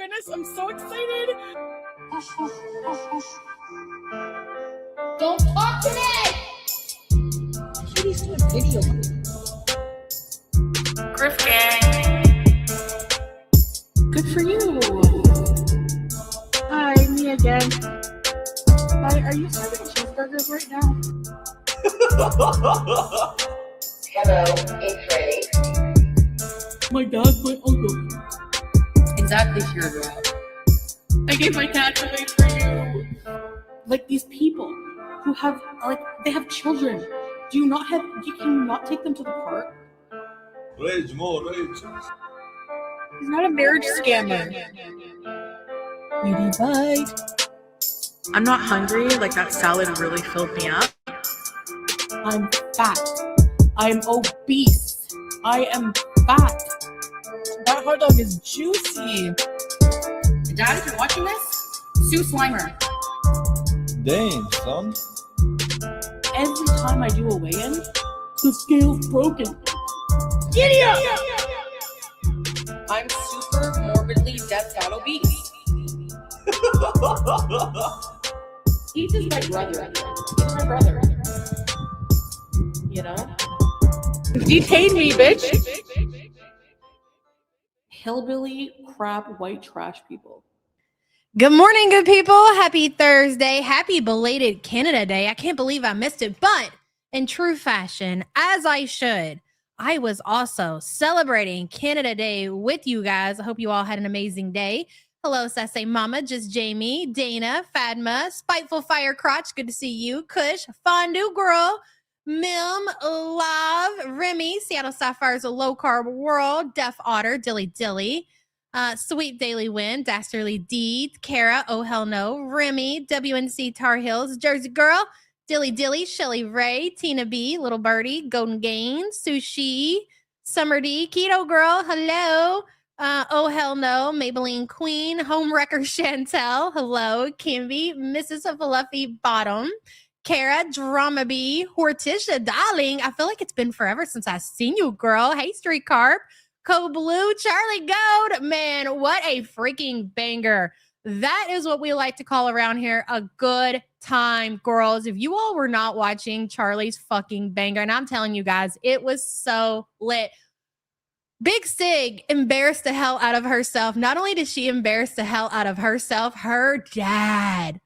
goodness, I'm so excited. Don't talk to me! Katie's doing video. Griff gang. Good for you. Hi, me again. Hi, are you serving cheeseburgers right now? Hello, it's ready. My dad's my uncle. Exactly, Teardrop. I gave my cat away for you. Like these people who have, they have children. You can not take them to the park? Rage, more rage. He's not a marriage scammer. Beauty bite. I'm not hungry. Like that salad really filled me up. I'm fat. I'm obese. I am fat. That hot dog is juicy. Dad, if you're watching this, Sue Slimer. Damn, son. Every time I do a weigh-in, the scale's broken. Giddy up! I'm super morbidly death obese. He's just my brother. He's my brother. You know? Detain me, bitch! Hillbilly, crap, white trash people. Good morning, good people. Happy Thursday. Happy belated Canada Day. I can't believe I missed it, but in true fashion, as I should, I was also celebrating Canada Day with you guys. I hope you all had an amazing day. Hello, Sassy Mama, Just Jamie, Dana, Fadma, Spiteful Fire Crotch, good to see you, Kush, Fondue Girl, Mim, Love, Remy, Seattle Sapphire's a low-carb world, Deaf Otter, Dilly Dilly, Sweet Daily Win, Dastardly Deed, Kara, Oh Hell No, Remy, WNC Tar Heels, Jersey Girl, Dilly Dilly, Shelly Ray, Tina B, Little Birdie, Golden Gains, Sushi, Summer D, Keto Girl, hello, Oh Hell No, Maybelline Queen, Homewrecker Chantel, hello, Kimby, Mrs. Fluffy Bottom, Kara, Drama B, Horticia, darling. I feel like it's been forever since I've seen you, girl. Hey, Street Carp, Co Blue, Charlie Gold. Man, what a freaking banger. That is what we like to call around here a good time, girls. If you all were not watching Charlie's fucking banger, and I'm telling you guys, it was so lit. Big Sig embarrassed the hell out of herself. Not only did she embarrass the hell out of herself, her dad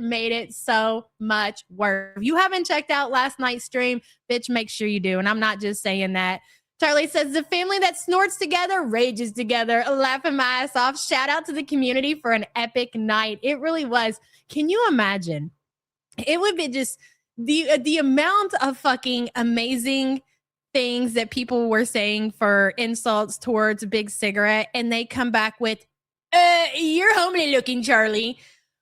made it so much worse. If you haven't checked out last night's stream, bitch, make sure you do. And I'm not just saying that. Charlie says, the family that snorts together rages together. Laughing my ass off. Shout out to the community for an epic night. It really was. Can you imagine? It would be just the amount of fucking amazing things that people were saying for insults towards Big Cigarette, and they come back with, you're homely looking, Charlie.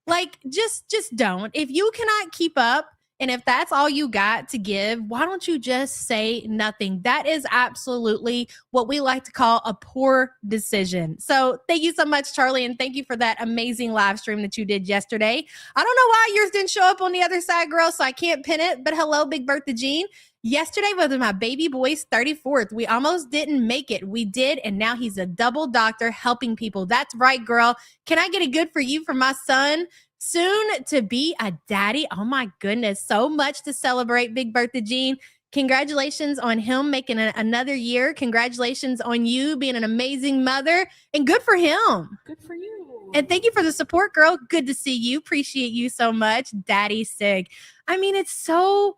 Like, just don't. If you cannot keep up, and if that's all you got to give, why don't you just say nothing? That is absolutely what we like to call a poor decision. So thank you so much, Charlie, and thank you for that amazing live stream that you did yesterday. I don't know why yours didn't show up on the other side, girl, so I can't pin it, but hello, Big Bertha Jean. Yesterday was my baby boy's 34th. We almost didn't make it. We did, and now he's a double doctor helping people. That's right, girl. Can I get a good for you for my son? Soon to be a daddy. Oh my goodness. So much to celebrate, Big Bertha Jean. Congratulations on him making another year. Congratulations on you being an amazing mother. And good for him. Good for you. And thank you for the support, girl. Good to see you. Appreciate you so much. Daddy Sig. I mean, it's so...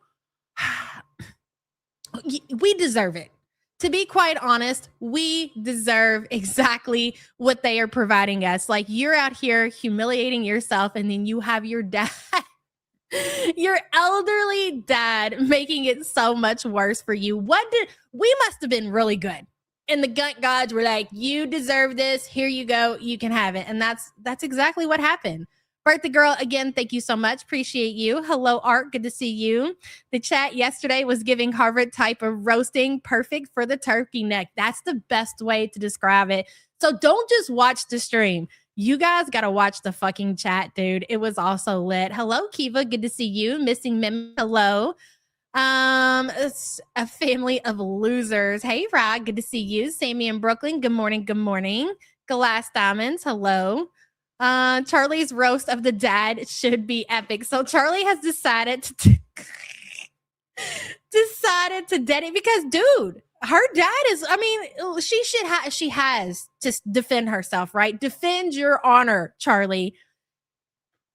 we deserve it. To be quite honest, we deserve exactly what they are providing us. Like, you're out here humiliating yourself, and then you have your dad, your elderly dad, making it so much worse for you. We must have been really good. And the gut gods were like, you deserve this. Here you go. You can have it. And that's exactly what happened. Bertha girl, again, thank you so much. Appreciate you. Hello, Art. Good to see you. The chat yesterday was giving Harvard type of roasting, perfect for the turkey neck. That's the best way to describe it. So don't just watch the stream. You guys got to watch the fucking chat, dude. It was also lit. Hello, Kiva. Good to see you. Missing Mem. Hello. It's a family of losers. Hey, Rod. Good to see you. Sammy in Brooklyn. Good morning. Good morning. Glass Diamonds, hello. Charlie's roast of the dad should be epic. So Charlie has decided to dedicate, because dude, her dad is, I mean, she has to defend herself, right? Defend your honor, Charlie.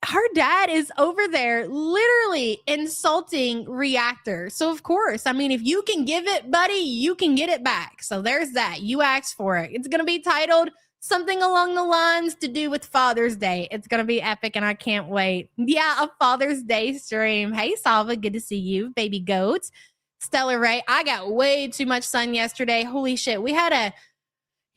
Her dad is over there literally insulting Reactor. So of course, I mean, if you can give it, buddy, you can get it back. So there's that. You asked for it. It's going to be titled something along the lines to do with Father's Day. It's going to be epic and I can't wait. Yeah, a Father's Day stream. Hey, Salva, good to see you, baby goats. Stella Ray, I got way too much sun yesterday. Holy shit. We had a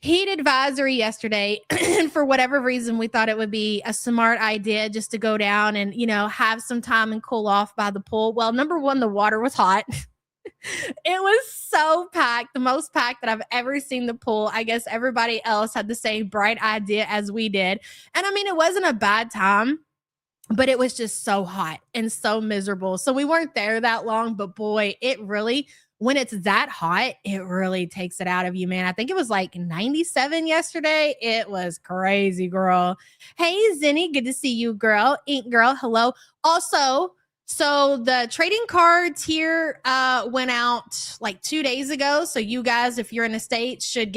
heat advisory yesterday, and for whatever reason, we thought it would be a smart idea just to go down and, you know, have some time and cool off by the pool. Well, number one, the water was hot. It was so packed, the most packed that I've ever seen the pool. I guess everybody else had the same bright idea as we did. And I mean, it wasn't a bad time, but it was just so hot and so miserable. So we weren't there that long, but boy, it really, when it's that hot, it really takes it out of you, man. I think it was like 97 yesterday. It was crazy, girl. Hey, Zinni, good to see you, girl. Ink girl, hello. Also, so the trading cards here went out like 2 days ago. So you guys, if you're in the States, should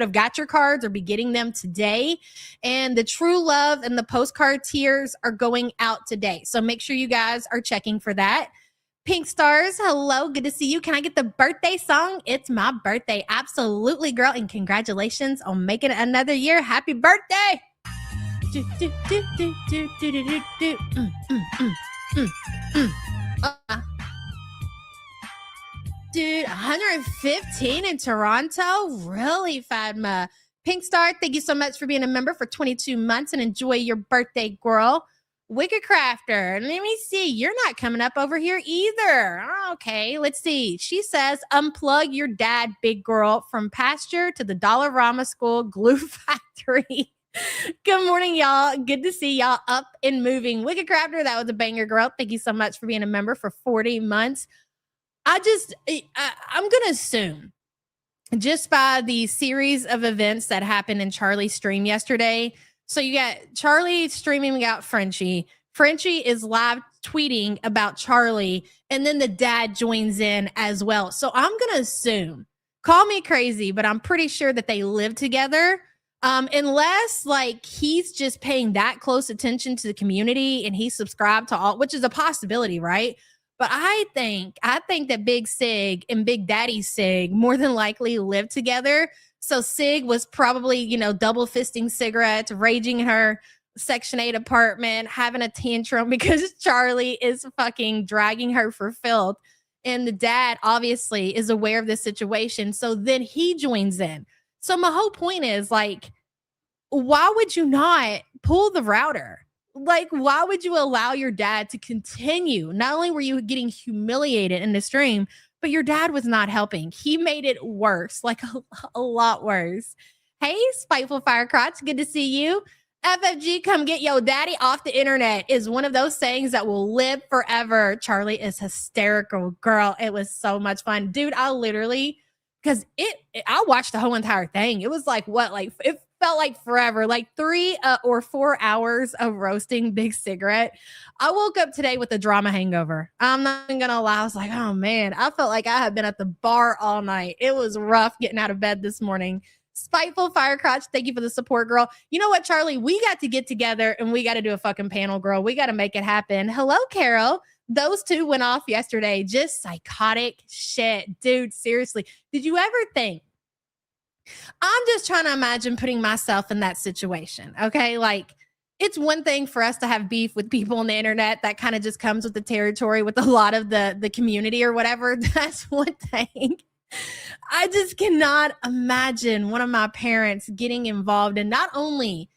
have got your cards or be getting them today. And the True Love and the postcard tiers are going out today. So make sure you guys are checking for that. Pink Stars, hello, good to see you. Can I get the birthday song? It's my birthday. Absolutely, girl. And congratulations on making it another year. Happy birthday. Do, do, do, do, do, do, do, do, do. Dude, 115 in Toronto? Really, Fatma? Pink Star, thank you so much for being a member for 22 months and enjoy your birthday, girl. Wicked Crafter, let me see. You're not coming up over here either. Okay, let's see. She says, unplug your dad, big girl, from pasture to the Dollarama School Glue Factory. Good morning, y'all. Good to see y'all up and moving. Wicked Crafter, that was a banger, girl. Thank you so much for being a member for 40 months. I'm going to assume, just by the series of events that happened in Charlie's stream yesterday. So you got Charlie streaming about Frenchie. Frenchie is live tweeting about Charlie, and then the dad joins in as well. So I'm going to assume, call me crazy, but I'm pretty sure that they live together. Unless like he's just paying that close attention to the community and he's subscribed to all, which is a possibility, right? But I think that Big Sig and Big Daddy Sig more than likely live together. So Sig was probably, you know, double fisting cigarettes, raging in her Section 8 apartment, having a tantrum because Charlie is fucking dragging her for filth. And the dad obviously is aware of this situation. So then he joins in. So my whole point is, like, why would you not pull the router? Like, why would you allow your dad to continue? Not only were you getting humiliated in the stream, but your dad was not helping. He made it worse, like a lot worse. Hey, Spiteful Firecrotch, good to see you. FFG, come get your daddy off the internet is one of those sayings that will live forever. Charlie is hysterical, girl. It was so much fun. Dude, I literally, because I watched the whole entire thing. It was like, it felt like forever, like 3 or 4 hours of roasting Big Cigarette. I woke up today with a drama hangover. I'm not even gonna lie. I was like, oh man, I felt like I had been at the bar all night. It was rough getting out of bed this morning. Spiteful Firecrotch, thank you for the support, girl. You know what, Charlie? We got to get together and we got to do a fucking panel, girl. We got to make it happen. Hello, Carol. Those two went off yesterday. Just psychotic shit. Dude, seriously. Did you ever think? I'm just trying to imagine putting myself in that situation. Okay. Like, it's one thing for us to have beef with people on the internet that kind of just comes with the territory with a lot of the community or whatever. That's one thing. I just cannot imagine one of my parents getting involved, and not only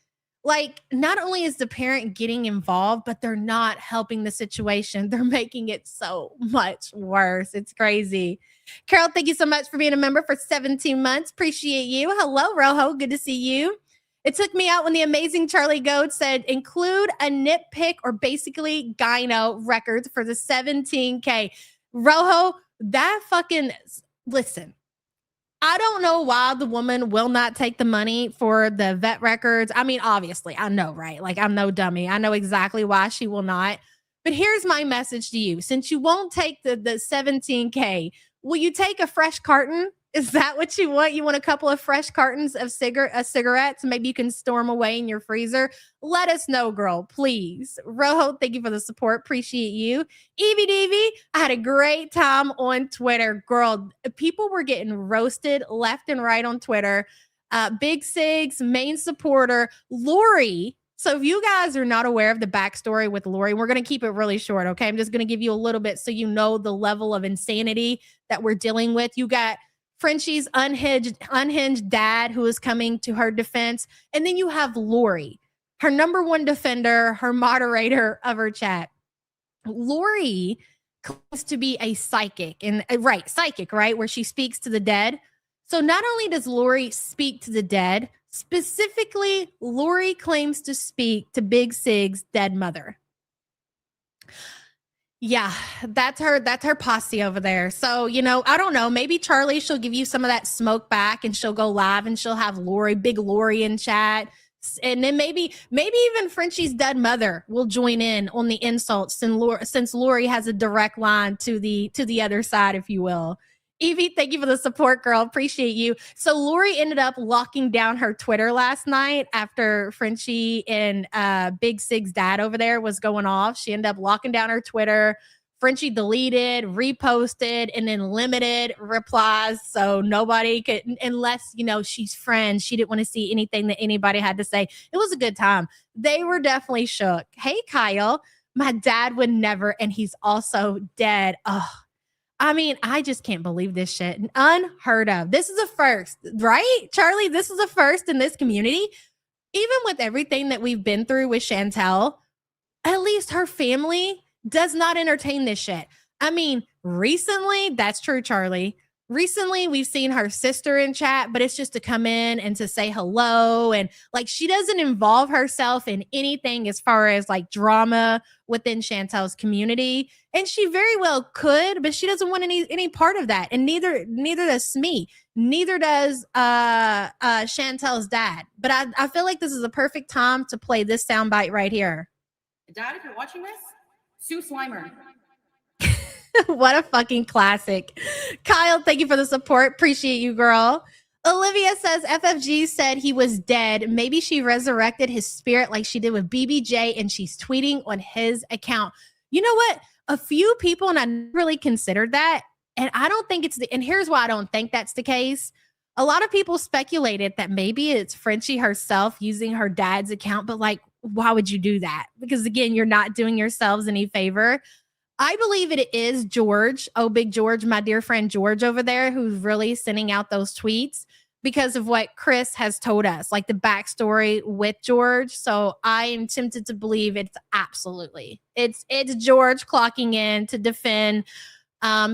is the parent getting involved, but they're not helping the situation. They're making it so much worse. It's crazy. Carol, thank you so much for being a member for 17 months. Appreciate you. Hello, Rojo. Good to see you. It took me out when the amazing Charlie Goad said, include a nitpick or basically gyno records for the 17K. Rojo, that fucking, listen, I don't know why the woman will not take the money for the vet records. I mean, obviously, I know, right? Like, I'm no dummy. I know exactly why she will not. But here's my message to you. Since you won't take the $17K, will you take a fresh carton? Is that what you want? You want a couple of fresh cartons of cigarettes? Maybe you can store them away in your freezer. Let us know, girl, please. Rojo, thank you for the support. Appreciate you. Evie Deevie, I had a great time on Twitter. Girl, people were getting roasted left and right on Twitter. Big Sig's main supporter, Lori. So if you guys are not aware of the backstory with Lori, we're going to keep it really short, okay? I'm just going to give you a little bit so you know the level of insanity that we're dealing with. You got Frenchie's unhinged dad who is coming to her defense. And then you have Lori, her number one defender, her moderator of her chat. Lori claims to be a psychic, and psychic, right? Where she speaks to the dead. So not only does Lori speak to the dead, specifically, Lori claims to speak to Big Sig's dead mother. Yeah, that's her posse over there. So, I don't know. Maybe Charlie, she'll give you some of that smoke back and she'll go live and she'll have Big Lori in chat. And then maybe even Frenchie's dead mother will join in on the insults since Lori has a direct line to the other side, if you will. Evie, thank you for the support, girl. Appreciate you. So Lori ended up locking down her Twitter last night after Frenchie and Big Sig's dad over there was going off. She ended up locking down her Twitter. Frenchie deleted, reposted, and then limited replies. So nobody could, unless, she's friends. She didn't want to see anything that anybody had to say. It was a good time. They were definitely shook. Hey, Kyle, my dad would never, and he's also dead. Oh, I mean, I just can't believe this shit. Unheard of. This is a first, right, Charlie? This is a first in this community. Even with everything that we've been through with Chantel, at least her family does not entertain this shit. I mean, recently, that's true, Charlie. Recently, we've seen her sister in chat, but it's just to come in and to say hello. And like, she doesn't involve herself in anything as far as like drama within Chantel's community. And she very well could, but she doesn't want any part of that. And neither does Smee. Neither does Chantel's dad. But I feel like this is a perfect time to play this soundbite right here. Dad, if you're watching this, sue Slimer. What a fucking classic. Kyle, thank you for the support. Appreciate you, girl. Olivia says FFG said he was dead. Maybe she resurrected his spirit like she did with BBJ, and she's tweeting on his account. You know what? A few people, and I really considered that, and I don't think and here's why I don't think that's the case. A lot of people speculated that maybe it's Frenchie herself using her dad's account, but like, why would you do that? Because again, you're not doing yourselves any favor. I believe it is George, Big George, my dear friend George over there, who's really sending out those tweets because of what Chris has told us, like the backstory with George. So I am tempted to believe it's George clocking in to defend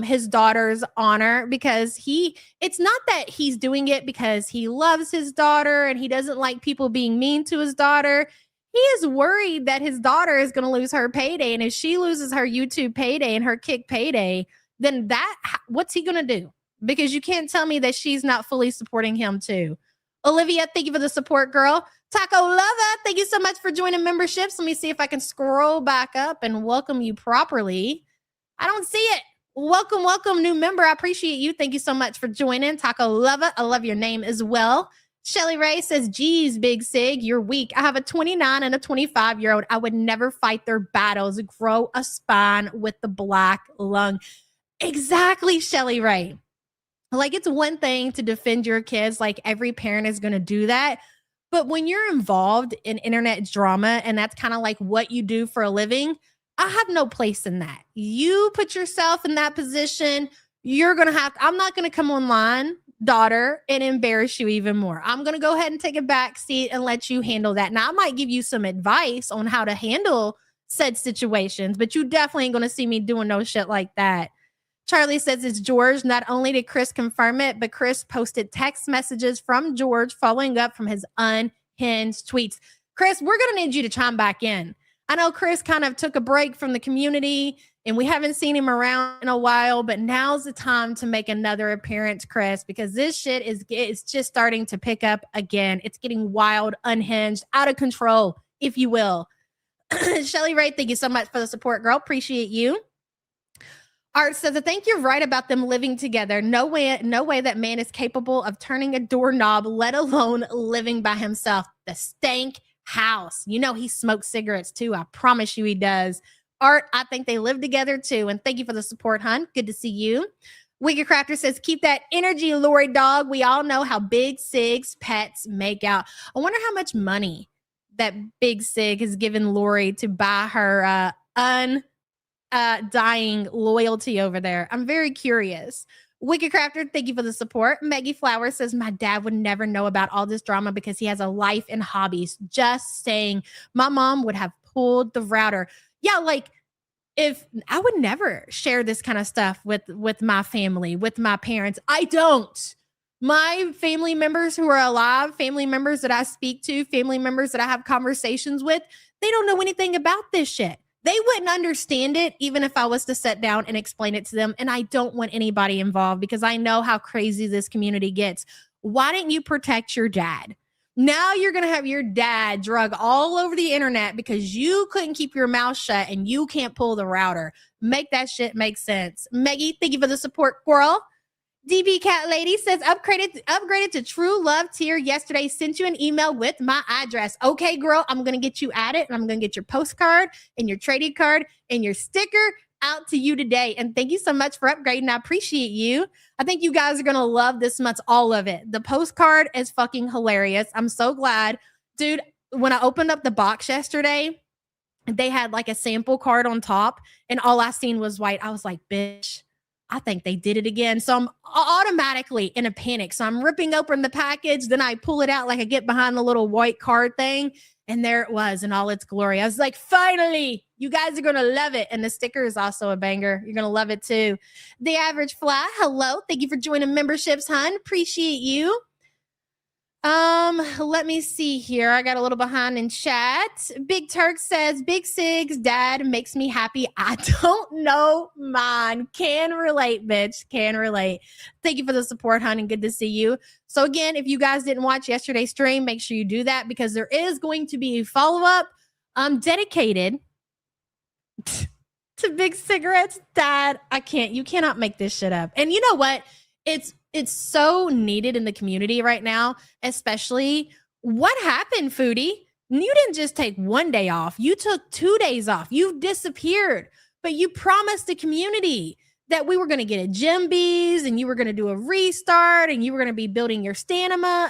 his daughter's honor, because it's not that he's doing it because he loves his daughter and he doesn't like people being mean to his daughter. He is worried that his daughter is going to lose her payday. And if she loses her YouTube payday and her Kick payday, then what's he going to do? Because you can't tell me that she's not fully supporting him too. Olivia, thank you for the support, girl. Taco Lover, thank you so much for joining memberships. Let me see if I can scroll back up and welcome you properly. I don't see it. Welcome, new member. I appreciate you. Thank you so much for joining. Taco Lover, I love your name as well. Shelly Ray says, geez, Big Sig, you're weak. I have a 29 and a 25-year-old. I would never fight their battles. Grow a spine with the black lung. Exactly, Shelly Ray. Like, it's one thing to defend your kids. Like, every parent is going to do that. But when you're involved in internet drama, and that's kind of like what you do for a living, I have no place in that. You put yourself in that position. I'm not going to come online, daughter, and embarrass you even more. I'm going to go ahead and take a back seat and let you handle that. Now, I might give you some advice on how to handle said situations, but you definitely ain't going to see me doing no shit like that. Charlie says it's George. Not only did Chris confirm it, but Chris posted text messages from George following up from his unhinged tweets. Chris, we're going to need you to chime back in. I know Chris kind of took a break from the community and we haven't seen him around in a while, but now's the time to make another appearance, Chris, because this shit it's just starting to pick up again. It's getting wild, unhinged, out of control, if you will. Shelly Ray, thank you so much for the support, girl. Appreciate you. Art says, I think you're right about them living together. No way that man is capable of turning a doorknob, let alone living by himself. The stank house. You know he smokes cigarettes too. I promise you he does. Art, I think they live together too. And thank you for the support, hun. Good to see you. Wicked Crafter says, keep that energy, Lori dog. We all know how Big Sig's pets make out. I wonder how much money that Big Sig has given Lori to buy her undying loyalty over there. I'm very curious. Wicked Crafter, thank you for the support. Maggie Flowers says, my dad would never know about all this drama because he has a life and hobbies. Just saying, my mom would have pulled the router. Yeah, like, if I would never share this kind of stuff with my family, with my parents. I don't. My family members who are alive, family members that I speak to, family members that I have conversations with, they don't know anything about this shit. They wouldn't understand it even if I was to sit down and explain it to them. And I don't want anybody involved because I know how crazy this community gets. Why didn't you protect your dad? Now you're going to have your dad drug all over the internet because you couldn't keep your mouth shut and you can't pull the router. Make that shit make sense. Maggie, thank you for the support, girl. DB Cat Lady says, upgraded to True Love tier yesterday. Sent you an email with my address. Okay, girl, I'm going to get you added and I'm going to get your postcard and your trading card and your sticker out to you today. And thank you so much for upgrading. I appreciate you. I think you guys are going to love this month, all of it. The postcard is fucking hilarious. I'm so glad. Dude, when I opened up the box yesterday, they had like a sample card on top and all I seen was white. I was like, bitch, I think they did it again. So I'm automatically in a panic. So I'm ripping open the package. Then I pull it out like I get behind the little white card thing. And there it was in all its glory. I was like, finally, you guys are going to love it. And the sticker is also a banger. You're going to love it too. The Average Fly, hello. Thank you for joining memberships, hun. Appreciate you. Let me see here. I got a little behind in chat. Big Turk says, Big Sig's dad makes me happy. I don't know mine. Can relate, bitch. Can relate. Thank you for the support, hon, and good to see you. So again, if you guys didn't watch yesterday's stream, make sure you do that because there is going to be a follow-up dedicated to Big Cigarette's dad. You cannot make this shit up. And you know what? It's so needed in the community right now, especially what happened, Foodie? You didn't just take one day off. You took 2 days off. You disappeared, but you promised the community that we were going to get a gym bees and you were going to do a restart and you were going to be building your stamina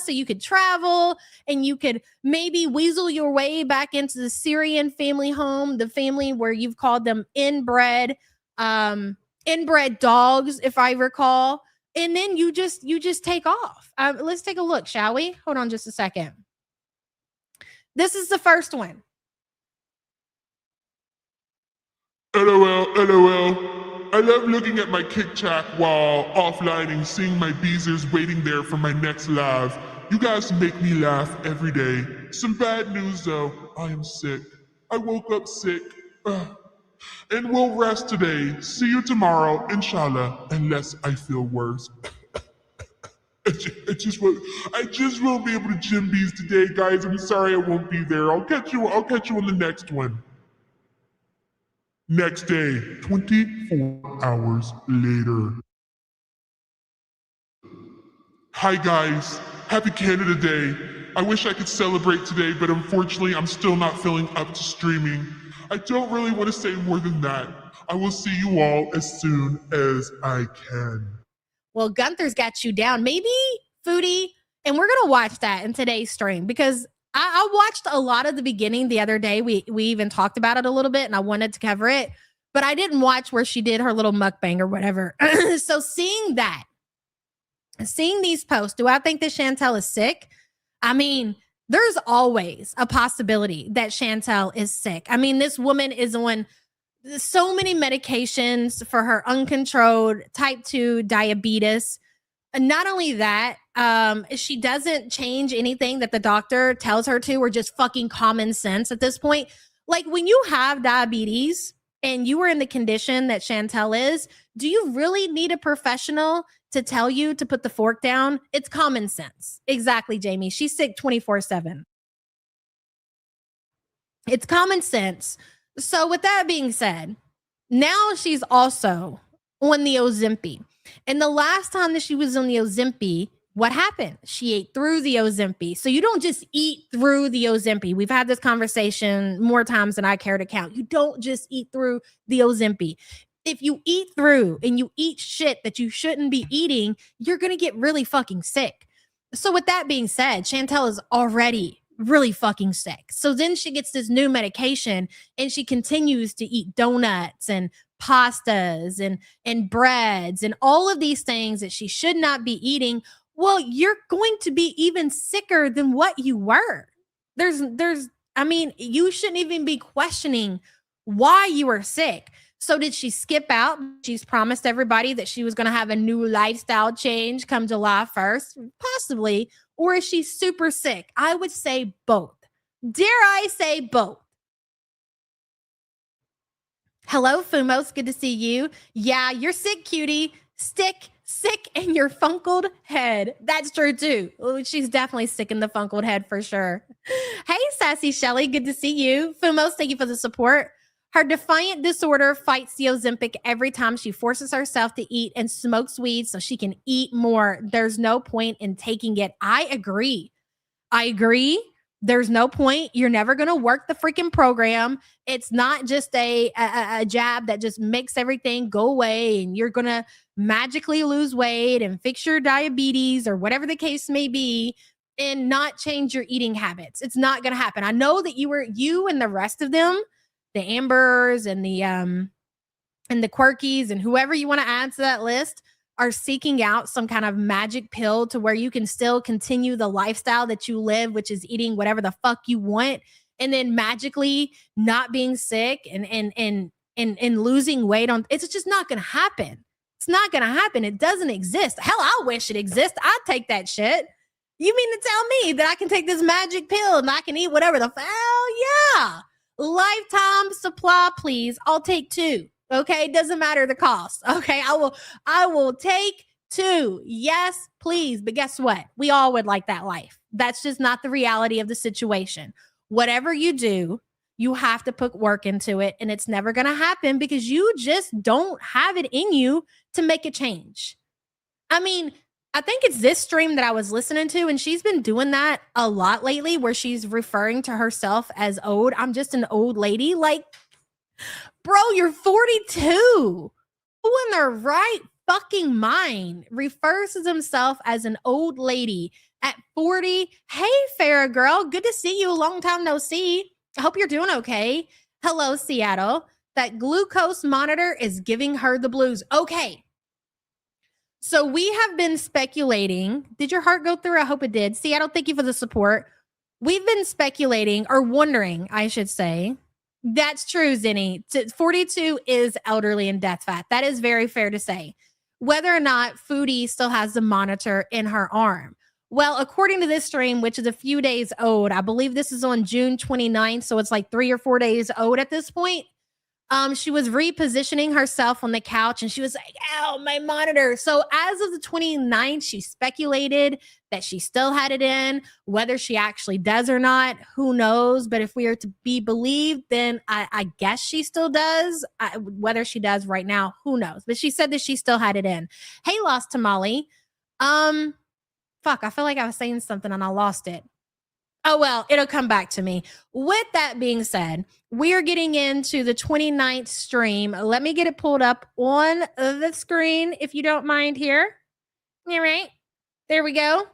so you could travel and you could maybe weasel your way back into the Syrian family home, the family where you've called them inbred dogs, if I recall. And then you just take off. Let's take a look, shall we? Hold on just a second. This is the first one. LOL, LOL. I love looking at my kick-chack while offlining, seeing my beezers waiting there for my next live. You guys make me laugh every day. Some bad news though, I am sick. I woke up sick. And we'll rest today. See you tomorrow, inshallah, unless I feel worse. I just won't be able to gym bees today, guys. I'm sorry I won't be there. I'll catch you on the next one. Next day, 24 hours later. Hi guys, happy Canada Day. I wish I could celebrate today, but unfortunately I'm still not feeling up to streaming. I don't really want to say more than that. I will see you all as soon as I can. Well, Gunther's got you down. Maybe Foodie, and we're going to watch that in today's stream because I watched a lot of the beginning the other day. We even talked about it a little bit and I wanted to cover it, but I didn't watch where she did her little mukbang or whatever. So seeing these posts, do I think that Chantel is sick? I mean, there's always a possibility that Chantel is sick. I mean, this woman is on so many medications for her uncontrolled type 2 diabetes. And not only that, she doesn't change anything that the doctor tells her to or just fucking common sense at this point. Like when you have diabetes and you are in the condition that Chantel is, do you really need a professional to tell you to put the fork down? It's common sense. Exactly, Jamie. She's sick 24/7. It's common sense. So with that being said, now she's also on the Ozempic. And the last time that she was on the Ozempic, what happened? She ate through the Ozempic. So you don't just eat through the Ozempic. We've had this conversation more times than I care to count. You don't just eat through the Ozempic. If you eat through and you eat shit that you shouldn't be eating, you're going to get really fucking sick. So with that being said, Chantel is already really fucking sick. So then she gets this new medication and she continues to eat donuts and pastas and breads and all of these things that she should not be eating. Well, you're going to be even sicker than what you were. I mean, you shouldn't even be questioning why you were sick. So did she skip out? She's promised everybody that she was going to have a new lifestyle change come July 1st, possibly. Or is she super sick? I would say both. Dare I say both? Hello, Fumos. Good to see you. Yeah, you're sick, cutie. Sick in your funkled head. That's true, too. She's definitely sick in the funkled head for sure. Hey, Sassy Shelly. Good to see you. Fumos, thank you for the support. Her defiant disorder fights the Ozempic every time she forces herself to eat and smokes weed so she can eat more. There's no point in taking it. I agree. There's no point. You're never going to work the freaking program. It's not just a jab that just makes everything go away and you're going to magically lose weight and fix your diabetes or whatever the case may be and not change your eating habits. It's not going to happen. I know that you and the rest of them, the Ambers and the Quirkies and whoever you want to add to that list are seeking out some kind of magic pill to where you can still continue the lifestyle that you live, which is eating whatever the fuck you want, and then magically not being sick and losing weight on. It's just not going to happen. It's not going to happen. It doesn't exist. Hell, I wish it existed. I'd take that shit. You mean to tell me that I can take this magic pill and I can eat whatever the hell yeah. Lifetime supply, please. I'll take 2. Okay, doesn't matter the cost. Okay, I will take 2. Yes, please. But guess what? We all would like that life. That's just not the reality of the situation. Whatever you do, you have to put work into it, and it's never going to happen because you just don't have it in you to make a change. I mean, I think it's this stream that I was listening to, and she's been doing that a lot lately where she's referring to herself as old. I'm just an old lady. Like, bro, you're 42. Who in their right fucking mind refers to himself as an old lady at 40? Hey, Farrah girl, good to see you. A long time no see. I hope you're doing okay. Hello, Seattle. That glucose monitor is giving her the blues. Okay. So we have been speculating. Did your heart go through? I hope it did. Seattle, thank you for the support. We've been speculating or wondering, I should say. That's true, Zinni. 42 is elderly and death fat. That is very fair to say. Whether or not Foodie still has the monitor in her arm. Well, according to this stream, which is a few days old, I believe this is on June 29th, so it's like 3 or 4 days old at this point. She was repositioning herself on the couch and she was like, ow, my monitor. So as of the 29th, she speculated that she still had it in. Whether she actually does or not, who knows? But if we are to be believed, then I guess she still does. Whether she does right now, who knows? But she said that she still had it in. Hey, Lost Tamale. Fuck, I feel like I was saying something and I lost it. Oh, well, it'll come back to me. With that being said, we are getting into the 29th stream. Let me get it pulled up on the screen, if you don't mind here. All right. There we go.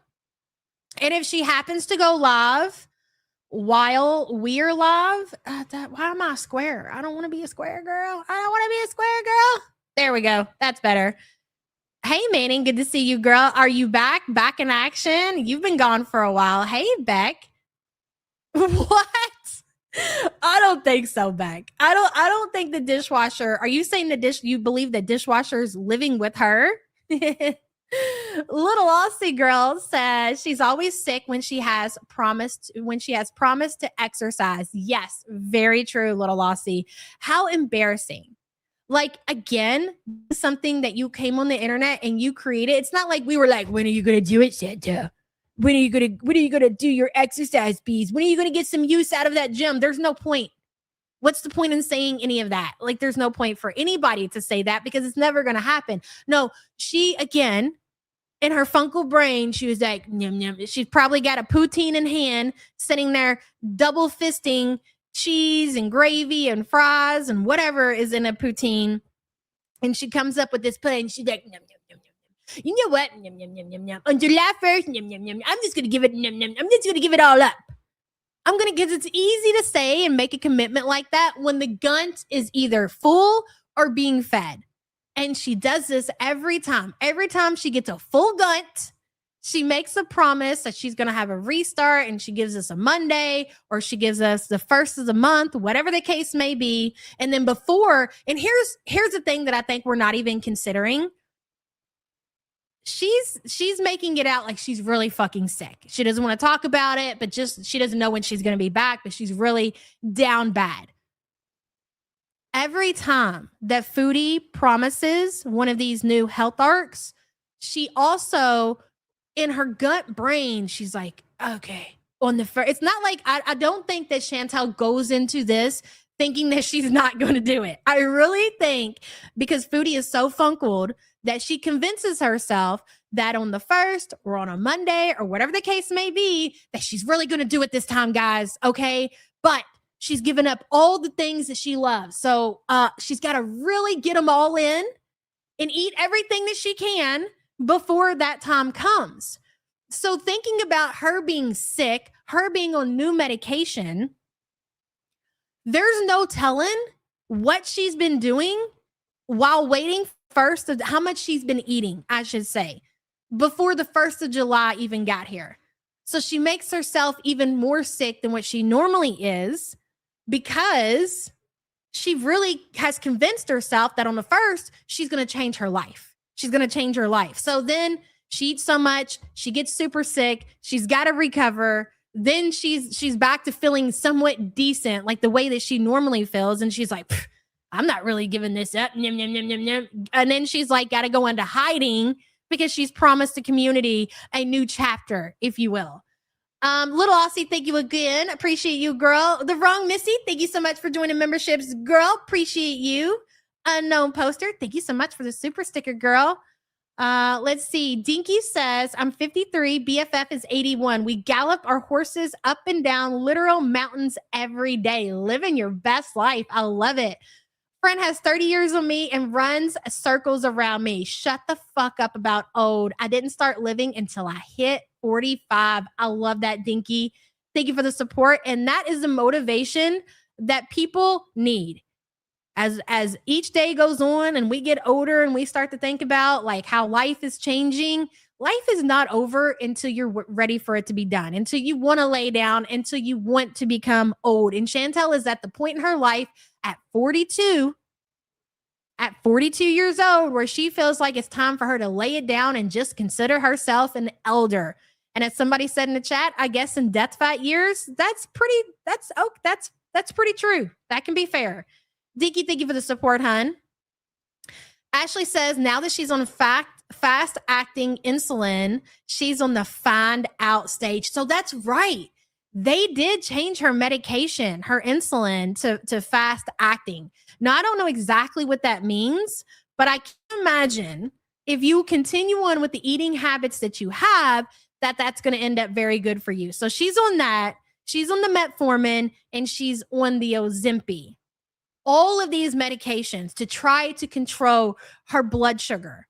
And if she happens to go live while we're live, why am I a square? I don't want to be a square girl. I don't want to be a square girl. There we go. That's better. Hey, Manning. Good to see you, girl. Are you back? Back in action? You've been gone for a while. Hey, Beck. What? I don't think so, Beck. I don't think the dishwasher. Are you saying you believe the dishwasher is living with her? Little Aussie girl says she's always sick when she has promised to exercise. Yes, very true, little Aussie. How embarrassing. Like, again, something that you came on the internet and you created. It's not like we were like, when are you gonna do it, Santa? When are you gonna do your exercise, bees? When are you gonna get some use out of that gym? There's no point. What's the point in saying any of that? Like, there's no point for anybody to say that because it's never gonna happen. No, she, again, in her funkle brain, she was like, nyum, nyum. She's probably got a poutine in hand, sitting there double fisting cheese and gravy and fries and whatever is in a poutine. And she comes up with this pudding. She's like, nyum, nyum, nyum, nyum. You know what? Nyum, nyum, nyum, nyum, nyum. On July 1st, nyum, nyum, nyum. I'm just going to give it, nyum, nyum. I'm just going to give it all up. Because it's easy to say and make a commitment like that when the gunt is either full or being fed. And she does this every time. Every time she gets a full gunt, she makes a promise that she's going to have a restart, and she gives us a Monday, or she gives us the first of the month, whatever the case may be. And then and here's the thing that I think we're not even considering. She's making it out like she's really fucking sick. She doesn't want to talk about it, but she doesn't know when she's going to be back, but she's really down bad. Every time that Foodie promises one of these new health arcs, she also, in her gut brain, she's like, okay, on the first. It's not like, I don't think that Chantel goes into this thinking that she's not going to do it. I really think because Foodie is so funkled that she convinces herself that on the 1st or on a Monday or whatever the case may be, that she's really going to do it this time, guys. Okay. But she's given up all the things that she loves. So she's got to really get them all in and eat everything that she can before that time comes. So thinking about her being sick, her being on new medication, there's no telling what she's been doing while waiting first of how much she's been eating, I should say, before the 1st of July even got here. So she makes herself even more sick than what she normally is, because she really has convinced herself that on the 1st, she's going to change her life. She's going to change her life. So then she eats so much, she gets super sick, she's got to recover. Then she's back to feeling somewhat decent, like the way that she normally feels. And she's like, I'm not really giving this up. Nyum, nyum, nyum, nyum, nyum. And then she's like, got to go into hiding because she's promised the community a new chapter, if you will. Little Aussie, thank you again. Appreciate you, girl. The Wrong Missy, thank you so much for joining memberships, girl. Appreciate you. Unknown Poster, thank you so much for the super sticker, girl. Let's see. Dinky says, I'm 53, BFF is 81. We gallop our horses up and down literal mountains every day. Living your best life. I love it. Friend has 30 years on me and runs circles around me. Shut the fuck up about old. I didn't start living until I hit 45. I love that, Dinky. Thank you for the support. And that is the motivation that people need. As each day goes on and we get older and we start to think about like how life is changing, life is not over until you're ready for it to be done, until you want to lay down, until you want to become old. And Chantel is at the point in her life at 42 years old where she feels like it's time for her to lay it down and just consider herself an elder. And as somebody said in the chat, I guess in death fight years, that's pretty true. That can be fair. Dinky, thank you for the support, hun. Ashley says now that she's on fast acting insulin, she's on the find out stage. So that's right. They did change her medication, her insulin to fast acting. Now, I don't know exactly what that means, but I can imagine if you continue on with the eating habits that you have, that's going to end up very good for you. So she's on that. She's on the metformin and she's on the Ozempic. All of these medications to try to control her blood sugar.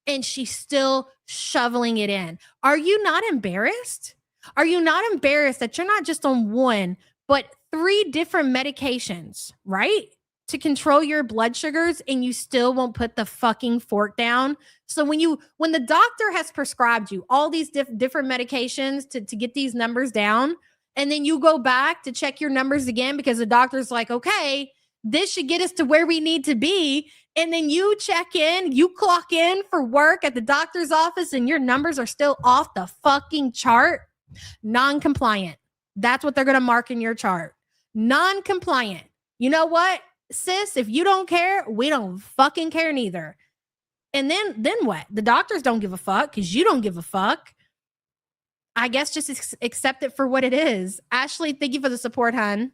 And she's still shoveling it in. Are you not embarrassed? Are you not embarrassed that you're not just on one, but 3 different medications, right? To control your blood sugars and you still won't put the fucking fork down. So when the doctor has prescribed you all these different medications to get these numbers down, and then you go back to check your numbers again because the doctor's like, okay, This should get us to where we need to be. And then you check in, you clock in for work at the doctor's office and your numbers are still off the fucking chart. Non-compliant. That's what they're going to mark in your chart. Non-compliant. You know what, sis? If you don't care, we don't fucking care neither. And then what? The doctors don't give a fuck because you don't give a fuck. I guess just accept it for what it is. Ashley, thank you for the support, hon.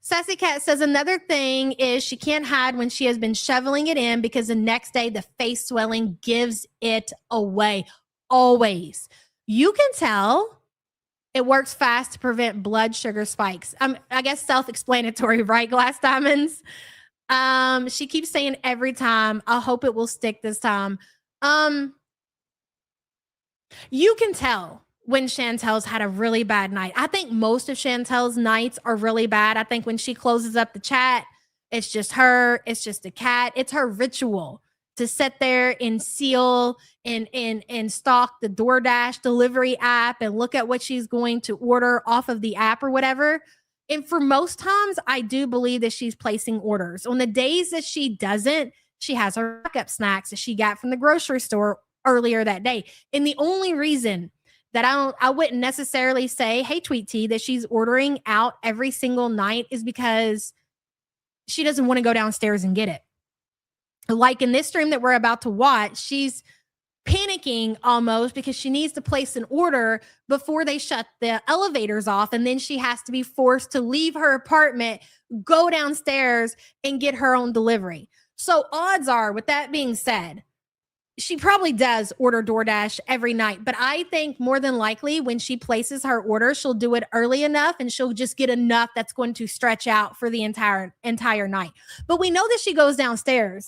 Sassy Cat says another thing is she can't hide when she has been shoveling it in because the next day the face swelling gives it away. Always. You can tell it works fast to prevent blood sugar spikes. I guess self-explanatory, right, Glass Diamonds? She keeps saying every time, I hope it will stick this time. You can tell when Chantel's had a really bad night. I think most of Chantel's nights are really bad. I think when she closes up the chat, it's just her, it's just the cat. It's her ritual to sit there and seal and stalk the DoorDash delivery app and look at what she's going to order off of the app or whatever. And for most times, I do believe that she's placing orders. On the days that she doesn't, she has her backup snacks that she got from the grocery store earlier that day. And the only reason that I wouldn't necessarily say, hey, Tweet T, that she's ordering out every single night is because she doesn't want to go downstairs and get it. Like in this stream that we're about to watch, she's panicking almost because she needs to place an order before they shut the elevators off. And then she has to be forced to leave her apartment, go downstairs and get her own delivery. So odds are, with that being said, she probably does order DoorDash every night, but I think more than likely when she places her order, she'll do it early enough and she'll just get enough that's going to stretch out for the entire night. But we know that she goes downstairs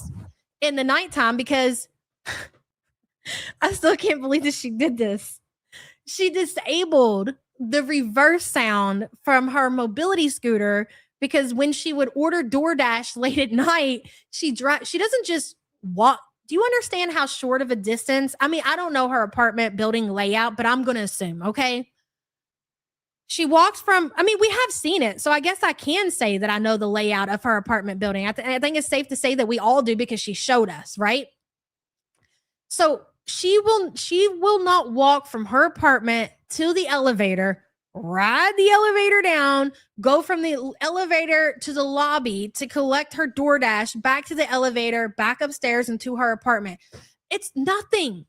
in the nighttime because I still can't believe that she did this. She disabled the reverse sound from her mobility scooter because when she would order DoorDash late at night, she doesn't just walk. Do you understand how short of a distance? I mean, I don't know her apartment building layout, but I'm going to assume, okay? She walks from, we have seen it. So I guess I can say that I know the layout of her apartment building. I think it's safe to say that we all do because she showed us, right? So she will not walk from her apartment to the elevator, ride the elevator down, go from the elevator to the lobby to collect her DoorDash, back to the elevator, back upstairs and to her apartment. It's nothing.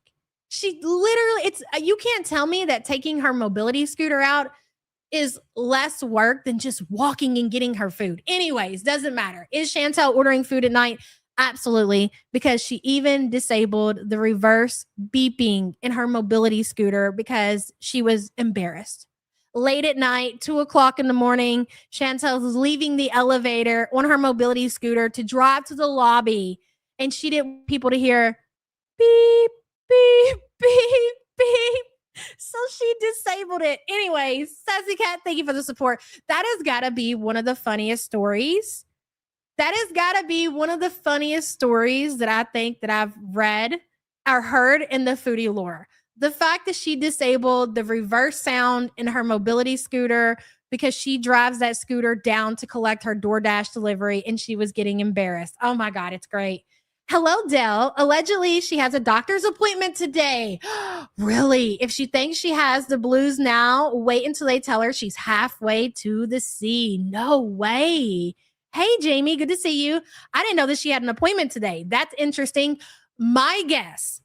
She literally, you can't tell me that taking her mobility scooter out is less work than just walking and getting her food. Anyways, doesn't matter. Is Chantel ordering food at night? Absolutely, because she even disabled the reverse beeping in her mobility scooter because she was embarrassed. Late at night, 2:00 in the morning, Chantel was leaving the elevator on her mobility scooter to drive to the lobby, and she didn't want people to hear beep, beep, beep, beep. So she disabled it. Anyways, Sassy Cat, thank you for the support. That has got to be one of the funniest stories. That has got to be one of the funniest stories that I think that I've read or heard in the foodie lore. The fact that she disabled the reverse sound in her mobility scooter because she drives that scooter down to collect her DoorDash delivery and she was getting embarrassed. Oh my God, it's great. Hello, Dell. Allegedly, she has a doctor's appointment today. Really? If she thinks she has the blues now, wait until they tell her she's halfway to the sea. No way. Hey, Jamie, good to see you. I didn't know that she had an appointment today. That's interesting. My guess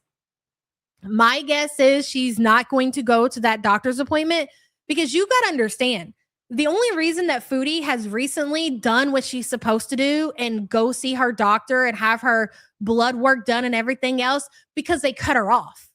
is she's not going to go to that doctor's appointment because you got to understand, the only reason that Foodie has recently done what she's supposed to do and go see her doctor and have her blood work done and everything else, because they cut her off.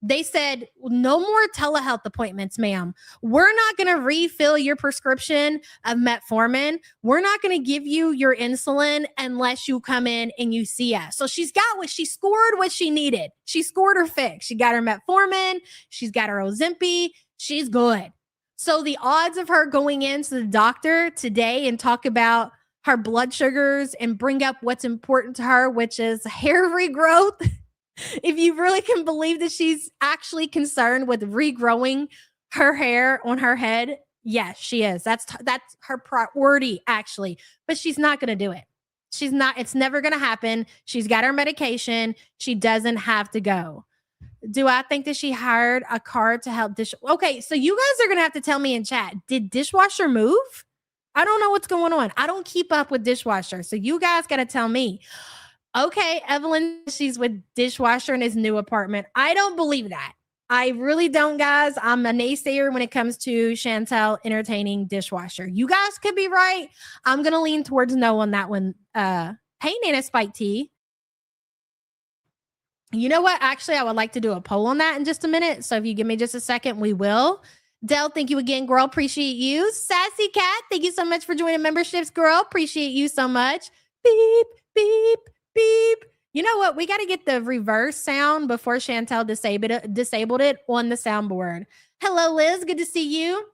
They said, no more telehealth appointments, ma'am. We're not going to refill your prescription of metformin. We're not going to give you your insulin unless you come in and you see us. So she scored what she needed. She scored her fix. She got her metformin. She's got her Ozempic. She's good. So the odds of her going into the doctor today and talk about her blood sugars and bring up what's important to her, which is hair regrowth, if you really can believe that she's actually concerned with regrowing her hair on her head, Yes, she is. That's her priority, actually. But she's not going to do it. She's not. It's never going to happen. She's got her medication. She doesn't have to go. Do I think that she hired a car to help Okay, so you guys are going to have to tell me in chat. Did dishwasher move? I don't know what's going on. I don't keep up with dishwasher. So you guys got to tell me. Okay, Evelyn, she's with dishwasher in his new apartment. I don't believe that. I really don't, guys. I'm a naysayer when it comes to Chantel entertaining dishwasher. You guys could be right. I'm going to lean towards no on that one. Hey, Nana Spike T. You know what? Actually, I would like to do a poll on that in just a minute. So if you give me just a second, we will. Dell, thank you again, girl. Appreciate you. Sassy Cat, thank you so much for joining memberships, girl. Appreciate you so much. Beep, beep, beep. You know what? We got to get the reverse sound before Chantel disabled it on the soundboard. Hello, Liz. Good to see you.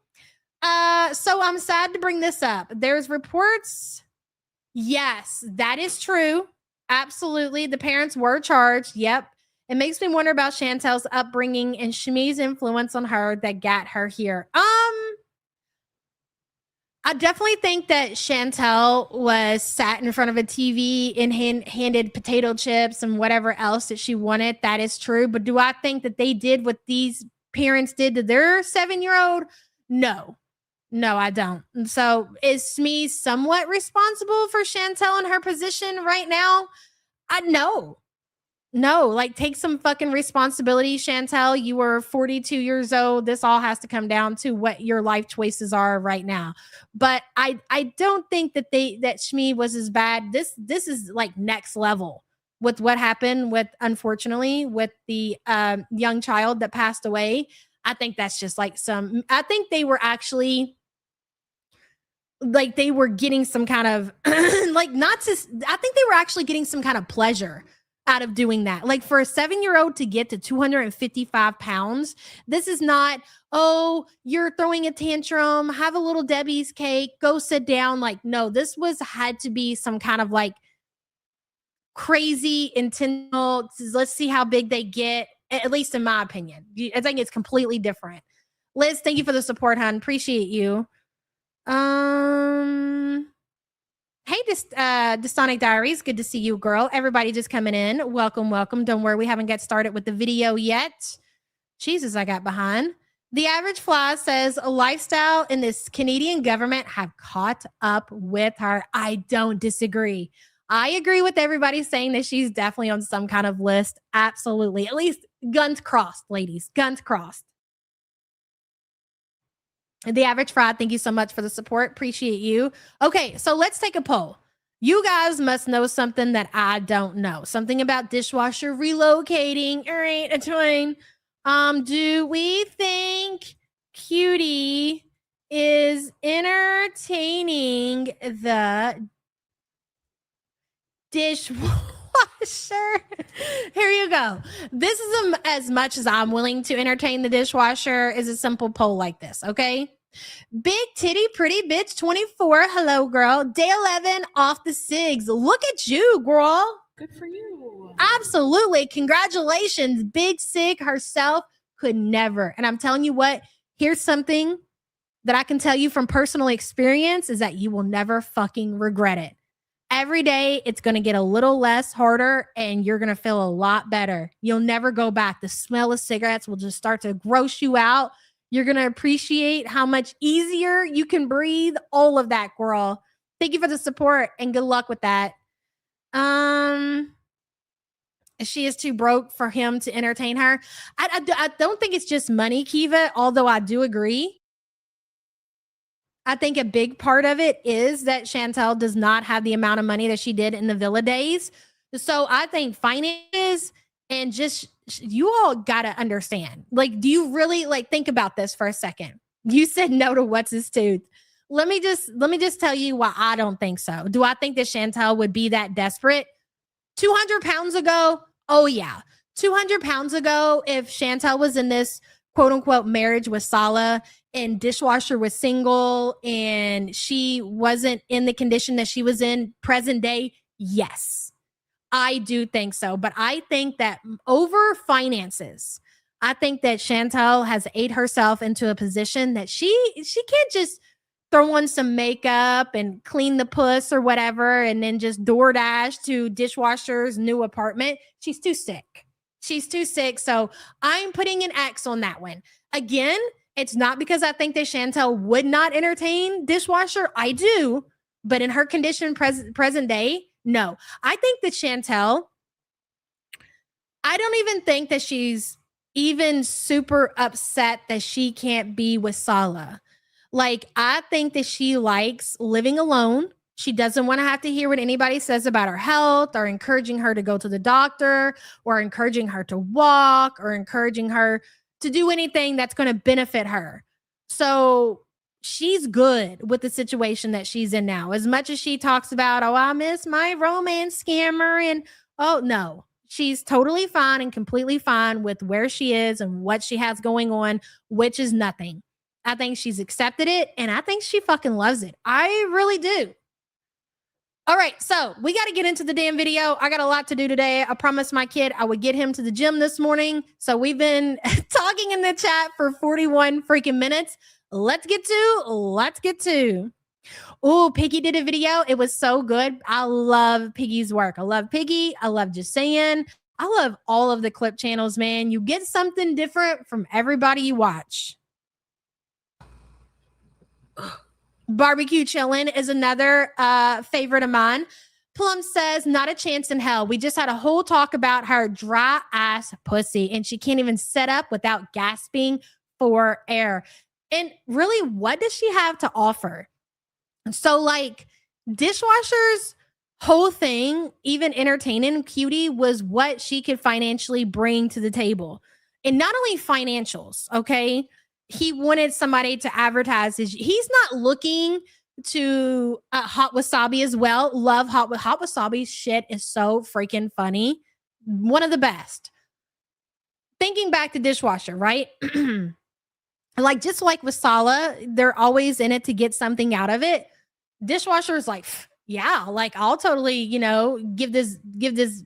So I'm sad to bring this up. There's reports. Yes, that is true. Absolutely. The parents were charged. Yep. It makes me wonder about Chantel's upbringing and Shami's influence on her that got her here. I definitely think that Chantel was sat in front of a TV and handed potato chips and whatever else that she wanted. That is true. But do I think that they did what these parents did to their 7-year-old? No. No, I don't. And so is Smee somewhat responsible for Chantel in her position right now? No, like take some fucking responsibility, Chantel. You were 42 years old. This all has to come down to what your life choices are right now. But I don't think that Shmee was as bad. This is like next level with what happened unfortunately with the young child that passed away. I think that's just like I think they were actually like they were getting some kind of I think they were actually getting some kind of pleasure out of doing that. Like for a 7-year-old to get to 255 pounds, this is not, oh, you're throwing a tantrum, have a little Debbie's cake, go sit down. Like, no, this had to be some kind of like crazy intentional. Let's see how big they get, at least in my opinion. I think it's completely different. Liz, thank you for the support, hon. Appreciate you. Hey, Dystonic Diaries. Good to see you, girl. Everybody just coming in. Welcome, welcome. Don't worry, we haven't got started with the video yet. Jesus, I got behind. The Average Fly says a lifestyle in this Canadian government have caught up with her. I don't disagree. I agree with everybody saying that she's definitely on some kind of list. Absolutely. At least guns crossed, ladies. Guns crossed. The Average Fraud, thank you so much for the support. Appreciate you. Okay, so let's take a poll. You guys must know something that I don't know. Something about dishwasher relocating. All right, a twin. Do we think Cutie is entertaining the dishwasher? Here you go. This is as much as I'm willing to entertain the dishwasher is a simple poll like this, okay? Big titty pretty bitch 24. Hello, girl. Day 11 off the SIGs. Look at you, girl. Good for you. Absolutely. Congratulations. Big SIG herself could never. And I'm telling you what, here's something that I can tell you from personal experience is that you will never fucking regret it. Every day, it's going to get a little less harder and you're going to feel a lot better. You'll never go back. The smell of cigarettes will just start to gross you out. You're going to appreciate how much easier you can breathe. All of that, girl. Thank you for the support and good luck with that. She is too broke for him to entertain her. I don't think it's just money, Kiva, although I do agree. I think a big part of it is that Chantel does not have the amount of money that she did in the Villa days. So I think finances and just you all got to understand. Like, do you really like think about this for a second? You said no to what's his tooth. Let me just tell you why I don't think so. Do I think that Chantel would be that desperate? 200 pounds ago? Oh yeah. 200 pounds ago, if Chantel was in this quote unquote marriage with Sala and dishwasher was single and she wasn't in the condition that she was in present day, yes, I do think so. But I think that over finances, I think that Chantel has ate herself into a position that she can't just throw on some makeup and clean the puss or whatever and then just DoorDash to Dishwasher's new apartment. She's too sick. She's too sick. So I'm putting an X on that one. Again, it's not because I think that Chantel would not entertain Dishwasher. I do. But in her condition present day, no. I think that Chantel, I don't even think that she's even super upset that she can't be with Sala. Like, I think that she likes living alone. She doesn't want to have to hear what anybody says about her health or encouraging her to go to the doctor or encouraging her to walk or encouraging her to do anything that's going to benefit her. So she's good with the situation that she's in now. As much as she talks about, oh, I miss my romance scammer. And oh, no, she's totally fine and completely fine with where she is and what she has going on, which is nothing. I think she's accepted it, and I think she fucking loves it. I really do. All right, so we got to get into the damn video. I got a lot to do today. I promised my kid I would get him to the gym this morning. So we've been talking in the chat for 41 freaking minutes. Let's get to. Oh, Piggy did a video. It was so good. I love Piggy's work. I love Piggy. I love Just Saying. I love all of the clip channels, man. You get something different from everybody you watch. Barbecue Chillin' is another favorite of mine. Plum says, not a chance in hell. We just had a whole talk about her dry ass pussy, and she can't even set up without gasping for air. And really, what does she have to offer? So, like, Dishwasher's whole thing, even entertaining Cutie, was what she could financially bring to the table. And not only financials, okay? He wanted somebody to advertise he's not looking to Hot Wasabi as well. Love Hot Wasabi's shit is so freaking funny. One of the best. Thinking back to Dishwasher, right? Like, just like with Sala, they're always in it to get something out of it. Dishwasher is like, yeah, like, I'll totally, give this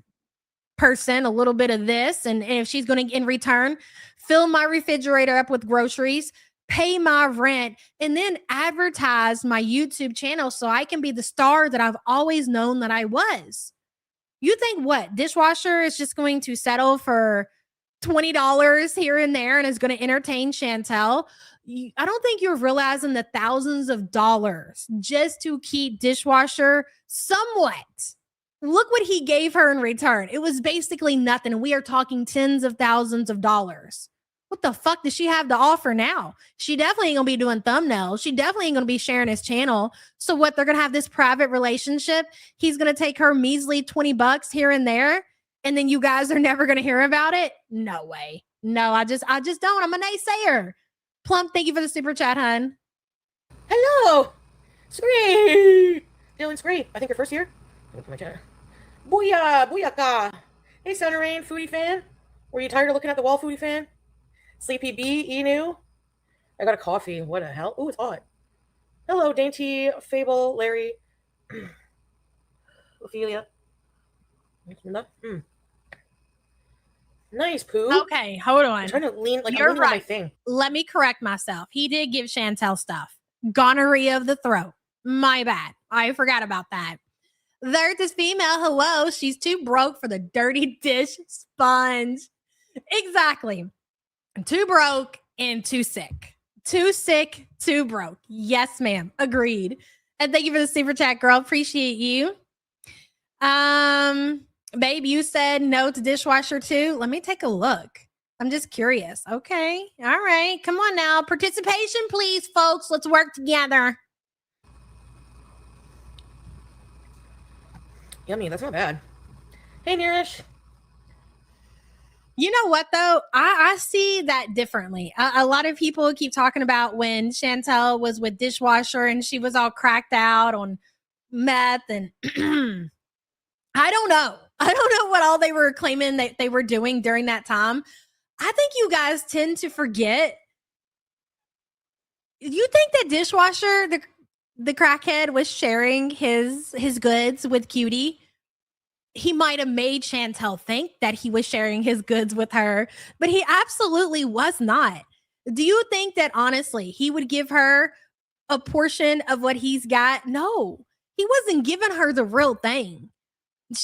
person a little bit of this. And if she's going to, in return, fill my refrigerator up with groceries, pay my rent, and then advertise my YouTube channel so I can be the star that I've always known that I was. You think what? Dishwasher is just going to settle for $20 here and there and is going to entertain Chantel? I don't think you're realizing the thousands of dollars just to keep Dishwasher somewhat. Look what he gave her in return. It was basically nothing. We are talking tens of thousands of dollars. What the fuck does she have to offer now? She definitely ain't gonna be doing thumbnails. She definitely ain't gonna be sharing his channel. So what, they're gonna have this private relationship? He's gonna take her measly $20 here and there, and then you guys are never gonna hear about it? No way. No, I just don't. I'm a naysayer. Plump, thank you for the super chat, hun. Hello, Scree. Dylan Scree. I think your first year. Look at my channel. Booyah, booyaka. Hey, Sunny Rain, Foodie fan. Were you tired of looking at the wall, Foodie fan? Sleepy B, Enu. I got a coffee. What the hell? Oh, it's hot. Hello, Dainty, Fable, Larry, Ophelia. Nice, Pooh. Okay, hold on. I'm trying to lean, like, You're I'm leaning on my right. thing. Let me correct myself. He did give Chantel stuff. Gonorrhea of the throat. My bad. I forgot about that. There's this female. Hello. She's too broke for the dirty dish sponge. Exactly. Too broke and too sick. Too sick, too broke. Yes, ma'am. Agreed. And thank you for the super chat, girl. Appreciate you. Babe, you said no to Dishwasher too. Let me take a look. I'm just curious. Okay. All right. Come on now. Participation, please, folks. Let's work together. Yummy. That's not bad. Hey, Neerish. You know what, though? I see that differently. A lot of people keep talking about when Chantel was with Dishwasher and she was all cracked out on meth. And I don't know. I don't know what all they were claiming that they were doing during that time. I think you guys tend to forget. You think that Dishwasher, the crackhead, was sharing his goods with Cutie? he might have made Chantel think that he was sharing his goods with her, but he absolutely was not. Do you think that honestly he would give her a portion of what he's got? No, he wasn't giving her the real thing.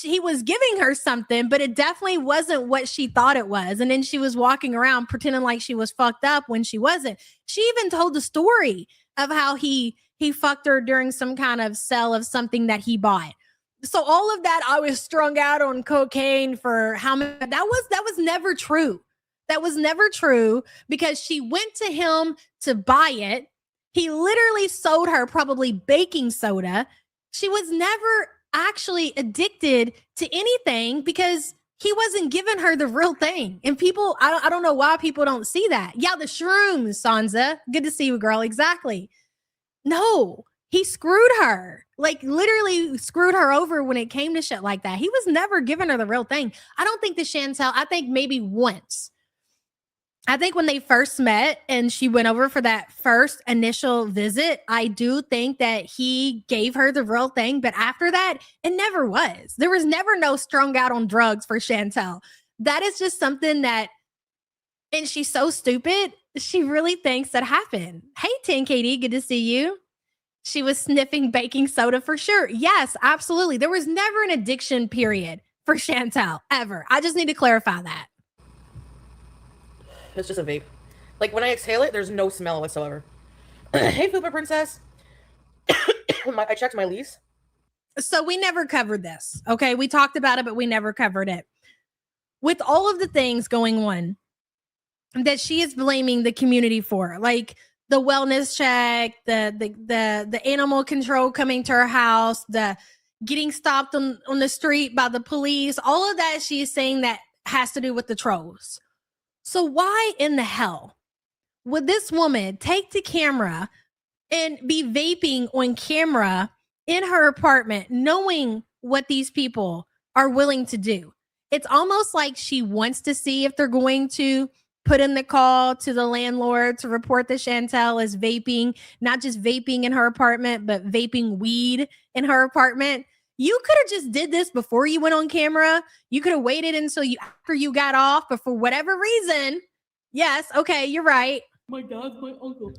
He was giving her something, but it definitely wasn't what she thought it was. And then she was walking around pretending like she was fucked up when she wasn't. She even told the story of how he fucked her during some kind of sale of something that he bought. So all of that, I was strung out on cocaine for how many, that was never true. That was never true because she went to him to buy it. He literally sold her probably baking soda. She was never actually addicted to anything because he wasn't giving her the real thing. And people, I don't know why people don't see that. Yeah, the shrooms, Sansa. Good to see you, girl. Exactly. No, he screwed her. Like literally screwed her over when it came to shit like that. He was never giving her the real thing. I don't think that Chantel, I think maybe once. I think when they first met and she went over for that first initial visit, I do think that he gave her the real thing. But after that, it never was. There was never no strung out on drugs for Chantel. That is just something that, and she's so stupid, she really thinks that happened. Hey, 10KD, good to see you. She was sniffing baking soda for sure. Yes, absolutely. There was never an addiction period for Chantel, ever. I just need to clarify that. It's just a vape. Like, when I exhale it, there's no smell whatsoever. Hey, Fupa Princess. I checked my lease. So we never covered this, okay? We talked about it, but we never covered it. With all of the things going on that she is blaming the community for, like the wellness check, the animal control coming to her house, the getting stopped on the street by the police, all of that she is saying that has to do with the trolls. So why in the hell would this woman take the camera and be vaping on camera in her apartment, knowing what these people are willing to do? It's almost like she wants to see if they're going to put in the call to the landlord to report that Chantel is vaping, not just vaping in her apartment, but vaping weed in her apartment. You could have just did this before you went on camera. You could have waited until after you got off, but for whatever reason, yes, okay, you're right. My dad's my uncle.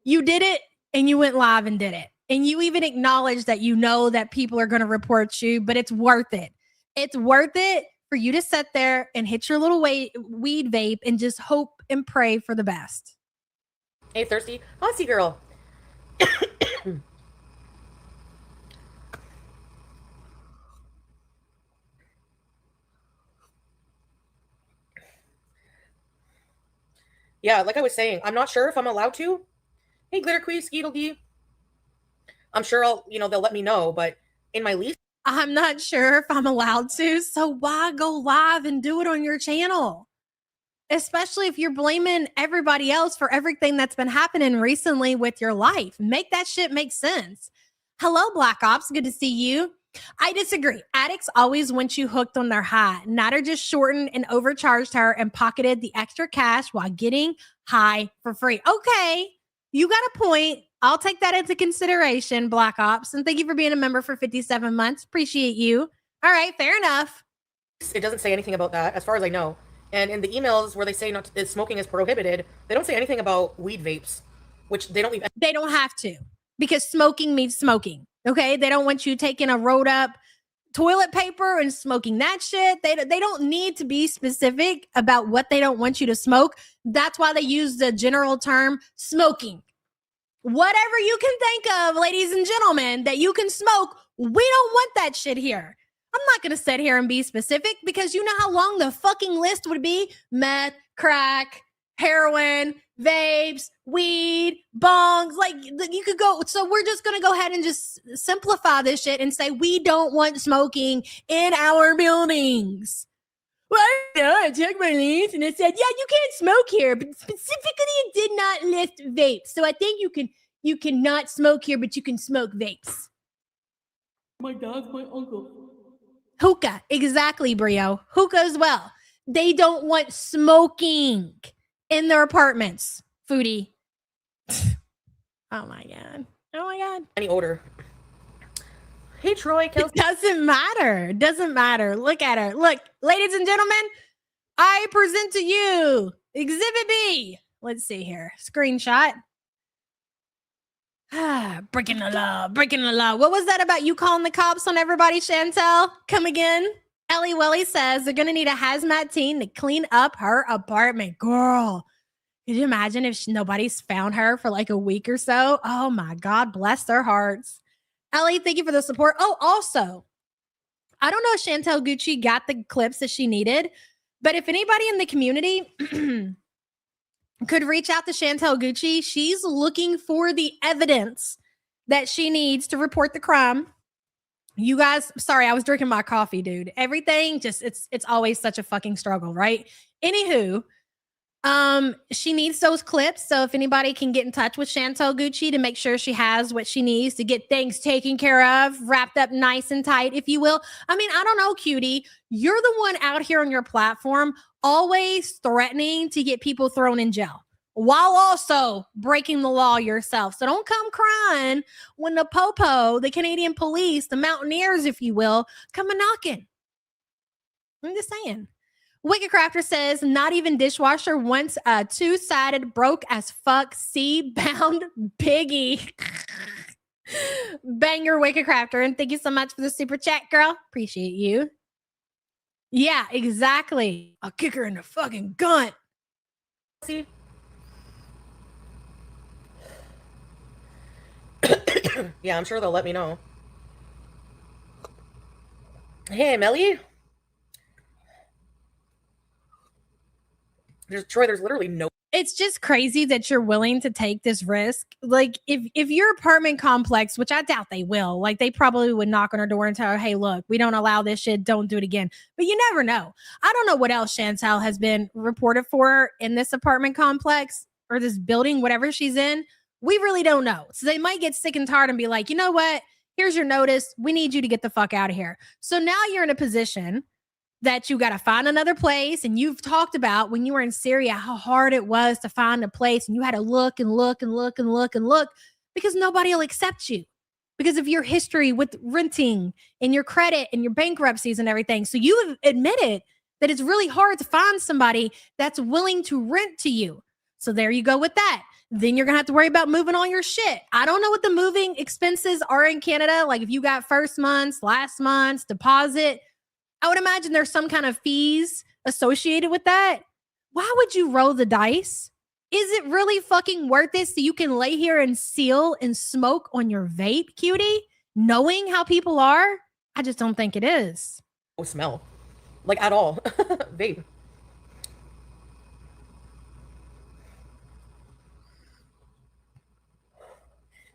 You did it and you went live and did it. And you even acknowledged that you know that people are going to report you, but it's worth it. It's worth it for you to sit there and hit your little weed vape and just hope and pray for the best. Hey, Thirsty. Aussie girl. Yeah, like I was saying, I'm not sure if I'm allowed to. Hey, Glitter Queen, Skeetle D. I'm sure they'll let me know, but in my lease, I'm not sure if I'm allowed to, so why go live and do it on your channel? Especially if you're blaming everybody else for everything that's been happening recently with your life. Make that shit make sense. Hello, Black Ops. Good to see you. I disagree. Addicts always want you hooked on their high. Nader just shortened and overcharged her and pocketed the extra cash while getting high for free. Okay, you got a point. I'll take that into consideration, Black Ops. And thank you for being a member for 57 months. Appreciate you. All right, fair enough. It doesn't say anything about that, as far as I know. And in the emails where they say smoking is prohibited, they don't say anything about weed vapes, which they don't leave. They don't have to, because smoking means smoking. Okay, they don't want you taking a rolled up toilet paper and smoking that shit. They don't need to be specific about what they don't want you to smoke. That's why they use the general term smoking. Whatever you can think of, ladies and gentlemen, that you can smoke, we don't want that shit here. I'm not going to sit here and be specific because you know how long the fucking list would be? Meth, crack, heroin, vapes, weed, bongs. Like, you could go. So we're just going to go ahead and just simplify this shit and say we don't want smoking in our buildings. Well, I checked my list and it said, yeah, you can't smoke here, but specifically it did not list vapes. So I think you cannot smoke here, but you can smoke vapes. My dad's my uncle. Hookah, exactly, Brio. Hookah as well. They don't want smoking in their apartments. Foodie. Oh my god. Oh my god. Any odor. Hey, Troy, It Kelsey. doesn't matter. It doesn't matter. Look at her. Look, ladies and gentlemen, I present to you Exhibit B. Let's see here. Screenshot. Breaking the law. Breaking the law. What was that about you calling the cops on everybody, Chantel? Come again. Ellie Welly says they're going to need a hazmat team to clean up her apartment. Girl, could you imagine if nobody's found her for like a week or so? Oh my God, bless their hearts. Ellie, thank you for the support. Oh, also, I don't know if Chantel Gucci got the clips that she needed, but if anybody in the community could reach out to Chantel Gucci, she's looking for the evidence that she needs to report the crime. You guys, sorry, I was drinking my coffee, dude. Everything just it's always such a fucking struggle, right? Anywho, she needs those clips. So if anybody can get in touch with Chantel Gucci to make sure she has what she needs to get things taken care of, wrapped up nice and tight, if you will. I mean, I don't know, cutie. You're the one out here on your platform always threatening to get people thrown in jail while also breaking the law yourself. So don't come crying when the popo, the Canadian police, the mountaineers, if you will, come a knocking. I'm just saying. Wicked Crafter says, not even dishwasher once a two-sided broke as fuck C-bound piggy. Banger Wicked Crafter. And thank you so much for the super chat, girl. Appreciate you. Yeah, exactly. I'll kick her in the fucking gun. See? Yeah, I'm sure they'll let me know. Hey, Melly. Troy, there's literally no. It's just crazy that you're willing to take this risk. Like, if your apartment complex, which I doubt they will, like they probably would knock on her door and tell her, hey, look, we don't allow this shit. Don't do it again. But you never know. I don't know what else Chantel has been reported for in this apartment complex or this building, whatever she's in. We really don't know. So they might get sick and tired and be like, you know what? Here's your notice. We need you to get the fuck out of here. So now you're in a position that you got to find another place. And you've talked about when you were in Syria, how hard it was to find a place. And you had to look and look and look and look and look because nobody will accept you because of your history with renting and your credit and your bankruptcies and everything. So you have admitted that it's really hard to find somebody that's willing to rent to you. So there you go with that. Then you're going to have to worry about moving all your shit. I don't know what the moving expenses are in Canada. Like if you got first month's, last month's deposit, I would imagine there's some kind of fees associated with that. Why would you roll the dice? Is it really fucking worth it so you can lay here and seal and smoke on your vape, cutie? Knowing how people are? I just don't think it is. No smell. Like at all. Vape.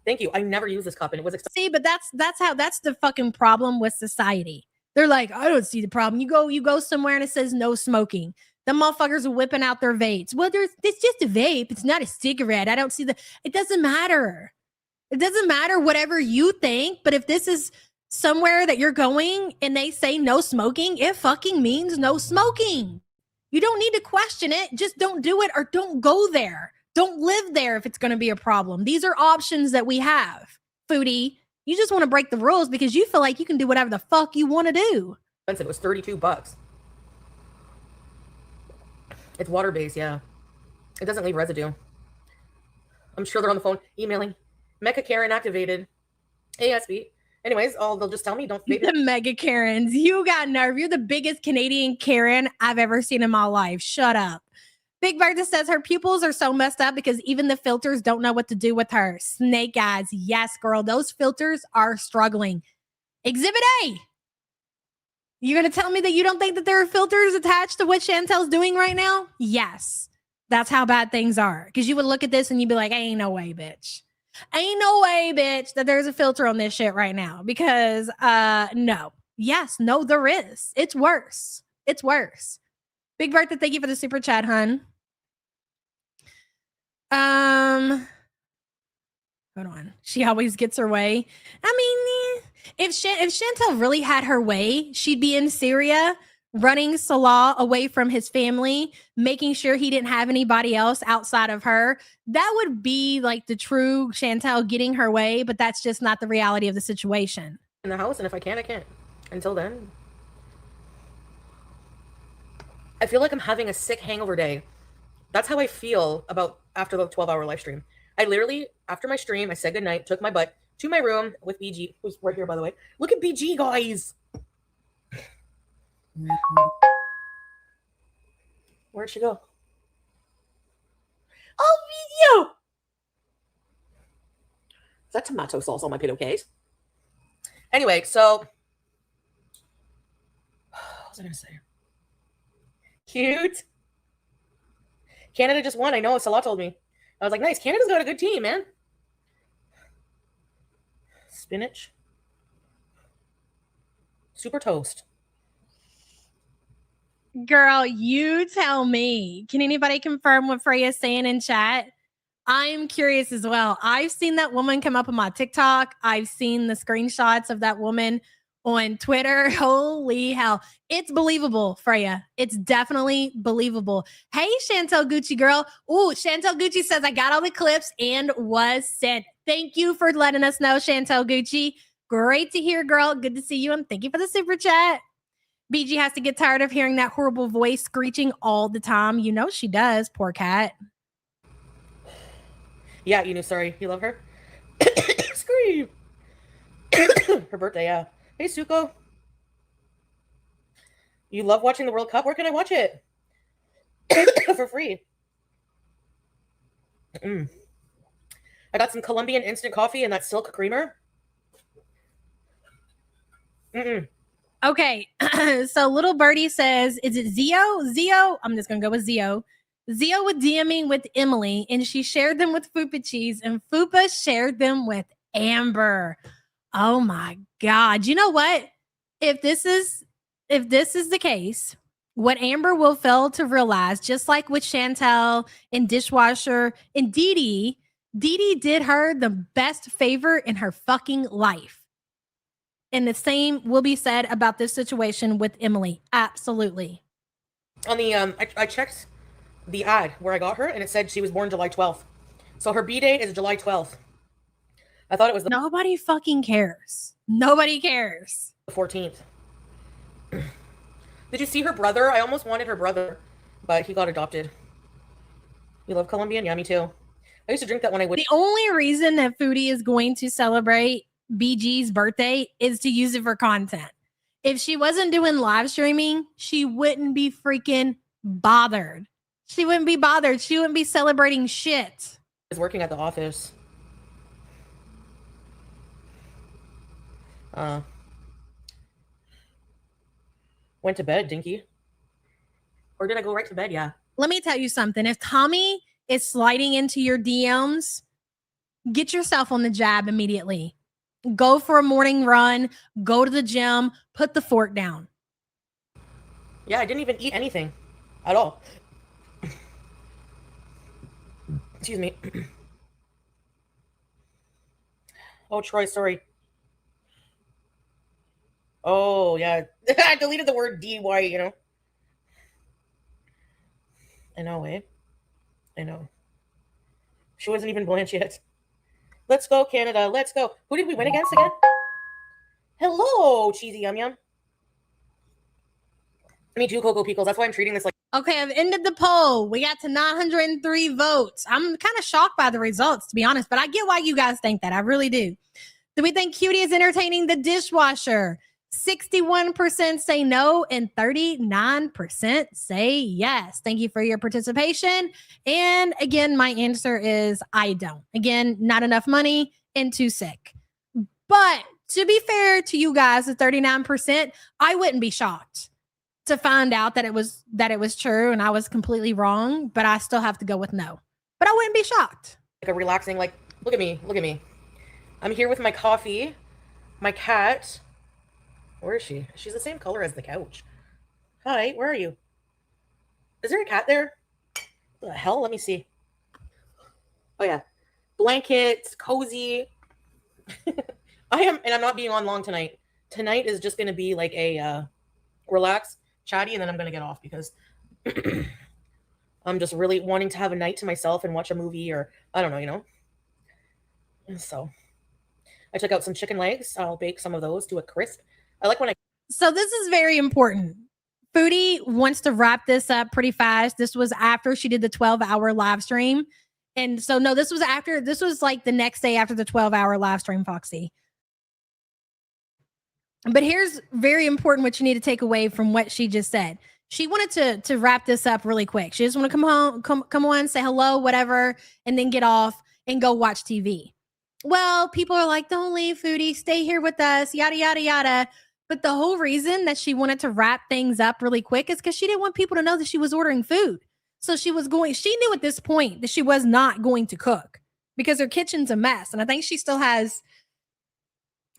Thank you. I never used this cup and it was expensive. See, but that's the fucking problem with society. They're like, I don't see the problem. You go somewhere and it says no smoking. The motherfuckers are whipping out their vapes. Well, it's just a vape. It's not a cigarette. I don't see it doesn't matter. It doesn't matter whatever you think. But if this is somewhere that you're going and they say no smoking, it fucking means no smoking. You don't need to question it. Just don't do it or don't go there. Don't live there if it's going to be a problem. These are options that we have. Foodie, you just want to break the rules because you feel like you can do whatever the fuck you want to do. It was $32. It's water-based, yeah. It doesn't leave residue. I'm sure they're on the phone emailing. Mecha Karen activated. ASB. Anyways, they'll just tell me don't vape. The mega Karens. You got nerve. You're the biggest Canadian Karen I've ever seen in my life. Shut up. Big Bertha says her pupils are so messed up because even the filters don't know what to do with her. Snake eyes. Yes, girl. Those filters are struggling. Exhibit A. You're going to tell me that you don't think that there are filters attached to what Chantel's doing right now? Yes. That's how bad things are. Because you would look at this and you'd be like, ain't no way, bitch. Ain't no way, bitch, that there's a filter on this shit right now. Because, no. Yes, no, there is. It's worse. It's worse. Big Bertha, thank you for the super chat, hun. Hold on. She always gets her way. I mean, if Chantel really had her way, she'd be in Syria running Salah away from his family, making sure he didn't have anybody else outside of her. That would be like the true Chantel getting her way, but that's just not the reality of the situation. in the house, and if I can't, I can't. Until then. I feel like I'm having a sick hangover day. That's how I feel about after the 12-hour live stream. I literally, after my stream, I said goodnight, took my butt to my room with BG, who's right here, by the way. Look at BG, guys. Where'd she go? Oh, video. Is that tomato sauce on my pillowcase? Anyway, so what was I gonna say? Cute. Canada just won. I know. Salah told me. I was like, nice. Canada's got a good team, man. Spinach. Super toast. Girl, you tell me. Can anybody confirm what Freya's saying in chat? I'm curious as well. I've seen that woman come up on my TikTok. I've seen the screenshots of that woman on Twitter. Holy hell. It's believable, Freya. It's definitely believable. Hey, Chantel Gucci girl. Ooh, Chantel Gucci says, I got all the clips and was sent. Thank you for letting us know, Chantel Gucci. Great to hear, girl. Good to see you. And thank you for the super chat. BG has to get tired of hearing that horrible voice screeching all the time. You know she does, poor cat. Yeah, you know, sorry. You love her? Scream. Her birthday, yeah. Hey, Suko. You love watching the World Cup? Where can I watch it? For free. I got some Colombian instant coffee and that silk creamer. Okay, so little birdie says, is it Zio? Zio? I'm just going to go with Zio. Zio was DMing with Emily, and she shared them with Fupa Cheese, and Fupa shared them with Amber. Oh my God. You know what? If this is the case, what Amber will fail to realize, just like with Chantel and Dishwasher and Dee Dee did her the best favor in her fucking life. And the same will be said about this situation with Emily. Absolutely. On the I checked the ad where I got her, and it said she was born July 12th. So her B date is July 12th. I thought it was the Nobody fucking cares. Nobody cares. 14th. Did you see her brother? I almost wanted her brother, but he got adopted. You love Colombian? Yeah, me too. I used to drink that when I would. The only reason that Foodie is going to celebrate BG's birthday is to use it for content. If she wasn't doing live streaming, she wouldn't be freaking bothered. She wouldn't be bothered. She wouldn't be celebrating shit. I was working at the office. Went to bed, Dinky. Or did I go right to bed? Yeah. Let me tell you something. If Tommy is sliding into your DMs, get yourself on the jab immediately. Go for a morning run. Go to the gym. Put the fork down. Yeah, I didn't even eat anything at all. Excuse me. Oh, Troy, sorry. Oh, yeah. I deleted the word DY, you know. I know, eh? I know. She wasn't even Blanche yet. Let's go, Canada. Let's go. Who did we win against again? Hello, Cheesy Yum Yum. Me too, Cocoa Pickles. That's why I'm treating this like... Okay, I've ended the poll. We got to 903 votes. I'm kind of shocked by the results, to be honest, but I get why you guys think that. I really do. Do we think Cutie is entertaining the dishwasher? 61% say no and 39% say yes. Thank you for your participation. And again, my answer is I don't. Again, not enough money and too sick. But to be fair to you guys, the 39%, I wouldn't be shocked to find out that it was true and I was completely wrong, but I still have to go with no. But I wouldn't be shocked. Like a relaxing, like, look at me. Look at me. I'm here with my coffee, my cat. Where is she? She's the same color as the couch. Hi, where are you? Is there a cat there? What the hell? Let me see. Oh, yeah. Blankets, cozy. I'm not being on long tonight. Tonight is just going to be like a relax, chatty, and then I'm going to get off because I'm just really wanting to have a night to myself and watch a movie or, I don't know, you know? And so, I took out some chicken legs. I'll bake some of those to a crisp. I like when I... So this is very important. Foodie wants to wrap this up pretty fast. This was after she did the 12-hour live stream. And so, no, this was like the next day after the 12-hour live stream, Foxy. But here's very important what you need to take away from what she just said. She wanted to wrap this up really quick. She just want to come home, come on, say hello, whatever, and then get off and go watch TV. Well, people are like, don't leave, Foodie, stay here with us, yada, yada, yada. But the whole reason that she wanted to wrap things up really quick is because she didn't want people to know that she was ordering food. So she knew at this point that she was not going to cook because her kitchen's a mess. And I think she still has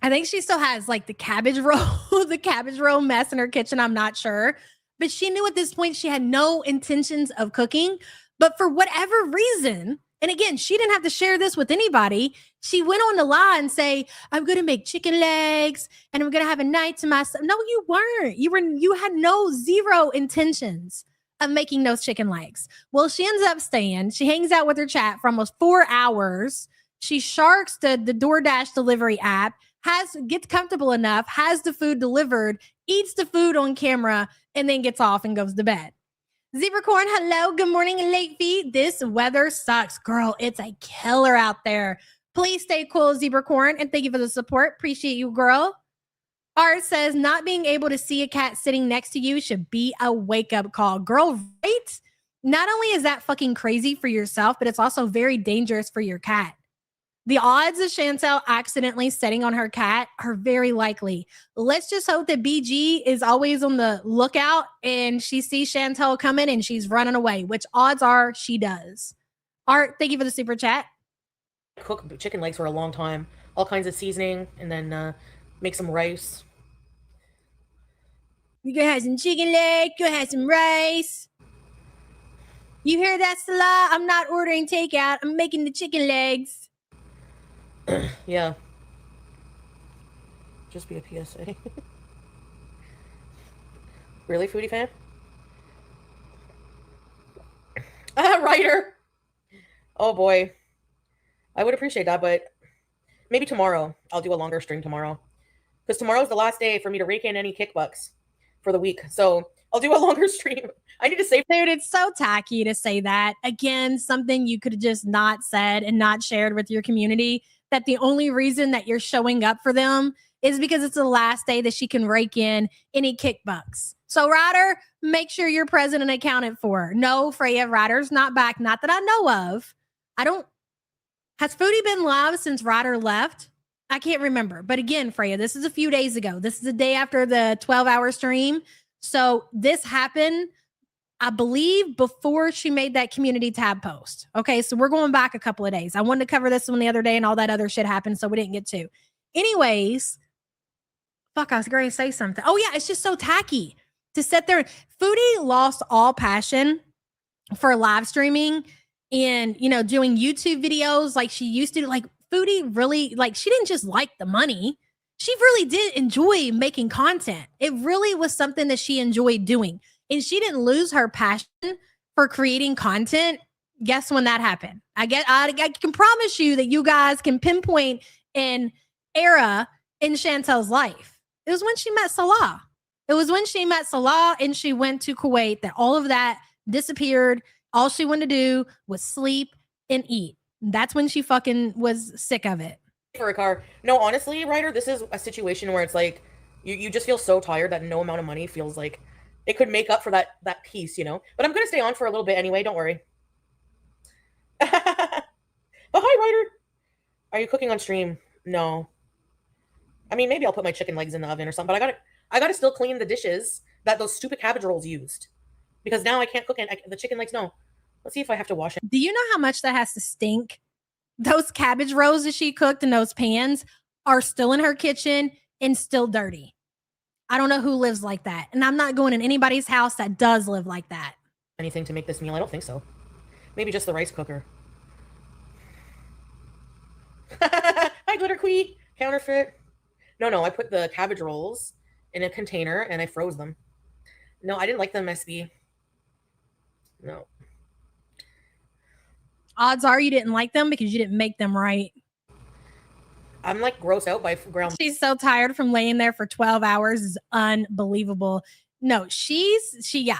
like the cabbage roll mess in her kitchen. I'm not sure. But she knew at this point she had no intentions of cooking. But for whatever reason, and again, she didn't have to share this with anybody. She went on the line and say, I'm going to make chicken legs and I'm going to have a night to myself. No, you weren't. You had zero intentions of making those chicken legs. Well, she ends up staying. She hangs out with her chat for almost 4 hours. She sharks the DoorDash delivery app, gets comfortable enough, has the food delivered, eats the food on camera, and then gets off and goes to bed. Zebracorn, hello. Good morning, late feet. This weather sucks. Girl, it's a killer out there. Please stay cool, Zebracorn, and thank you for the support. Appreciate you, girl. Art says, not being able to see a cat sitting next to you should be a wake-up call. Girl, right? Not only is that fucking crazy for yourself, but it's also very dangerous for your cat. The odds of Chantel accidentally setting on her cat are very likely. Let's just hope that BG is always on the lookout and she sees Chantel coming and she's running away, which odds are she does. Art, thank you for the super chat. Cook chicken legs for a long time. All kinds of seasoning and then make some rice. You gonna have some chicken leg, you gonna have some rice. You hear that, Salah? I'm not ordering takeout. I'm making the chicken legs. Yeah. Just be a PSA. Really, Foodie fan? Writer! Oh boy. I would appreciate that, but maybe tomorrow. I'll do a longer stream tomorrow. Because tomorrow's the last day for me to rake in any kickbucks for the week. So I'll do a longer stream. I need to save. Dude, it's so tacky to say that. Again, something you could have just not said and not shared with your community. That the only reason that you're showing up for them is because it's the last day that she can rake in any kickbucks. So, Ryder, make sure you're present and accounted for. No, Freya, Ryder's not back. Not that I know of. Has Foodie been live since Ryder left? I can't remember. But again, Freya, this is a few days ago. This is the day after the 12-hour stream. So this happened, I believe, before she made that community tab post. Okay, so we're going back a couple of days. I wanted to cover this one the other day and all that other shit happened, so we didn't get to. Anyways, fuck, I was going to say something. Oh yeah, it's just so tacky to sit there. Foodie lost all passion for live streaming and, doing YouTube videos like she used to. Like, Foodie really, she didn't just like the money. She really did enjoy making content. It really was something that she enjoyed doing. And she didn't lose her passion for creating content. Guess when that happened? I can promise you that you guys can pinpoint an era in Chantel's life. It was when she met Salah. It was when she met Salah and she went to Kuwait that all of that disappeared. All she wanted to do was sleep and eat. That's when she fucking was sick of it. For a car. No, honestly, Ryder, this is a situation where it's like you just feel so tired that no amount of money feels like it could make up for that piece, But I'm gonna stay on for a little bit anyway. Don't worry. But hi, Ryder. Are you cooking on stream? No. I mean, maybe I'll put my chicken legs in the oven or something. But I gotta still clean the dishes that those stupid cabbage rolls used because now I can't cook the chicken legs. No. Let's see if I have to wash it. Do you know how much that has to stink? Those cabbage rolls that she cooked in those pans are still in her kitchen and still dirty. I don't know who lives like that. And I'm not going in anybody's house that does live like that. Anything to make this meal? I don't think so. Maybe just the rice cooker. Hi, Glitter Queen. Counterfeit. No, I put the cabbage rolls in a container and I froze them. No, I didn't like them, SB. No. Odds are you didn't like them because you didn't make them right. I'm like grossed out by ground. She's so tired from laying there for 12 hours is unbelievable. No, yeah,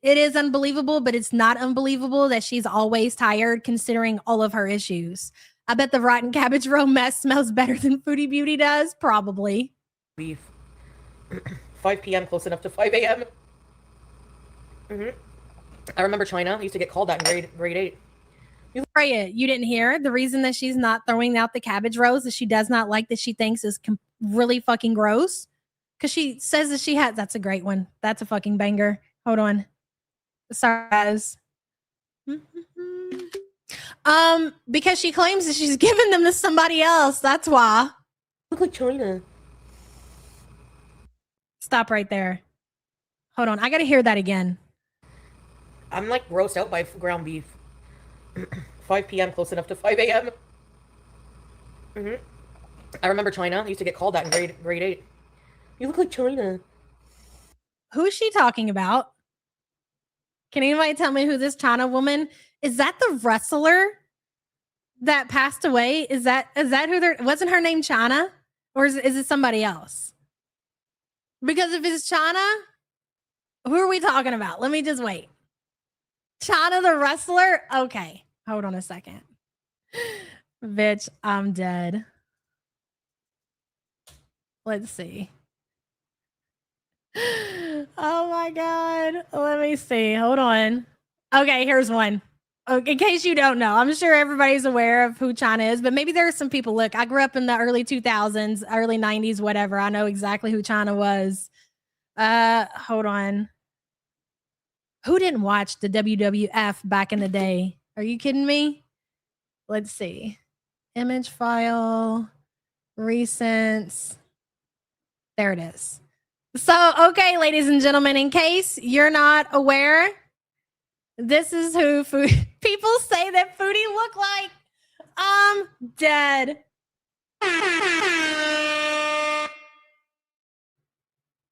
it is unbelievable, but it's not unbelievable that she's always tired considering all of her issues. I bet the rotten cabbage row mess smells better than Foodie Beauty does. Probably. Beef. 5 p.m. close enough to 5 a.m. I remember China. I used to get called that in grade 8. Freya, you didn't hear the reason that she's not throwing out the cabbage rows that she does not like that she thinks is really fucking gross because she says that she has. That's a great one. That's a fucking banger. Hold on. Sorry, guys. Because she claims that she's giving them to somebody else. That's why. Look like China. Stop right there. Hold on. I got to hear that again. I'm like grossed out by ground beef. 5 p.m. close enough to 5 a.m. I remember China. I used to get called that in grade 8. You look like China. Who is she talking about? Can anybody tell me who this China woman is? That the wrestler that passed away? Is that who there wasn't her name China? Or is it somebody else? Because if it's China, who are we talking about? Let me just wait. China the wrestler? Okay. Hold on a second. Bitch, I'm dead. Let's see. Oh my God. Let me see. Hold on. Okay, here's one. Okay, in case you don't know, I'm sure everybody's aware of who China is, but maybe there are some people. Look, I grew up in the early 2000s, early 90s, whatever. I know exactly who China was. Hold on. Who didn't watch the WWF back in the day? Are you kidding me? Let's see. Image file, recents. There it is. So, okay, ladies and gentlemen, in case you're not aware, this is who people say that Foodie look like. I'm dead.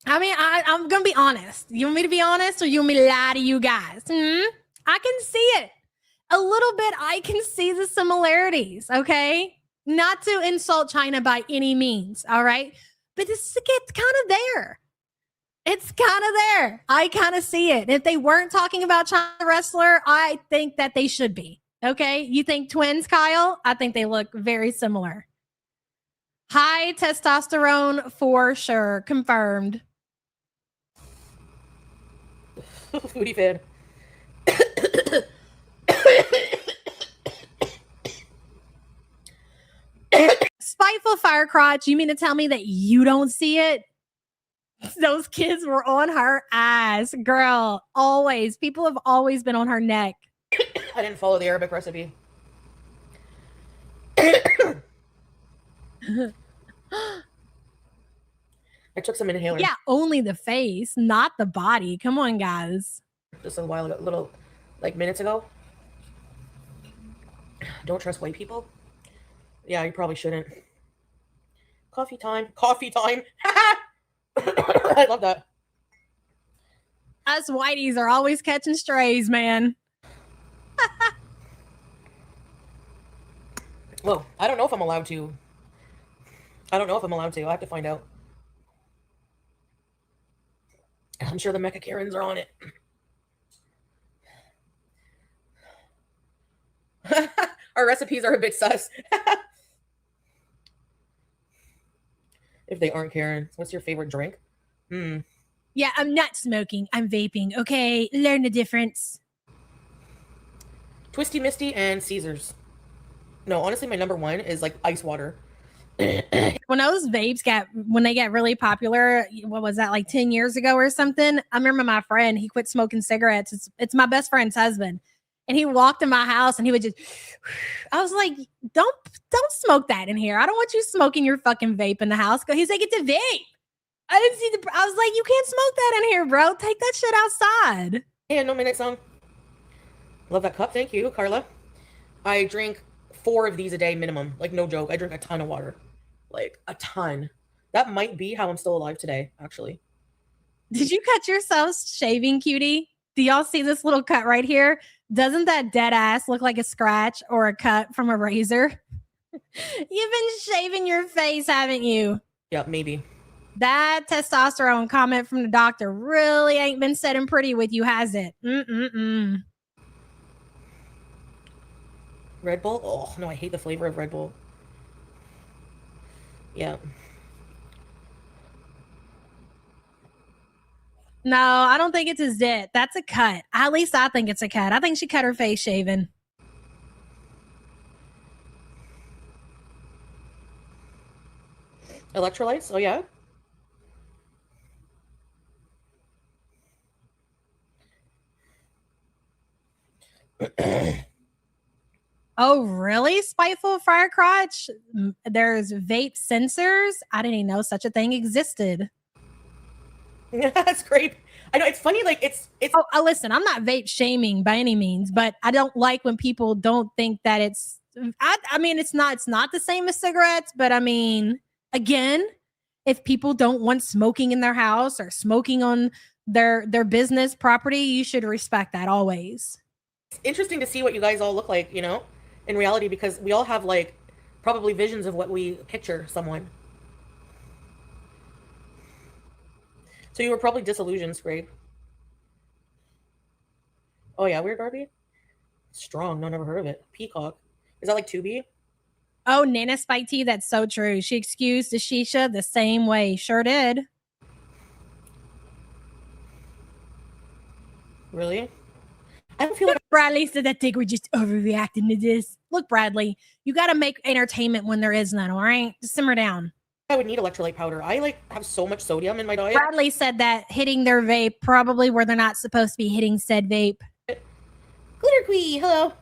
I mean, I'm going to be honest. You want me to be honest or you want me to lie to you guys? I can see it. A little bit, I can see the similarities, okay? Not to insult China by any means, all right? But it's kind of there. It's kind of there. I kind of see it. If they weren't talking about China wrestler, I think that they should be, okay? You think twins, Kyle? I think they look very similar. High testosterone for sure. Confirmed. Foodie fan. Spiteful Firecrotch, you mean to tell me that you don't see it? Those kids were on her ass. Girl, always. People have always been on her neck. I didn't follow the Arabic recipe. I took some inhalers. Yeah, only the face, not the body. Come on, guys. Just a while ago, minutes ago. Don't trust white people. Yeah, you probably shouldn't. Coffee time. Coffee time. I love that. Us whiteys are always catching strays, man. Well, I don't know if I'm allowed to. I have to find out. I'm sure the Mecha Karens are on it. Our recipes are a bit sus. If they aren't Karens, what's your favorite drink? Yeah, I'm not smoking. I'm vaping. Okay, learn the difference. Twisty Misty and Caesars. No, honestly, my number one is like ice water. When those vapes when they get really popular, what was that, like 10 years ago or something? I remember my friend, he quit smoking cigarettes. It's my best friend's husband. And he walked in my house and he would just, I was like, don't smoke that in here. I don't want you smoking your fucking vape in the house. He's like, it's a vape. I didn't see I was like, you can't smoke that in here, bro. Take that shit outside. Yeah, no minute song. Love that cup. Thank you, Carla. I drink 4 of these a day minimum. Like, no joke. I drink a ton of water. Like, a ton. That might be how I'm still alive today, actually. Did you cut yourself shaving, cutie? Do y'all see this little cut right here? Doesn't that dead ass look like a scratch or a cut from a razor? You've been shaving your face, haven't you? Yeah, maybe. That testosterone comment from the doctor really ain't been sitting pretty with you, has it? Mm-mm-mm. Red Bull? Oh, no, I hate the flavor of Red Bull. Yeah. No, I don't think it's a zit. That's a cut. At least I think it's a cut. I think she cut her face shaving. Electrolytes? Oh, yeah? Oh, really? Spiteful Fire Crotch? There's vape sensors? I didn't even know such a thing existed. That's great. I know, it's funny, like, it's... Oh, listen, I'm not vape shaming by any means, but I don't like when people don't think that it's... I mean, it's not the same as cigarettes, but I mean, again, if people don't want smoking in their house or smoking on their business property, you should respect that always. It's interesting to see what you guys all look like, in reality, because we all have, like, probably visions of what we picture someone. So you were probably disillusioned, Scrape. Oh, yeah, Weird Barbie? Strong, no, never heard of it. Peacock. Is that like Tubi? Oh, Nana Spike Tea, that's so true. She excused the shisha the same way. Sure did. Really? I don't feel like... Bradley said that think we're just overreacting to this. Look, Bradley, you got to make entertainment when there is none, all right? Just simmer down. I would need electrolyte powder. I, like, have so much sodium in my diet. Bradley said that hitting their vape probably where they're not supposed to be hitting said vape. Glitter Quee, hello.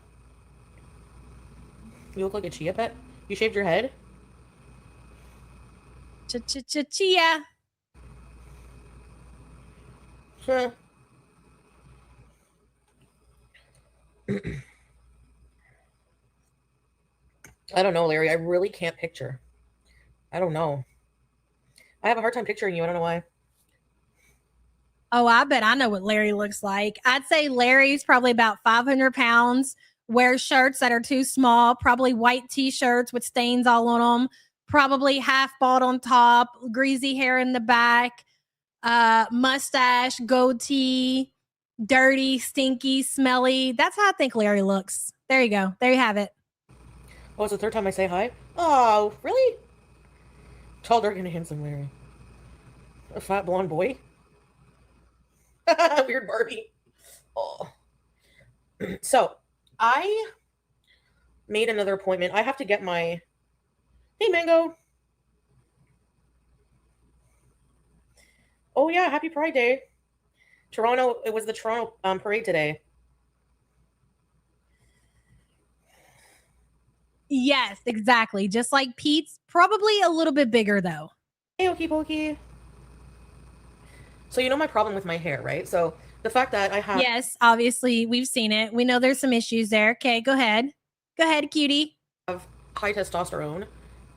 You look like a chia pet. You shaved your head? Chia. Huh. I don't know, Larry. I really can't picture. I don't know. I have a hard time picturing you. I don't know why. Oh, I bet I know what Larry looks like. I'd say Larry's probably about 500 pounds, wears shirts that are too small, probably white t-shirts with stains all on them, probably half bald on top, greasy hair in the back, mustache, goatee, dirty, stinky, smelly. That's how I think Larry looks. There you go. There you have it. Oh, it's the third time I say hi? Oh, really? Tall, dark, and handsome Larry. A fat blonde boy? Weird Barbie. Oh. So, I made another appointment. I have to get my... Hey, Mango. Oh, yeah, happy Pride Day. Toronto, it was the Toronto parade today. Yes, exactly. Just like Pete's, probably a little bit bigger though. Hey, Okie Pokey. So you know my problem with my hair, right? So the fact that I have... Yes, obviously, we've seen it. We know there's some issues there. Okay, go ahead. Go ahead, cutie. Have high testosterone.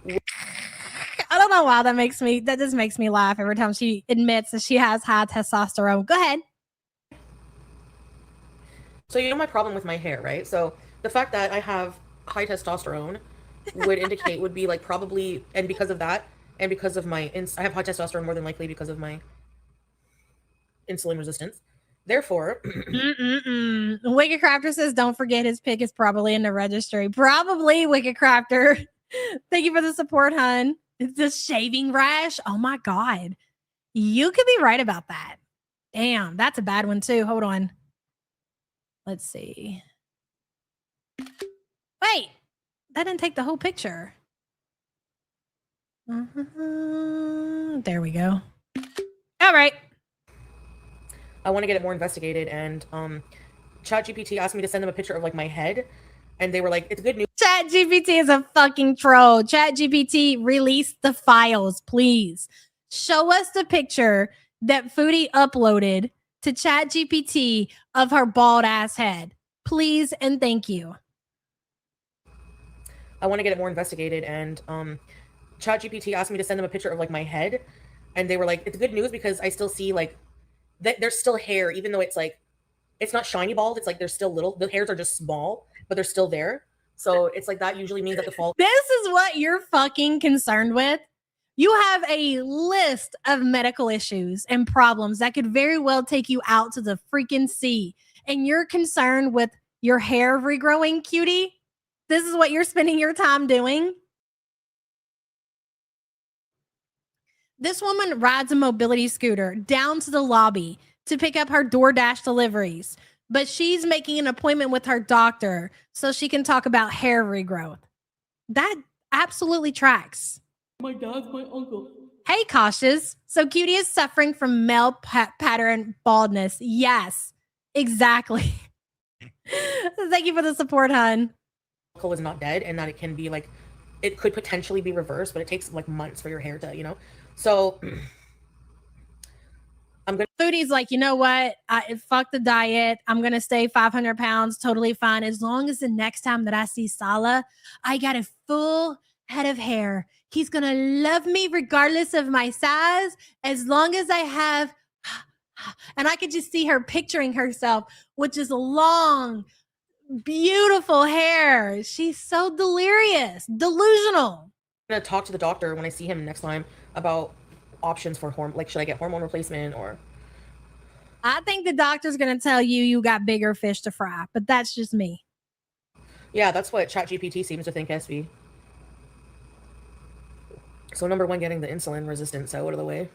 I don't know why that just makes me laugh every time she admits that she has high testosterone. Go ahead. So you know my problem with my hair, right? So the fact that I have high testosterone would be like probably, and because of that, and because of my, I have high testosterone more than likely because of my insulin resistance. Therefore, Wicked Crafter says, don't forget his pick is probably in the registry. Probably, Wicked Crafter. Thank you for the support, hun. It's a shaving rash. Oh my God. You could be right about that. Damn, that's a bad one too. Hold on. Let's see. Wait, that didn't take the whole picture. There we go. All right. I want to get it more investigated, and ChatGPT asked me to send them a picture of like my head, and they were like, "It's good news." ChatGPT is a fucking troll. ChatGPT, release the files, please. Show us the picture that Foodie uploaded to ChatGPT of her bald ass head, please and thank you. I want to get it more investigated, and ChatGPT asked me to send them a picture of like my head, and they were like, "It's good news because I still see like there's still hair, even though it's like it's not shiny bald. It's like there's still little. The hairs are just small, but they're still there. So it's like that usually means that the fall. This is what you're fucking concerned with. You have a list of medical issues and problems that could very well take you out to the freaking sea. And you're concerned with your hair regrowing, cutie? This is what you're spending your time doing? This woman rides a mobility scooter down to the lobby to pick up her DoorDash deliveries, but she's making an appointment with her doctor so she can talk about hair regrowth. That absolutely tracks. My dad's my uncle. Hey, Cautious. So Cutie is suffering from male pattern baldness. Yes, exactly. Thank you for the support, hun. Uncle is not dead, and that it can be like, it could potentially be reversed, but it takes like months for your hair to, you know. So I'm gonna. Foodie's like, you know what? Fuck the diet. I'm gonna stay 500 pounds, totally fine. As long as the next time that I see Sala, I got a full head of hair. He's gonna love me regardless of my size, as long as I have. And I could just see her picturing herself with just long, beautiful hair. She's so delirious, delusional. I'm gonna talk to the doctor when I see him next time about options for like, should I get hormone replacement or? I think the doctor's gonna tell you got bigger fish to fry, but that's just me. Yeah, that's what ChatGPT seems to think, SB. So number one, getting the insulin resistance out of the way.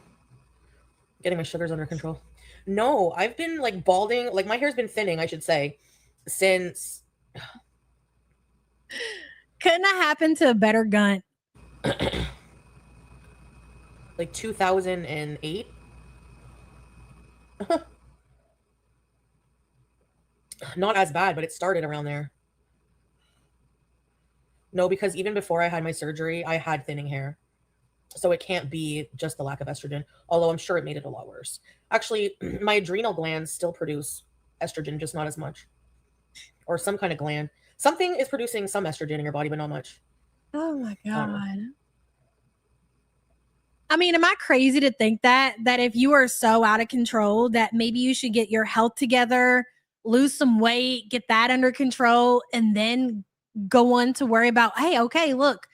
Getting my sugars under control. No, I've been like balding, like my hair's been thinning, I should say, since. Couldn't have happened to a better gunt. Like 2008. Not as bad, but it started around there. No, because even before I had my surgery, I had thinning hair. So it can't be just the lack of estrogen, although I'm sure it made it a lot worse. Actually, my adrenal glands still produce estrogen, just not as much. Or some kind of gland. Something is producing some estrogen in your body, but not much. Oh my God. I mean, am I crazy to think that if you are so out of control that maybe you should get your health together, lose some weight, get that under control, and then go on to worry about, hey, okay, look,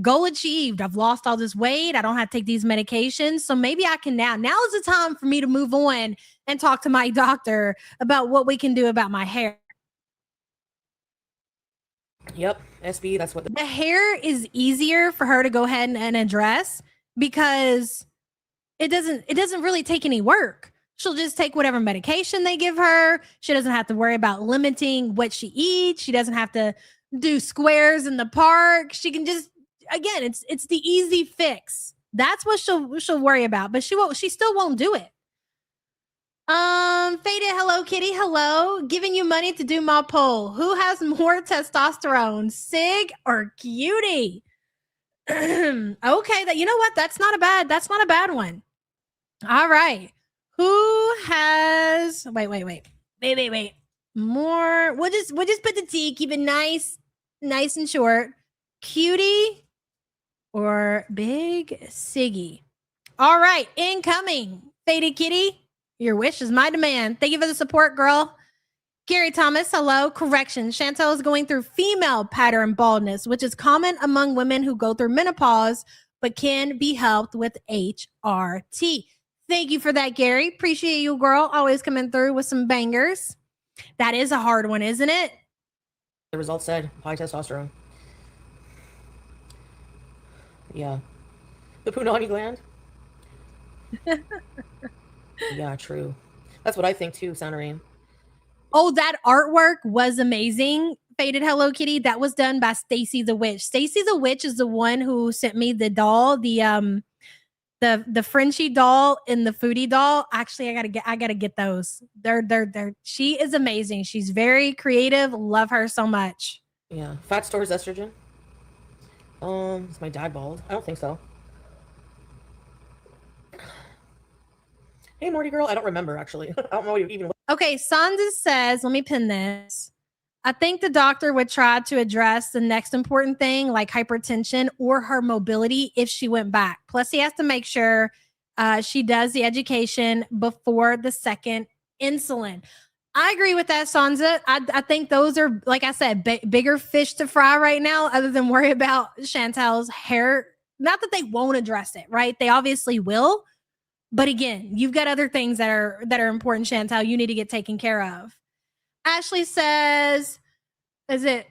goal achieved. I've lost all this weight. I don't have to take these medications. So maybe I can now is the time for me to move on and talk to my doctor about what we can do about my hair. Yep, SB, that's what the hair is easier for her to go ahead and address because it doesn't really take any work. She'll just take whatever medication they give her. She doesn't have to worry about limiting what she eats. She doesn't have to do squares in the park. She can just, again, it's the easy fix. That's what she'll worry about, but she still won't do it. Faded, hello, Kitty, hello. Giving you money to do my poll. Who has more testosterone, Sig or Cutie? Okay, that, you know what? That's not a bad one. All right. Who has wait. More. We'll just put the T, keep it nice and short. Cutie or Big Siggy? All right, incoming. Faded Kitty. Your wish is my demand. Thank you for the support, girl. Gary Thomas, hello. Correction. Chantel is going through female pattern baldness, which is common among women who go through menopause, but can be helped with HRT. Thank you for that, Gary. Appreciate you, girl. Always coming through with some bangers. That is a hard one, isn't it? the results said, high testosterone. Yeah. The punani gland. Yeah, true. That's what I think too, Sanarine. Oh, that artwork was amazing. Faded Hello Kitty. That was done by Stacy the Witch. Stacy the Witch is the one who sent me the doll, the Frenchie doll and the Foodie doll. Actually, I gotta get those. They're she is amazing. She's very creative. Love her so much. Yeah. Fat stores estrogen. Is my dad bald? I don't think so. Hey, Morty girl. I don't remember, actually. I don't know what you even... Okay, Sandra says, let me pin this. I think the doctor would try to address the next important thing, like hypertension or her mobility, if she went back. Plus, he has to make sure she does the education before the second insulin. I agree with that, Sansa. I think those are, like I said, bigger fish to fry right now, other than worry about Chantel's hair. Not that they won't address it, right? They obviously will. But again, you've got other things that are important, Chantel, you need to get taken care of. Ashley says, is it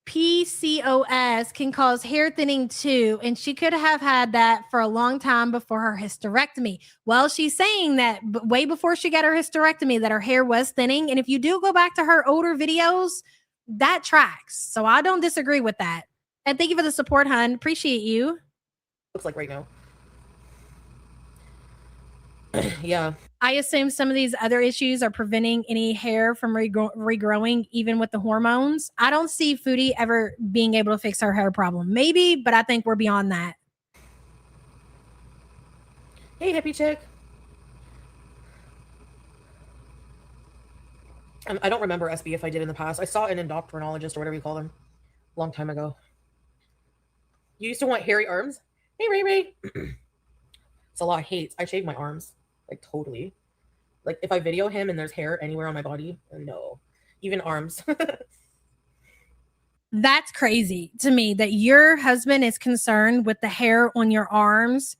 PCOS can cause hair thinning too, and she could have had that for a long time before her hysterectomy. Well, she's saying that way before she got her hysterectomy that her hair was thinning, and if you do go back to her older videos, that tracks. So I don't disagree with that. And thank you for the support, hun. Appreciate you. Looks like right now. Yeah. I assume some of these other issues are preventing any hair from regrowing, even with the hormones. I don't see Foodie ever being able to fix her hair problem. Maybe, but I think we're beyond that. Hey, hippie chick. I don't remember SB if I did in the past. I saw an endocrinologist or whatever you call them a long time ago. You used to want hairy arms? Hey, Ray Ray. It's a lot of hate. I shave my arms. Like, totally. Like, if I video him and there's hair anywhere on my body, no. Even arms. That's crazy to me that your husband is concerned with the hair on your arms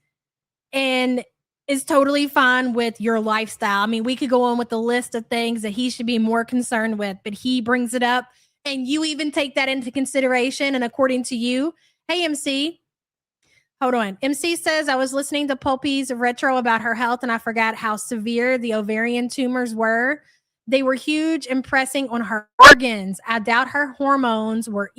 and is totally fine with your lifestyle. I mean, we could go on with the list of things that he should be more concerned with, but he brings it up and you even take that into consideration. And according to you, hey, MC, hold on. MC says, I was listening to Pulpy's retro about her health and I forgot how severe the ovarian tumors were. They were huge and pressing on her organs. I doubt her hormones were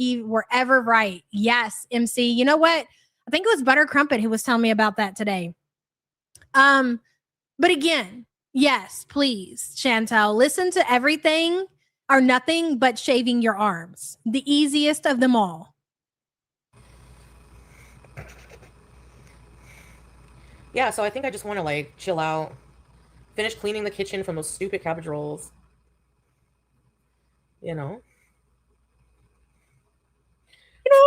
ever right. Yes, MC. You know what? I think it was Butter Crumpet who was telling me about that today. But again, yes, please, Chantel, listen to everything or nothing but shaving your arms. The easiest of them all. Yeah, so I think I just want to, like, chill out. Finish cleaning the kitchen from those stupid cabbage rolls. You know?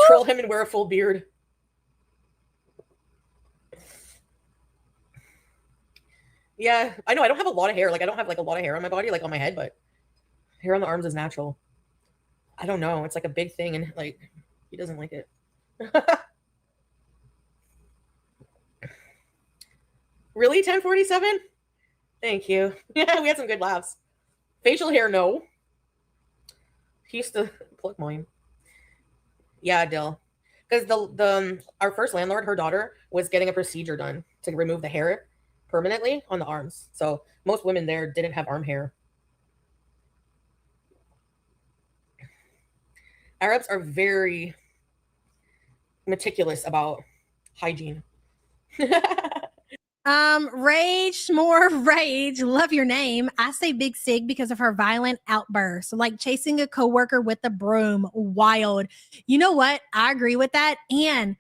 Troll him and wear a full beard. Yeah, I know. I don't have a lot of hair. Like, I don't have, like, a lot of hair on my body, like, on my head, but hair on the arms is natural. I don't know. It's, like, a big thing, and, like, he doesn't like it. Really, 1047? Thank you. Yeah, we had some good laughs. Facial hair, no. He used to pluck mine. Yeah, Dill. Because our first landlord, her daughter, was getting a procedure done to remove the hair permanently on the arms. So most women there didn't have arm hair. Arabs are very meticulous about hygiene. Rage, more rage. Love your name. I say Big Sig because of her violent outbursts, like chasing a coworker with a broom. Wild. You know what? I agree with that. And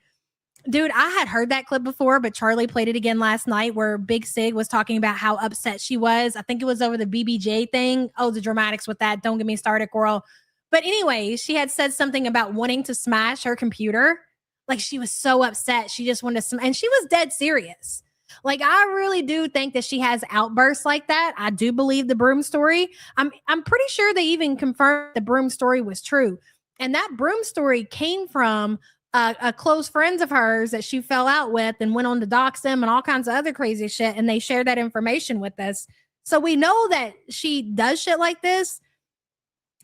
dude, I had heard that clip before, but Charlie played it again last night where Big Sig was talking about how upset she was. I think it was over the BBJ thing. Oh, the dramatics with that. Don't get me started, girl. But anyway, she had said something about wanting to smash her computer. Like she was so upset. She just wanted to, and she was dead serious. Like, I really do think that she has outbursts like that. I do believe the broom story. I'm pretty sure they even confirmed the broom story was true. And that broom story came from a close friends of hers that she fell out with and went on to dox them and all kinds of other crazy shit. And they shared that information with us. So we know that she does shit like this.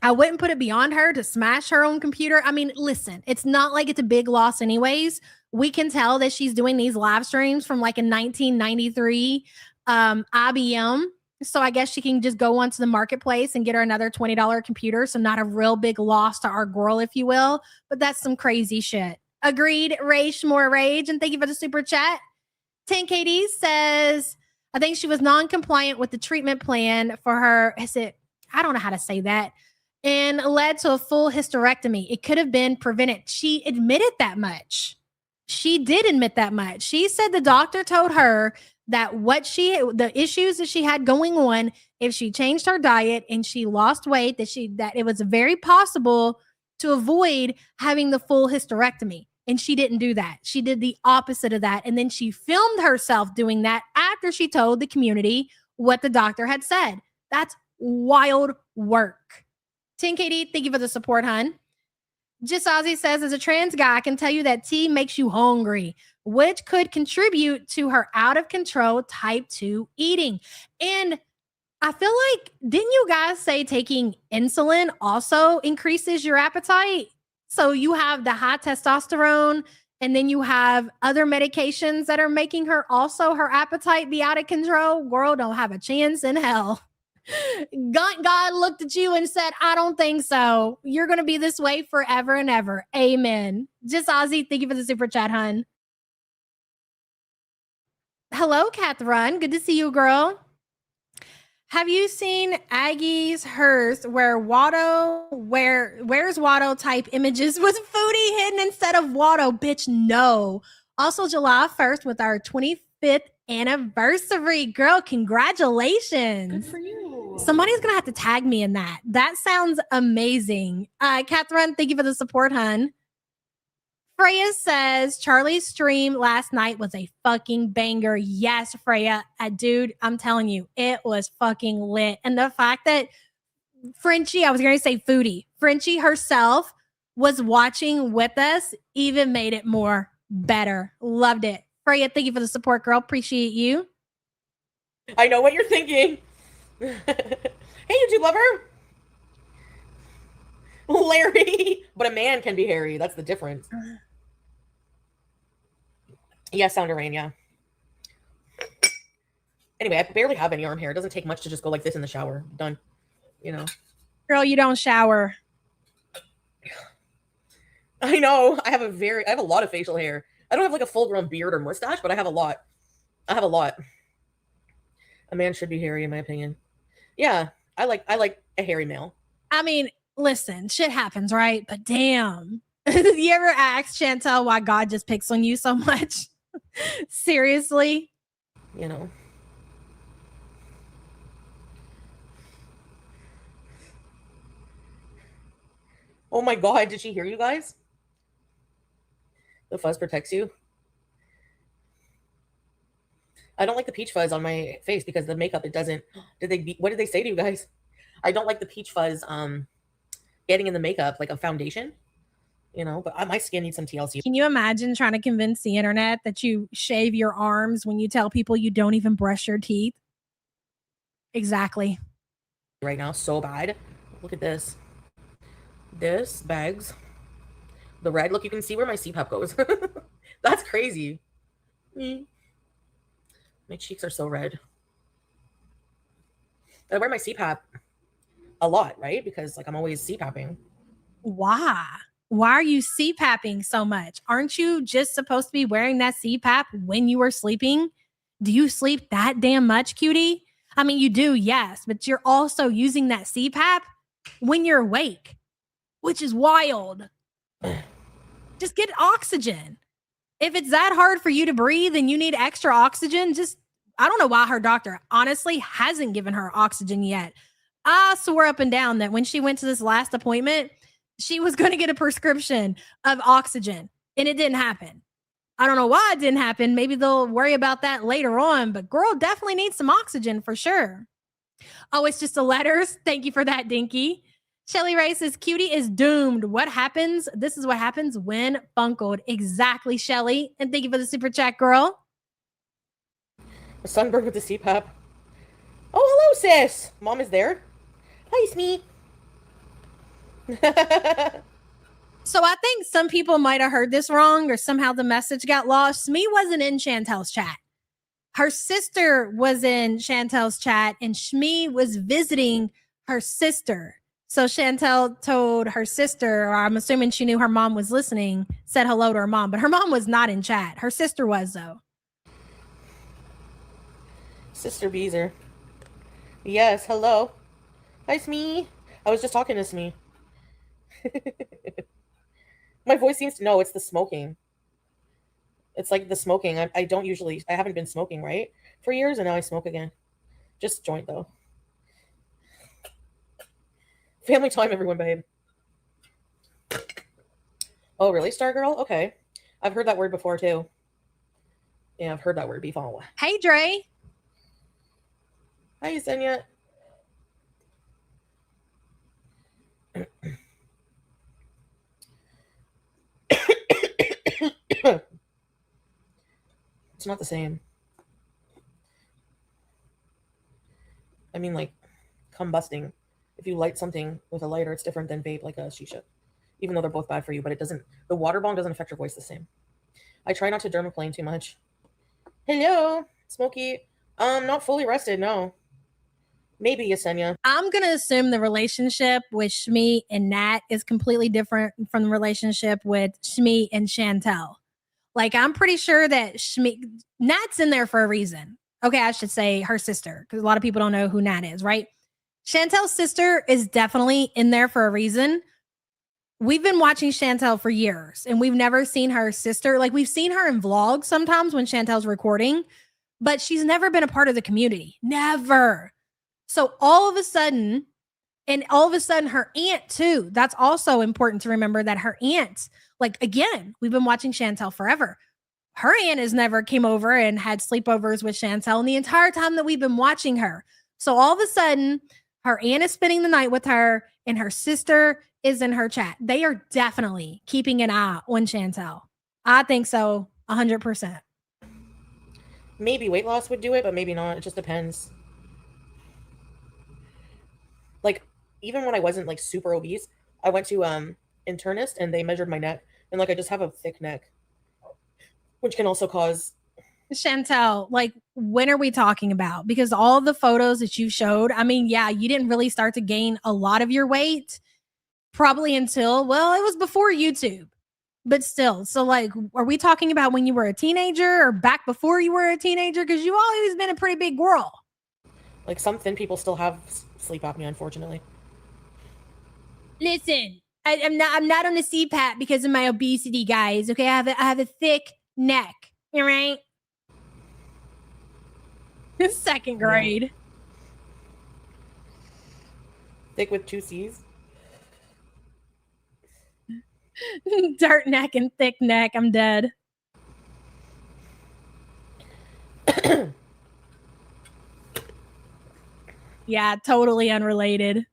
I wouldn't put it beyond her to smash her own computer. I mean, listen, it's not like it's a big loss anyways. We can tell that she's doing these live streams from like a 1993 IBM. So I guess she can just go onto the marketplace and get her another $20 computer. So not a real big loss to our girl, if you will. But that's some crazy shit. Agreed. Rage, more rage. And thank you for the super chat. 10KD says, I think she was non-compliant with the treatment plan for her. I don't know how to say that. And led to a full hysterectomy. It could have been prevented. She admitted that much. She did admit that much. She said the doctor told her that the issues that she had going on, if she changed her diet and she lost weight, that it was very possible to avoid having the full hysterectomy. And she didn't do that. She did the opposite of that. And then she filmed herself doing that after she told the community what the doctor had said. That's wild work. 10KD, thank you for the support, hun. Just Ozzy says, as a trans guy, I can tell you that tea makes you hungry, which could contribute to her out of control type 2 eating. And I feel like, didn't you guys say taking insulin also increases your appetite? So you have the high testosterone, and then you have other medications that are making her appetite be out of control. Girl, don't have a chance in hell. God looked at you and said, I don't think so. You're going to be this way forever and ever. Amen. Just Ozzy, thank you for the super chat, hun. Hello, Catherine. Good to see you, girl. Have you seen Aggie's Hearst where where's Watto type images with Foodie hidden instead of Watto? Bitch, no. Also, July 1st with our 25th anniversary. Girl, congratulations. Good for you. Somebody's going to have to tag me in that. That sounds amazing. Catherine, thank you for the support, hun. Freya says, Charlie's stream last night was a fucking banger. Yes, Freya. Dude, I'm telling you, it was fucking lit. And the fact that Frenchie, I was going to say Foodie, Frenchie herself was watching with us even made it more better. Loved it. Freya, thank you for the support, girl. Appreciate you. I know what you're thinking. Hey, YouTube lover. Larry. But a man can be hairy. That's the difference. Yeah, Sound of Rain, yeah. Anyway, I barely have any arm hair. It doesn't take much to just go like this in the shower. Done. You know. Girl, you don't shower. I know. I have a lot of facial hair. I don't have like a full-grown beard or mustache, but I have a lot. A man should be hairy, in my opinion. Yeah, I like a hairy male. I mean, listen, shit happens, right? But damn. You ever ask Chantel why God just picks on you so much? Seriously? You know. Oh my God, did she hear you guys? The fuzz protects you. I don't like the peach fuzz on my face because the makeup, it doesn't. What did they say to you guys? I don't like the peach fuzz getting in the makeup like a foundation. You know, but my skin needs some TLC. Can you imagine trying to convince the internet that you shave your arms when you tell people you don't even brush your teeth? Exactly. Right now, so bad. Look at this. This bags. The red. Look, you can see where my CPAP goes. That's crazy. My cheeks are so red. I wear my CPAP a lot, right? Because like I'm always CPAPing. Why? Why are you CPAPing so much? Aren't you just supposed to be wearing that CPAP when you were sleeping? Do you sleep that damn much, cutie? I mean, you do, yes, but you're also using that CPAP when you're awake, which is wild. Just get oxygen. If it's that hard for you to breathe and you need extra oxygen, I don't know why her doctor honestly hasn't given her oxygen yet. I swore up and down that when she went to this last appointment, she was going to get a prescription of oxygen, and it didn't happen. I don't know why it didn't happen. Maybe they'll worry about that later on, but girl definitely needs some oxygen for sure. Oh, it's just the letters. Thank you for that, Dinky. Shelly Ray says, cutie is doomed. What happens? This is what happens when funkled. Exactly, Shelly. And thank you for the super chat, girl. A sunburn with the CPAP. Oh, hello, sis. Mom is there. Hi, Smee. So I think some people might have heard this wrong or somehow the message got lost. Smee wasn't in Chantel's chat. Her sister was in Chantel's chat and Shmee was visiting her sister. So Chantel told her sister, or I'm assuming she knew her mom was listening, said hello to her mom, but her mom was not in chat. Her sister was though. Sister Beezer. Yes, hello. Hi, Smee. I was just talking to Smee. My voice seems to know it's the smoking. It's like the smoking. I haven't been smoking, right? For years, and now I smoke again. Just joint, though. Family time, everyone, babe. Oh, really, Stargirl? Okay. I've heard that word before, too. Yeah, I've heard that word before. Hey, Dre. Hi, Yesenia. It's not the same. I mean, like, combusting. If you light something with a lighter, it's different than vape, like a shisha. Even though they're both bad for you, but it doesn't. The water bomb doesn't affect your voice the same. I try not to dermaplane too much. Hello, Smokey. Not fully rested. No. Maybe Yesenia. I'm going to assume the relationship with Shmi and Nat is completely different from the relationship with Shmi and Chantel. Like, I'm pretty sure that Nat's in there for a reason. Okay, I should say her sister, because a lot of people don't know who Nat is, right? Chantel's sister is definitely in there for a reason. We've been watching Chantel for years, and we've never seen her sister. Like, we've seen her in vlogs sometimes when Chantel's recording, but she's never been a part of the community. Never. So all of a sudden, her aunt too. That's also important to remember, that her aunt, like, again, we've been watching Chantel forever. Her aunt has never came over and had sleepovers with Chantel in the entire time that we've been watching her. So all of a sudden, her aunt is spending the night with her, and her sister is in her chat. They are definitely keeping an eye on Chantel. I think so, 100%. Maybe weight loss would do it, but maybe not. It just depends. Like, even when I wasn't like super obese, I went to internist and they measured my neck, and like I just have a thick neck, which can also cause. Chantel, like, when are we talking about? Because all the photos that you showed, I mean, yeah, you didn't really start to gain a lot of your weight probably until, well, it was before YouTube, but still. So, like, are we talking about when you were a teenager or back before you were a teenager? Because you've always been a pretty big girl. Like, some thin people still have sleep apnea, unfortunately. Listen, I'm not on the CPAP because of my obesity, guys. Okay, I have a thick neck. All right. Second grade. Thick with 2 C's. Dirt neck and thick neck. I'm dead. Yeah, totally unrelated.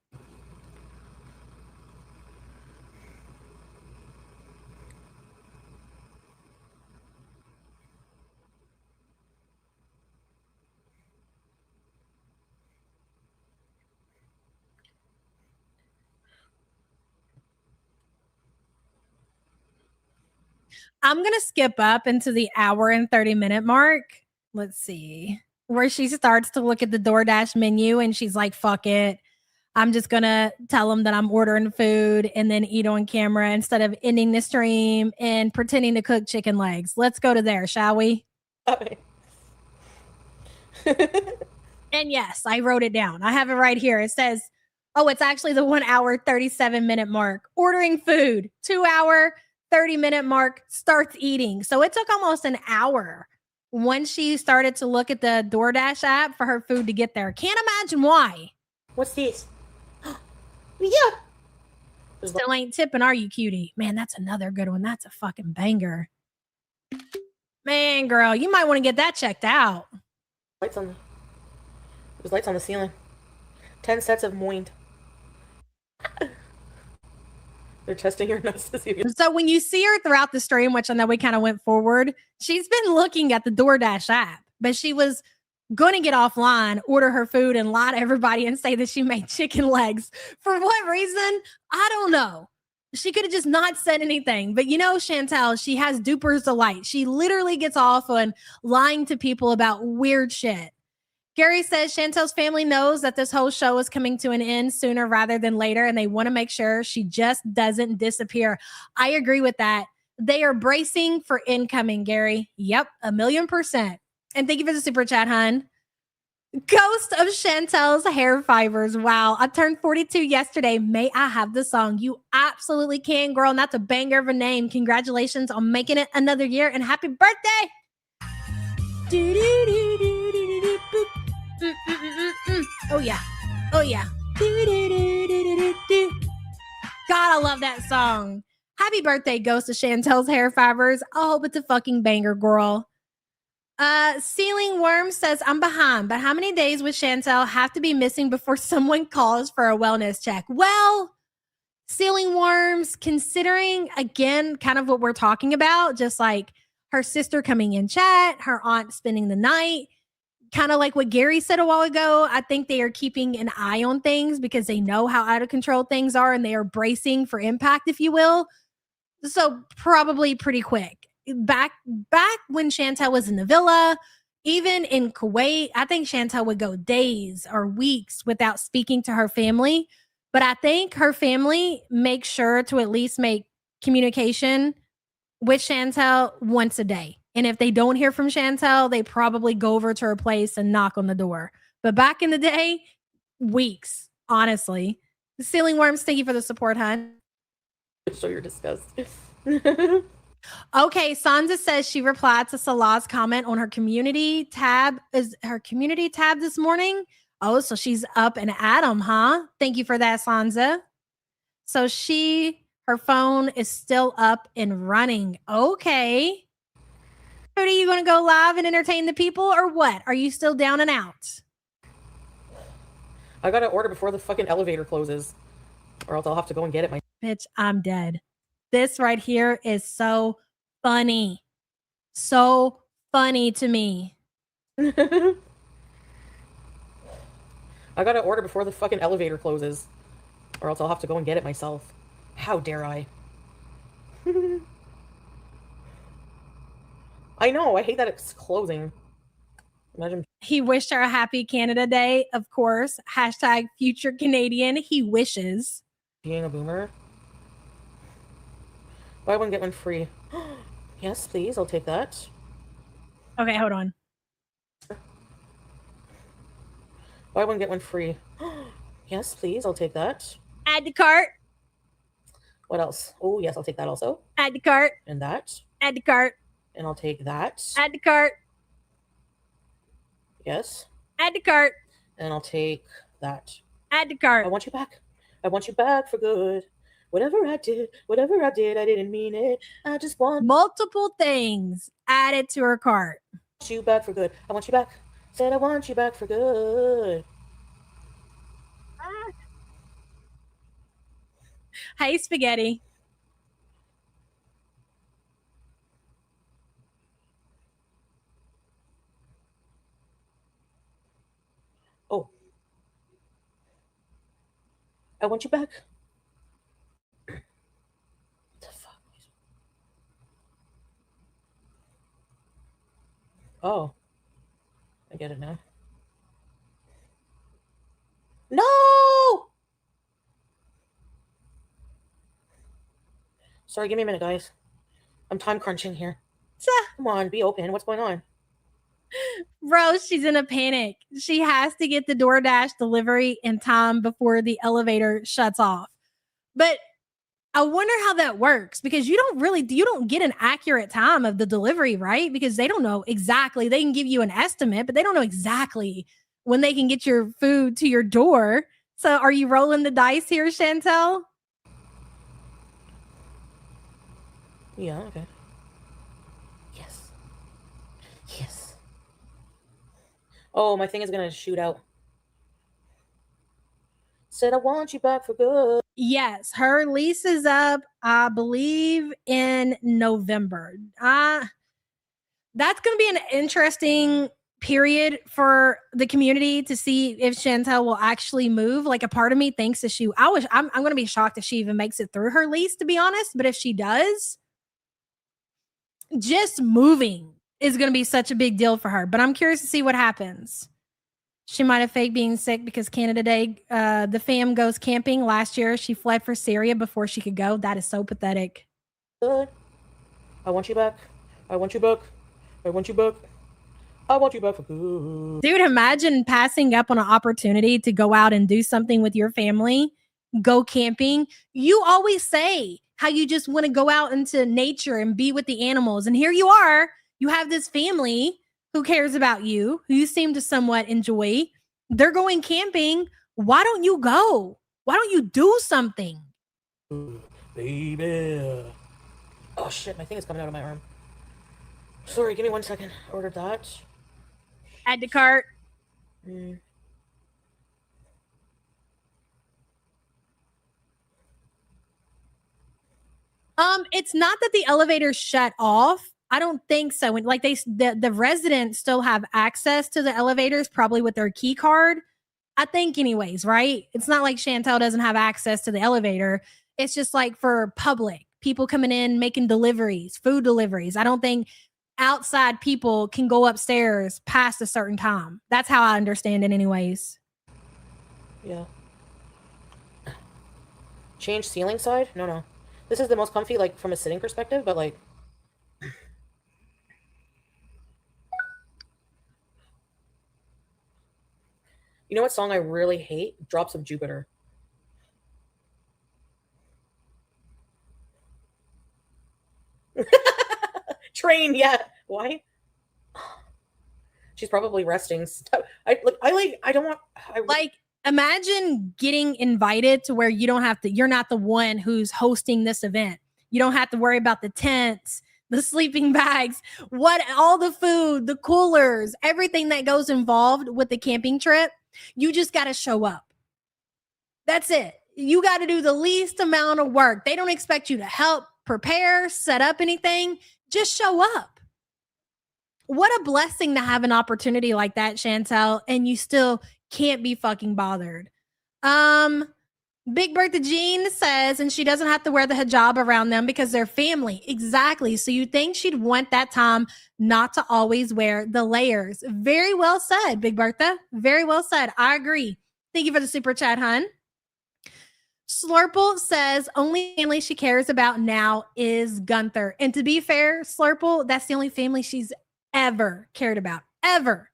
I'm going to skip up into the hour and 30-minute mark. Let's see. Where she starts to look at the DoorDash menu and she's like, fuck it. I'm just going to tell them that I'm ordering food and then eat on camera instead of ending the stream and pretending to cook chicken legs. Let's go to there, shall we? Okay. And yes, I wrote it down. I have it right here. It says, oh, it's actually the 1 hour, 37-minute mark. Ordering food, 2 hour, 30-minute mark, starts eating. So it took almost an hour once she started to look at the DoorDash app for her food to get there. Can't imagine why. What's this? Yeah. Still ain't tipping, are you, cutie? Man, that's another good one. That's a fucking banger. Man, girl, you might want to get that checked out. There's lights on the ceiling. 10 sets of moined. They're testing your nose to see. So when you see her throughout the stream, which I know we kind of went forward, she's been looking at the DoorDash app, but she was going to get offline, order her food, and lie to everybody and say that she made chicken legs. For what reason? I don't know. She could have just not said anything. But you know, Chantel, she has duper's delight. She literally gets off on lying to people about weird shit. Gary says Chantel's family knows that this whole show is coming to an end sooner rather than later, and they want to make sure she just doesn't disappear. I agree with that. They are bracing for incoming, Gary. Yep, 1,000,000%. And thank you for the super chat, hun. Ghost of Chantel's hair fibers. Wow, I turned 42 yesterday. May I have the song? You absolutely can, girl. And that's a banger of a name. Congratulations on making it another year, and happy birthday. Oh yeah. Oh yeah. God, I love that song. Happy birthday, Ghost of Chantel's hair fibers. I hope it's a fucking banger, girl. Ceiling Worm says, I'm behind, but how many days would Chantel have to be missing before someone calls for a wellness check? Well, Ceiling worms, considering again, kind of what we're talking about, just like her sister coming in chat, her aunt spending the night, kind of like what Gary said a while ago. I think they are keeping an eye on things because they know how out of control things are and they are bracing for impact, if you will. So probably pretty quick. Back when Chantel was in the villa, even in Kuwait, I think Chantel would go days or weeks without speaking to her family. But I think her family makes sure to at least make communication with Chantel once a day. And if they don't hear from Chantel, they probably go over to her place and knock on the door. But back in the day, weeks, honestly. Ceiling worms, thank you for the support, hon. Show your disgust. Okay, Sansa says she replied to Salah's comment on her community tab. Is her community tab this morning? Oh, so she's up and at 'em, huh? Thank you for that, Sansa. So her phone is still up and running. Okay. Are you going to go live and entertain the people or what? Are you still down and out? I gotta order before the fucking elevator closes, or else I'll have to go and get it myself. Bitch, I'm dead. This right here is so funny. So funny to me. I gotta order before the fucking elevator closes, or else I'll have to go and get it myself. How dare I? I know, I hate that it's closing. Imagine He wished her a happy Canada Day, of course. Hashtag future Canadian. He wishes. being a boomer. Buy one, get one free. Yes, please, I'll take that. Okay, hold on. Buy one, get one free. Yes, please, I'll take that. Add to cart. What else? Oh, yes, I'll take that also. Add to cart. And that. Add to cart. And I'll take that. Add to cart. Yes. Add to cart. And I'll take that. Add to cart. I want you back. I want you back for good. Whatever I did, I didn't mean it. I just want Multiple things added to her cart. you back for good. I want you back. Said I want you back for good. Hey, spaghetti. Oh. I want you back. What the fuck? Oh. I get it now. No! Sorry, give me a minute, guys. I'm time crunching here. Come on, be open. What's going on? Bro, she's in a panic. She has to get the DoorDash delivery in time before the elevator shuts off. But I wonder how that works because you don't get an accurate time of the delivery, right? Because they don't know exactly. They can give you an estimate, but they don't know exactly when they can get your food to your door. So are you rolling the dice here, Chantel? Yeah, okay. Yes. Yes. Oh, my thing is gonna shoot out. Said I want you back for good. Yes, her lease is up, I believe, in November. That's going to be an interesting period for the community to see if Chantel will actually move. Like a part of me thinks that I'm going to be shocked if she even makes it through her lease, to be honest. But if she does, just moving is going to be such a big deal for her. But I'm curious to see what happens. She might have faked being sick because Canada Day, the fam goes camping. Last year, she fled for Syria before she could go. That is so pathetic. Good. I want you back. I want you back. I want you back. I want you back for good. Dude, imagine passing up on an opportunity to go out and do something with your family, go camping. You always say how you just want to go out into nature and be with the animals. And here you are. You have this family who cares about you, who you seem to somewhat enjoy. They're going camping. Why don't you go? Why don't you do something? Baby. Oh shit, my thing is coming out of my arm. Sorry, give me 1 second. Ordered that. Add to cart. It's not that the elevators shut off. I don't think so. When like the residents still have access to the elevators, probably with their key card. I think, anyways, right? It's not like Chantel doesn't have access to the elevator. It's just like for public people coming in, making deliveries, food deliveries. I don't think outside people can go upstairs past a certain time. That's how I understand it, anyways. Yeah. Change ceiling side? No. This is the most comfy, like, from a sitting perspective, but, like... You know what song I really hate? Drops of Jupiter. Train, yeah. Why? She's probably resting. Imagine getting invited to where you don't have to, you're not the one who's hosting this event. You don't have to worry about the tents, the sleeping bags, all the food, the coolers, everything that goes involved with the camping trip. You just got to show up. That's it. You got to do the least amount of work. They don't expect you to help prepare, set up anything. Just show up. What a blessing to have an opportunity like that, Chantel, and you still can't be fucking bothered. Big Bertha Jean says, and she doesn't have to wear the hijab around them because they're family. Exactly. So you think she'd want that time not to always wear the layers. Very well said, Big Bertha. Very well said. I agree. Thank you for the super chat, hun. Slurple says only family she cares about now is Gunther. And to be fair, Slurple, that's the only family she's ever cared about. Ever.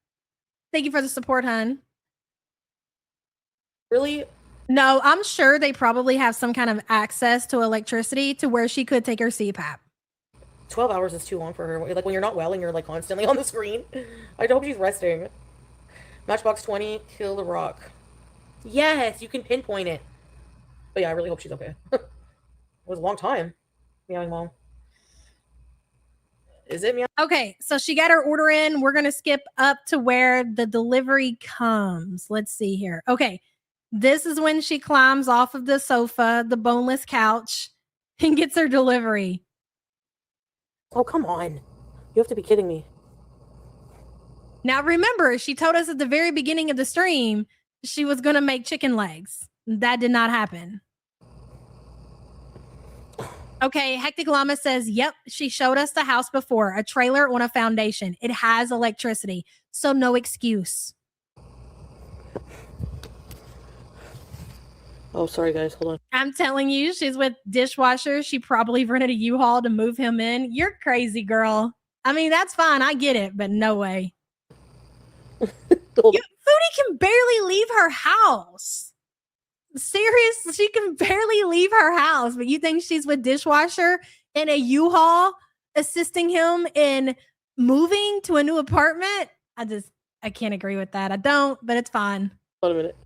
Thank you for the support, hun. Really? No, I'm sure they probably have some kind of access to electricity to where she could take her CPAP. 12 hours is too long for her. Like, when you're not well and you're, like, constantly on the screen. I hope she's resting. Matchbox 20, kill the rock. Yes, you can pinpoint it. But yeah, I really hope she's okay. It was a long time. Meowing mom. Is it meow? Okay, so she got her order in. We're going to skip up to where the delivery comes. Let's see here. Okay, this is when she climbs off of the sofa, the boneless couch, and gets her delivery. Oh, come on. You have to be kidding me. Now, remember, she told us at the very beginning of the stream she was going to make chicken legs. That did not happen. Okay, Hectic Llama says, yep, she showed us the house before, a trailer on a foundation. It has electricity, so no excuse. Oh, sorry, guys. Hold on. I'm telling you, she's with dishwasher. She probably rented a U-Haul to move him in. You're crazy, girl. I mean, that's fine. I get it, but no way. Foodie can barely leave her house. Serious, she can barely leave her house, but you think she's with dishwasher in a U-Haul assisting him in moving to a new apartment? I can't agree with that. I don't, but it's fine. Hold a minute.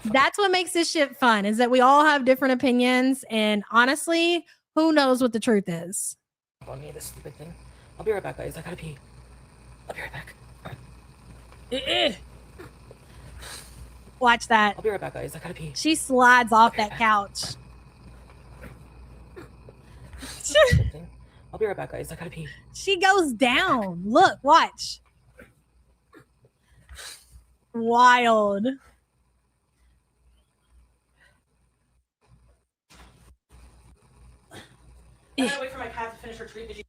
That's what makes this shit fun, is that we all have different opinions, and honestly, who knows what the truth is. On me, this stupid thing. I'll be right back, guys. I gotta pee. I'll be right back. Watch that. I'll be right back, guys. I gotta pee. She slides off that couch. I'll be right back, guys. I gotta pee. She goes down. Look, watch. Wild. I gotta wait for my cat to finish her treat.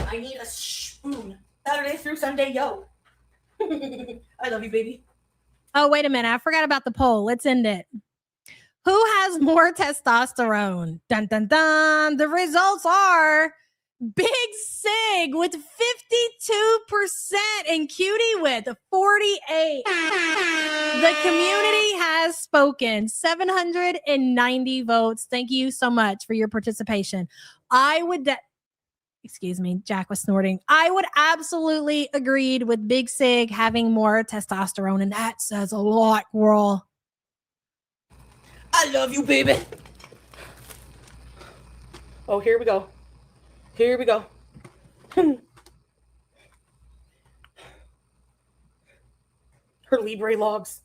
I need a spoon. Saturday through Sunday, yo. I love you, baby. Oh, wait a minute. I forgot about the poll. Let's end it. Who has more testosterone? Dun, dun, dun. The results are Big Sig with 52% and Cutie with 48%. The community has spoken. 790 votes. Thank you so much for your participation. Excuse me, Jack was snorting. I would absolutely agreed with Big Sig having more testosterone, and that says a lot, girl. I love you, baby. Oh, here we go. Here we go. Her Libre logs.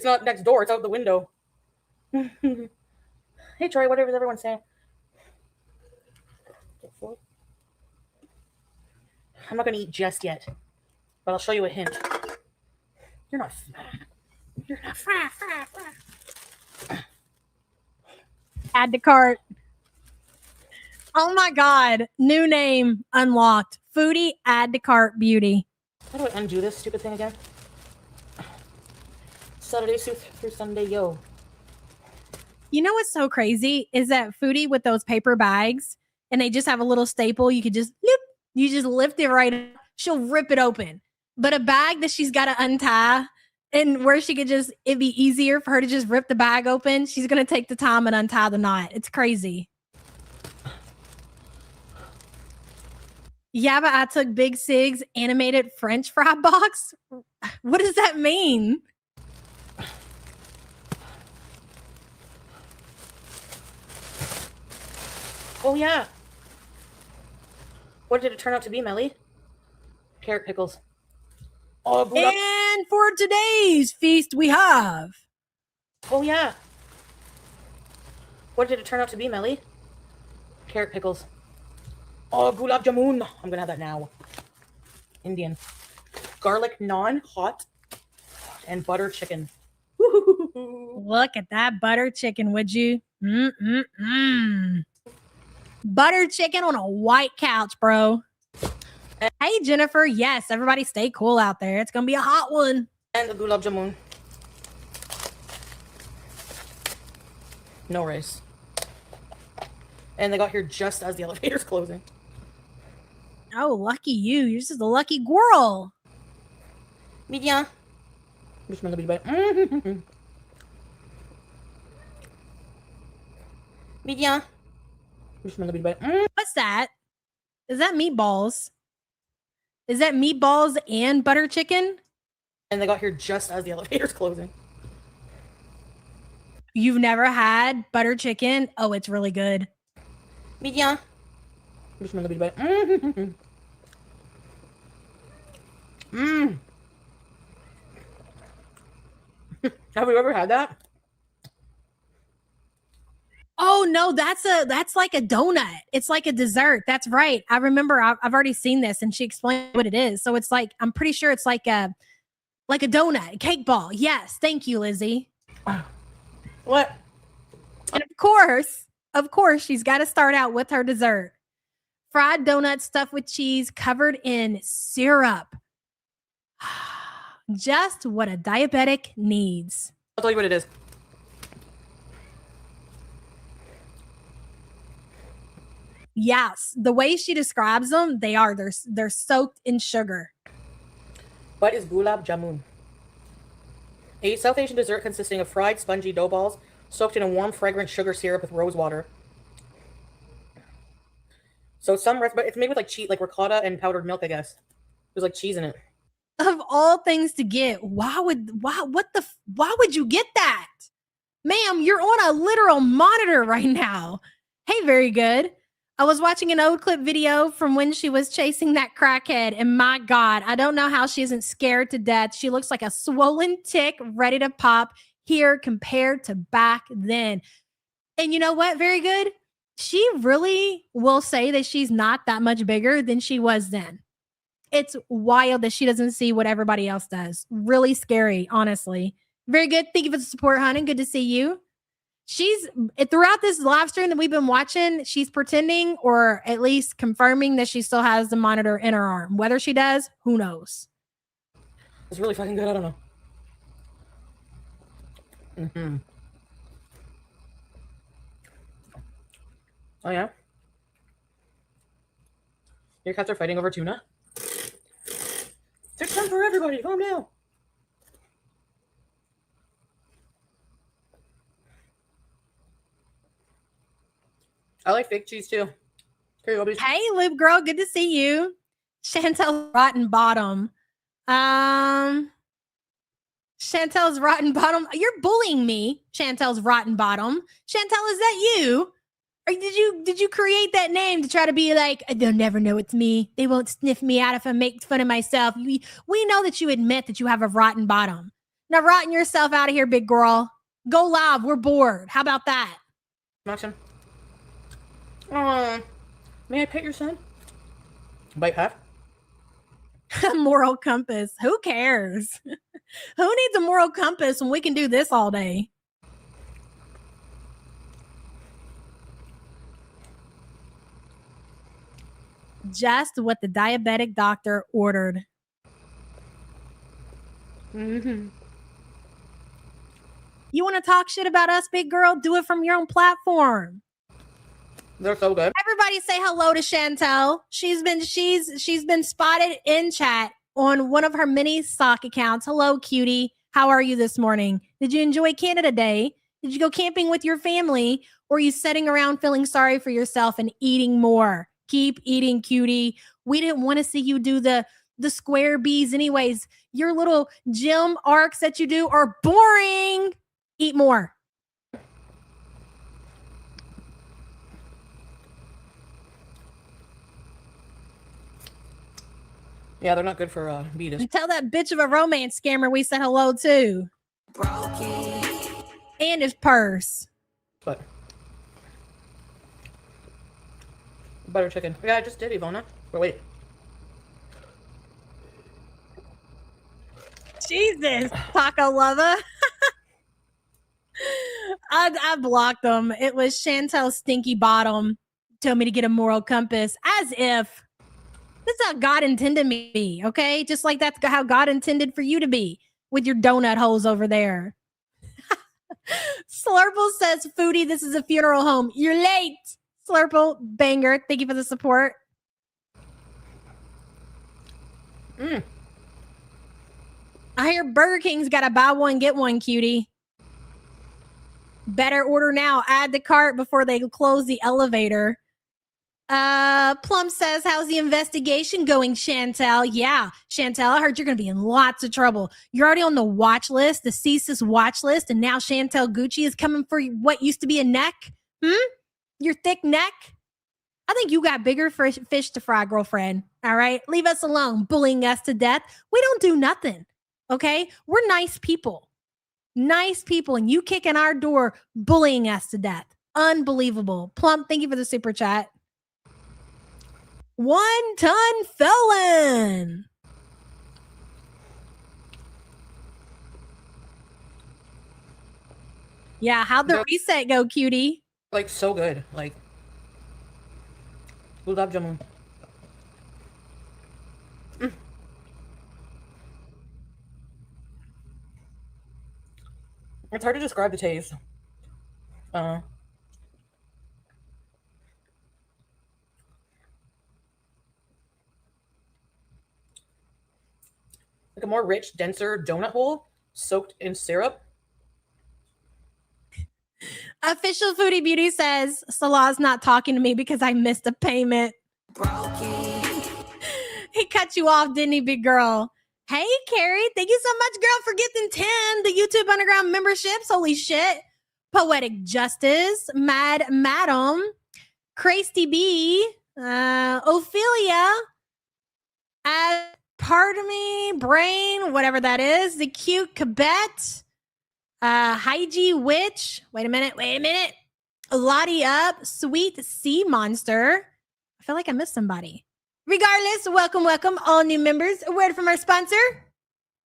It's not next door. It's out the window. Hey, Troy, whatever everyone's saying. I'm not going to eat just yet, but I'll show you a hint. You're not fat. You're not fat. Add to cart. Oh my God. New name unlocked. Foodie add to cart beauty. How do I undo this stupid thing again? Saturday through Sunday, yo. You know what's so crazy is that Foodie with those paper bags and they just have a little staple. You could just, you just lift it right up. She'll rip it open. But a bag that she's got to untie and where she could just, it'd be easier for her to just rip the bag open. She's going to take the time and untie the knot. It's crazy. Yeah, but I took Big Sig's animated French fry box. What does that mean? Oh, yeah. What did it turn out to be, Melly? Carrot pickles. Oh, and for today's feast, we have. Oh, yeah. What did it turn out to be, Melly? Carrot pickles. Oh, gulab jamun. I'm going to have that now. Indian. Garlic naan, hot, and butter chicken. Look at that butter chicken, would you? Butter chicken on a white couch, bro. Hey, Jennifer. Yes, everybody stay cool out there. It's going to be a hot one. And the gulab jamun. No rice. And they got here just as the elevator's closing. Oh, lucky you. You're just a lucky girl. Media. Media. What's that? Is that meatballs? Is that meatballs and butter chicken? And they got here just as the elevator's closing. You've never had butter chicken? Oh, it's really good. Media. Have you ever had that? Oh no, that's like a donut. It's like a dessert. That's right. I remember I've already seen this and she explained what it is. So it's like, I'm pretty sure it's like a donut, a cake ball. Yes. Thank you, Lizzie. What? And of course, she's got to start out with her dessert. Fried donut stuffed with cheese covered in syrup. Just what a diabetic needs. I'll tell you what it is. Yes, the way she describes them, they're soaked in sugar. What is gulab jamun? A South Asian dessert consisting of fried, spongy dough balls soaked in a warm, fragrant sugar syrup with rose water. So but it's made with like cheese, like ricotta and powdered milk, I guess. There's like cheese in it. Of all things to get, why would you get that? Ma'am, you're on a literal monitor right now. Hey, very good. I was watching an old clip video from when she was chasing that crackhead, and my God, I don't know how she isn't scared to death. She looks like a swollen tick ready to pop here compared to back then. And you know what? Very good. She really will say that she's not that much bigger than she was then. It's wild that she doesn't see what everybody else does. Really scary, honestly. Very good. Thank you for the support, honey. Good to see you. She's throughout this live stream that we've been watching, she's pretending or at least confirming that she still has the monitor in her arm. Whether she does, who knows? It's really fucking good. I don't know. Oh, yeah? Your cats are fighting over tuna? There's time for everybody. Calm down. I like fake cheese too. Here you go, Hey, Lube Girl, good to see you. Chantel's rotten bottom. Chantel's rotten bottom. You're bullying me, Chantel's rotten bottom. Chantel, is that you? Or did you create that name to try to be like, they'll never know it's me. They won't sniff me out if I make fun of myself. We know that you admit that you have a rotten bottom. Now rotting yourself out of here, big girl. Go live. We're bored. How about that? Maxim. May I pet your son? Bite half. A moral compass. Who cares? Who needs a moral compass when we can do this all day? Just what the diabetic doctor ordered. Mm-hmm. You want to talk shit about us, big girl? Do it from your own platform. They're so good. Everybody say hello to Chantel. She's been spotted in chat on one of her many sock accounts. Hello, cutie. How are you this morning? Did you enjoy Canada Day? Did you go camping with your family? Or are you sitting around feeling sorry for yourself and eating more? Keep eating, cutie. We didn't want to see you do the square bees anyways. Your little gym arcs that you do are boring. Eat more. Yeah, they're not good for beatus. And tell that bitch of a romance scammer we said hello to. And his purse. But butter chicken. Yeah, I just did, Ivona. But wait. Jesus, taco lover. I blocked them. It was Chantel Stinky Bottom told me to get a moral compass, as if that's how God intended me to be, okay? Just like that's how God intended for you to be with your donut holes over there. Slurple says, Foodie, this is a funeral home. You're late. Slurple, banger. Thank you for the support. I hear Burger King's got a buy one, get one, cutie. Better order now. Add the cart before they close the elevator. Plum says, how's the investigation going, Chantel? Yeah, Chantel, I heard you're going to be in lots of trouble. You're already on the watch list, the CSIS watch list, and now Chantel Gucci is coming for what used to be a neck. Your thick neck? I think you got bigger fish to fry, girlfriend. All right? Leave us alone, bullying us to death. We don't do nothing, okay? We're nice people. Nice people, and you kicking our door, bullying us to death. Unbelievable. Plum, thank you for the super chat. 1 ton felon. Yeah, how'd the reset go, cutie? Like, so good. Like, gulab jamun. It's hard to describe the taste. Like a more rich, denser donut hole soaked in syrup. Official Foodie Beauty says, Salah's not talking to me because I missed a payment. He cut you off, didn't he, big girl? Hey, Carrie, thank you so much, girl, for getting 10, the YouTube Underground memberships. Holy shit. Poetic Justice, Mad Madam, Crazy B, Ophelia, Pardon Me, Brain, whatever that is, the cute Cabet, Hygie Witch, wait a minute, Lottie Up, Sweet Sea Monster. I feel like I missed somebody. Regardless, welcome, all new members. A word from our sponsor.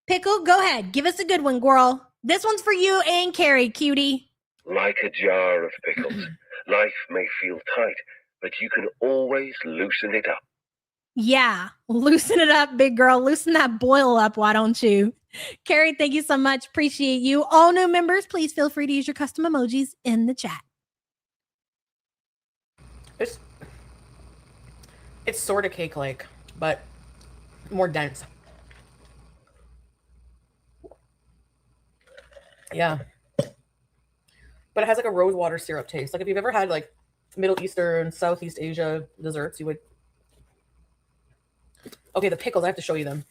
Pickle, go ahead. Give us a good one, girl. This one's for you and Carrie, cutie. Like a jar of pickles, life may feel tight, but you can always loosen it up. Yeah, loosen it up, big girl. Loosen that boil up, why don't you? Carrie, thank you so much. Appreciate you. All new members, please feel free to use your custom emojis in the chat. It's sort of cake-like, but more dense. Yeah. But it has like a rose water syrup taste. Like if you've ever had like Middle Eastern, Southeast Asia desserts, you would... Okay, the pickles, I have to show you them.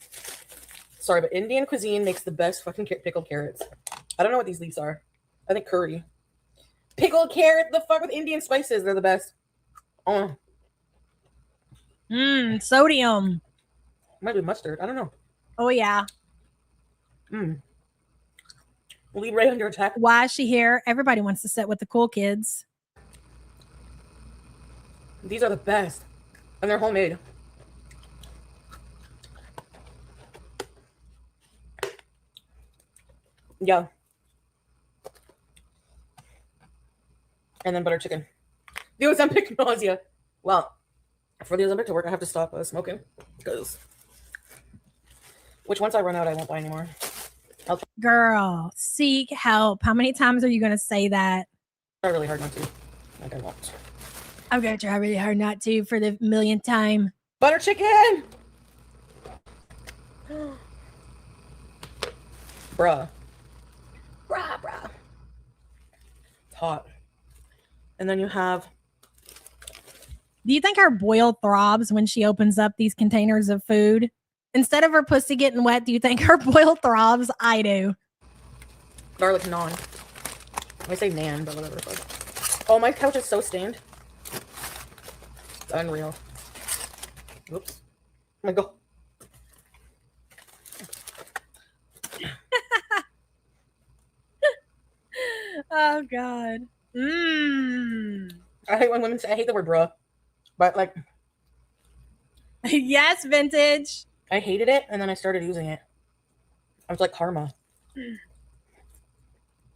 Sorry, but Indian cuisine makes the best fucking pickled carrots. I don't know what these leaves are. I think curry. Pickled carrot, the fuck with Indian spices. They're the best. Oh. Sodium. Might be mustard. I don't know. Oh, yeah. Lead Ray under attack. Why is she here? Everybody wants to sit with the cool kids. These are the best. And they're homemade. Yeah. And then butter chicken. The Ozempic nausea. Well, for the Ozempic to work, I have to stop smoking. Which once I run out, I won't buy anymore. Girl, seek help. How many times are you going to say that? Try really hard not to. Like I won't. I'm going to try really hard not to for the millionth time. Butter chicken! Bruh. Bruh. It's hot. And then you have... Do you think her boil throbs when she opens up these containers of food? Instead of her pussy getting wet, do you think her boil throbs? I do. Garlic naan. I say nan, but whatever. Oh, my couch is so stained. It's unreal. Oops. Oh my god. Oh god. I hate when women say, I hate the word bruh. But like, Yes, vintage. I hated it and then I started using it. I was like karma.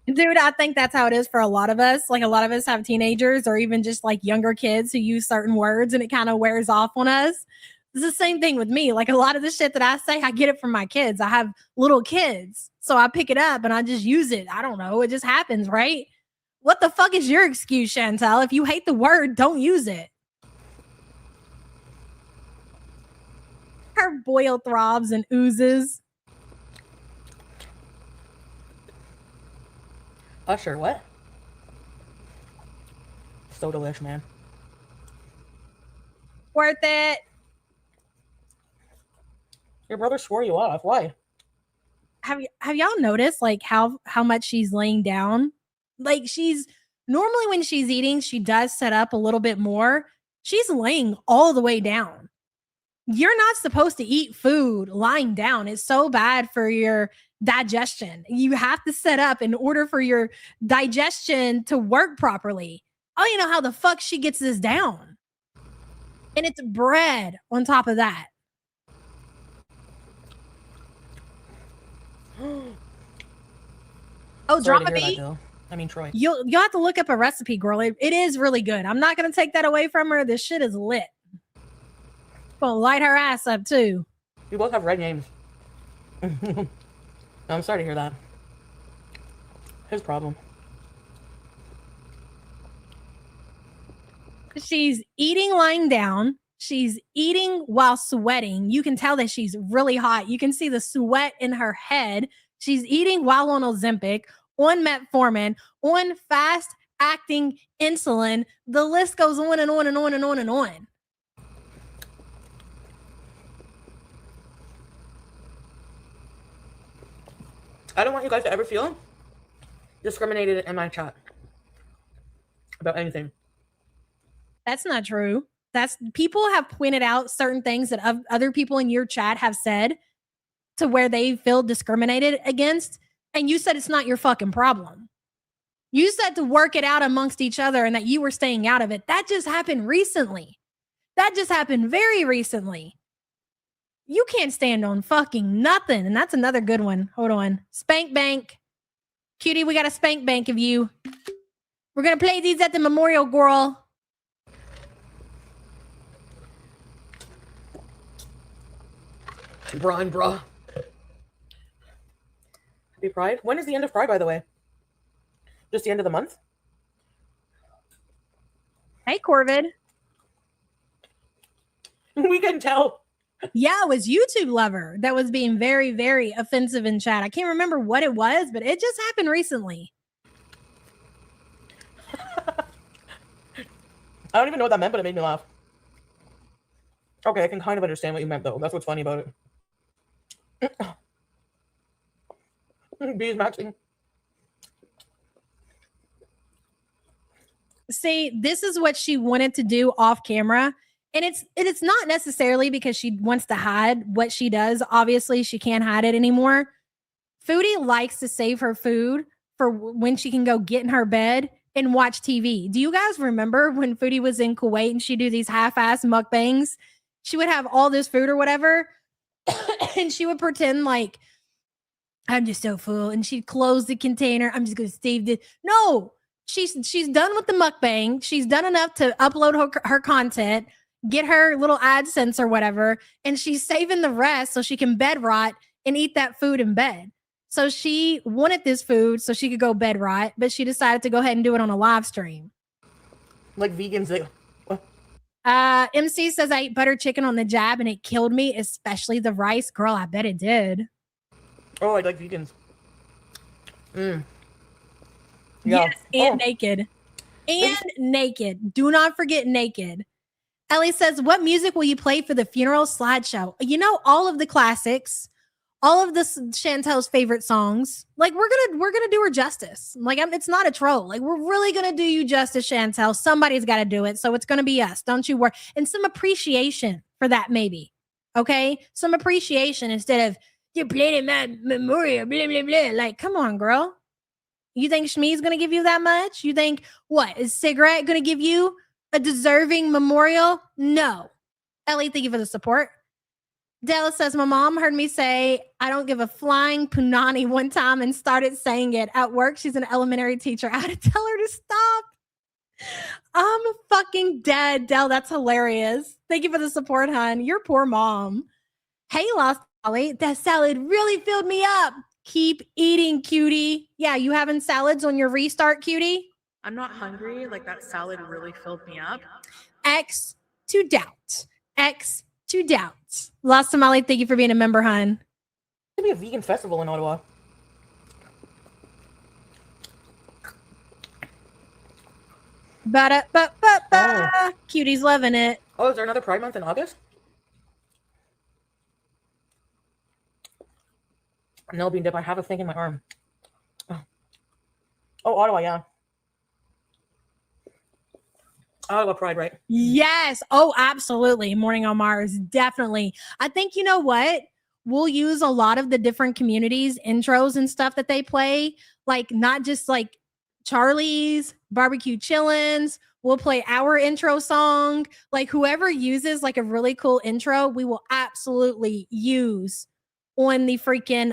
Dude, I think that's how it is for a lot of us. Like a lot of us have teenagers or even just like younger kids who use certain words and it kind of wears off on us. It's the same thing with me. Like a lot of the shit that I say, I get it from my kids. I have little kids. So I pick it up and I just use it. I don't know. It just happens, right? What the fuck is your excuse, Chantel? If you hate the word, don't use it. Her boil throbs and oozes. Usher, what? So delish, man. Worth it. Your brother swore you off. Why? Have y'all noticed like how much she's laying down? Like she's normally when she's eating, she does set up a little bit more. She's laying all the way down. You're not supposed to eat food lying down. It's so bad for your digestion. You have to set up in order for your digestion to work properly. I don't even know how the fuck she gets this down. And it's bread on top of that. Oh, Sorry drop to a hear that, beat. Jill. I mean, Troy. You'll have to look up a recipe, girl. It is really good. I'm not gonna take that away from her. This shit is lit. Gonna light her ass up too. You both have red names. I'm sorry to hear that. His problem. She's eating lying down. She's eating while sweating. You can tell that she's really hot. You can see the sweat in her head. She's eating while on Ozempic, on metformin, on fast-acting insulin. The list goes on and on and on and on and on. I don't want you guys to ever feel discriminated in my chat about anything. That's not true. That's people have pointed out certain things that other people in your chat have said to where they feel discriminated against. And you said it's not your fucking problem. You said to work it out amongst each other and that you were staying out of it. That just happened recently. That just happened very recently. You can't stand on fucking nothing. And that's another good one. Hold on. Spank bank. Cutie, we got a spank bank of you. We're going to play these at the memorial, girl. Bruh. Happy Pride? When is the end of Pride, by the way? Just the end of the month? Hey, Corvid. We can tell. Yeah, it was YouTube Lover that was being very, very offensive in chat. I can't remember what it was, but it just happened recently. I don't even know what that meant, but it made me laugh. Okay, I can kind of understand what you meant, though. That's what's funny about it. Bees matching. See, this is what she wanted to do off camera. And it's not necessarily because she wants to hide what she does. Obviously, she can't hide it anymore. Foodie likes to save her food for when she can go get in her bed and watch TV. Do you guys remember when Foodie was in Kuwait and she'd do these half-ass mukbangs? She would have all this food or whatever, and she would pretend like, I'm just so full, and she'd close the container. I'm just going to save this. No, she's done with the mukbang. She's done enough to upload her content, get her little AdSense or whatever, and she's saving the rest so she can bed rot and eat that food in bed. So she wanted this food so she could go bed rot, but she decided to go ahead and do it on a live stream. Like vegans, they. MC says I ate butter chicken on the jab and it killed me, especially the rice. Girl, I bet it did. Oh, I like vegans. Yeah. Yes, and naked. And naked. Do not forget naked. Ellie says, what music will you play for the funeral slideshow? You know, all of the classics, all of the Chantel's favorite songs. Like, we're gonna do her justice. Like, it's not a troll. Like, we're really gonna do you justice, Chantel. Somebody's got to do it, so it's gonna be us. Don't you worry. And some appreciation for that, maybe. Okay, some appreciation instead of you're playing my memorial, blah blah blah. Like, come on, girl. You think Shmee's gonna give you that much? You think what is Cigarette gonna give you a deserving memorial? No. Ellie, thank you for the support. Della says, my mom heard me say, I don't give a flying punani one time and started saying it. At work, she's an elementary teacher. I had to tell her to stop. I'm fucking dead, Dell. That's hilarious. Thank you for the support, hon. Your poor mom. Hey, Lost Ollie, that salad really filled me up. Keep eating, cutie. Yeah, you having salads on your restart, cutie? I'm not hungry. Like, that salad really filled me up. X to doubt. X to doubt. Lost Somali, thank you for being a member, hun. There'll be a vegan festival in Ottawa. Ba-da-ba-ba-ba. Cutie's loving it. Oh, is there another Pride Month in August? No, bean dip. I have a thing in my arm. Oh, Ottawa, yeah. Ottawa Pride, right? Yes. Oh, absolutely. Morning on Mars. Definitely. I think, you know what? We'll use a lot of the different communities, intros and stuff that they play. Like, not just like Charlie's, Barbecue Chillins. We'll play our intro song. Like, whoever uses like a really cool intro, we will absolutely use on the freaking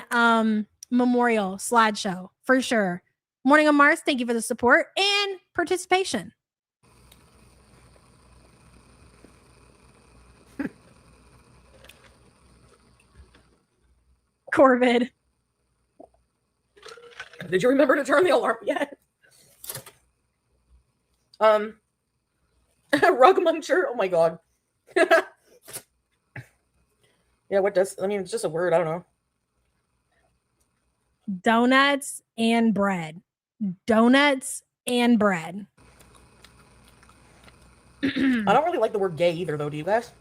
memorial slideshow for sure. Morning on Mars, thank you for the support and participation. Corvid. Did you remember to turn the alarm yet? Rug muncher. Oh my god. Yeah, what does? I mean, it's just a word. I don't know. Donuts and bread. Donuts and bread. I don't really like the word gay either, though. Do you guys?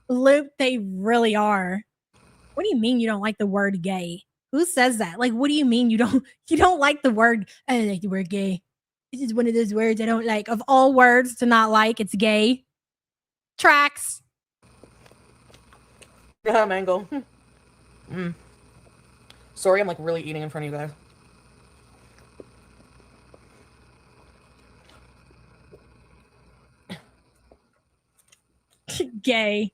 Luke, they really are. What do you mean you don't like the word gay? Who says that? Like, what do you mean you don't like the word? I don't like the word gay. This is one of those words I don't like. Of all words to not like, it's gay. Tracks. Yeah, mango. Sorry, I'm like really eating in front of you guys. Gay.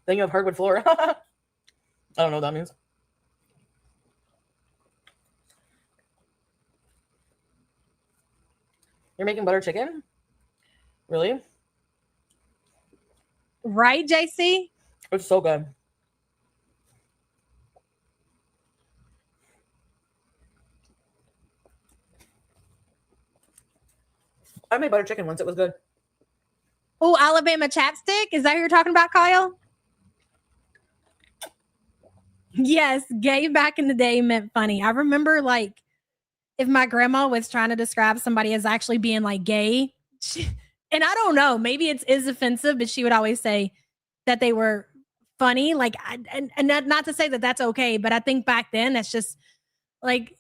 Then you have hardwood floor. I don't know what that means. You're making butter chicken? Really? Right, JC? It's so good. I made butter chicken once. It was good. Oh, Alabama chapstick? Is that who you're talking about, Kyle? Yes, gay back in the day meant funny. I remember, like, if my grandma was trying to describe somebody as actually being like gay, and I don't know, maybe it is offensive, but she would always say that they were funny. Like, and not to say that that's okay, but I think back then that's just like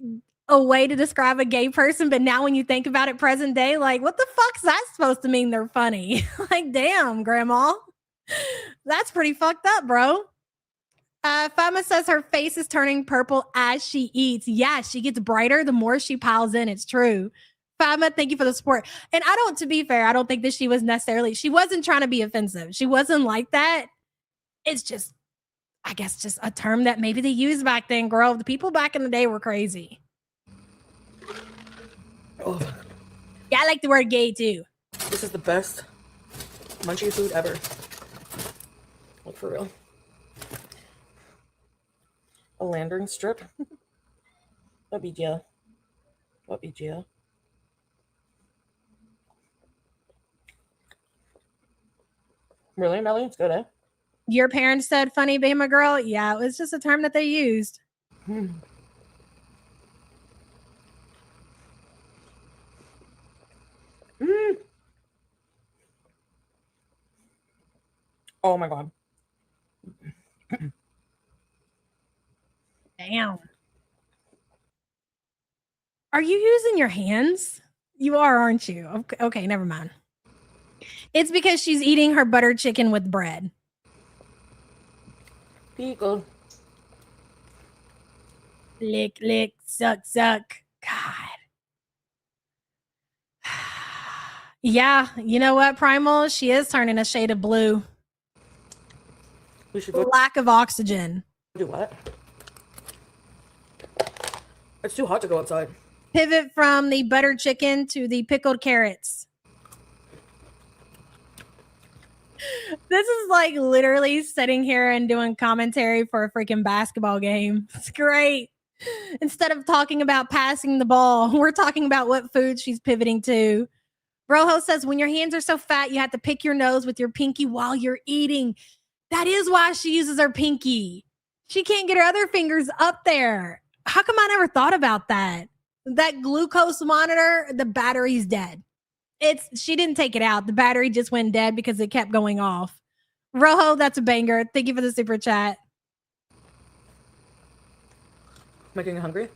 a way to describe a gay person. But now when you think about it present day, like, what the fuck's that supposed to mean? They're funny. Like, damn, grandma, that's pretty fucked up, bro. Fama says her face is turning purple as she eats. Yeah, she gets brighter the more she piles in. It's true. Fama, thank you for the support. And to be fair, I don't think that she wasn't trying to be offensive. She wasn't like that. It's just, I guess, just a term that maybe they used back then, girl. The people back in the day were crazy. Oh, Yeah, I like the word gay too. this is the best munchie food ever. Like, for real. A lantern strip. That'd be jail. That'd be jail. Really, Melly? It's good, eh? Your parents said funny Bama girl? Yeah, it was just a term that they used. Mm. Oh my god. Damn. Are you using your hands? You are, aren't you? Okay, never mind. It's because she's eating her buttered chicken with bread. Pickle. Lick, lick, suck, suck. God. Yeah, you know what, Primal? She is turning a shade of blue. We should go Lack of oxygen. do what? It's too hot to go outside. Pivot from the buttered chicken to the pickled carrots. This is like literally sitting here and doing commentary for a freaking basketball game. It's great. Instead of talking about passing the ball, we're talking about what food she's pivoting to. Rojo says, when your hands are so fat, you have to pick your nose with your pinky while you're eating. That is why she uses her pinky. She can't get her other fingers up there. How come I never thought about that? That glucose monitor, the battery's dead. She didn't take it out. The battery just went dead because it kept going off. Rojo, that's a banger. Thank you for the super chat. Am I getting hungry?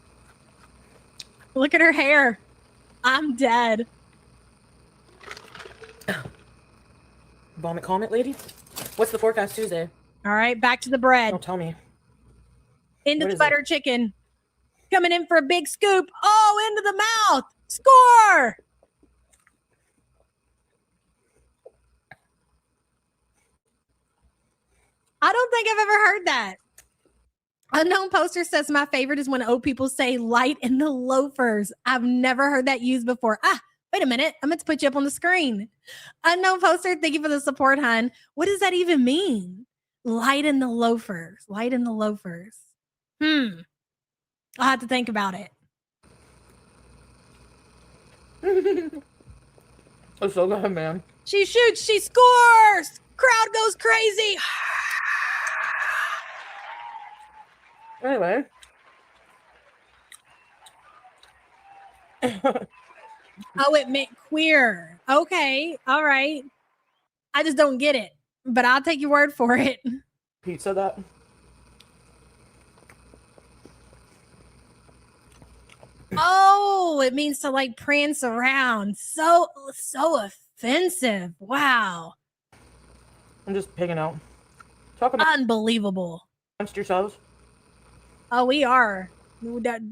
Look at her hair. I'm dead. Vomit comment, lady? What's the forecast Tuesday? All right, back to the bread. Don't tell me. Into What the is buttered chicken. Coming in for a big scoop. Oh, into the mouth. Score! I don't think I've ever heard that. Unknown Poster says my favorite is when old people say light in the loafers. I've never heard that used before. Wait a minute. I'm meant to put you up on the screen. Unknown Poster, thank you for the support, hun. What does that even mean? Light in the loafers. Light in the loafers. I'll have to think about it. It's so good, man. She shoots. She scores. Crowd goes crazy. Anyway. Oh, it meant queer. Okay. All right. I just don't get it, but I'll take your word for it. Pizza that. Oh, it means to like prance around. So offensive. Wow. I'm just hanging out. Talk about Unbelievable. amongst yourselves. Oh, we are.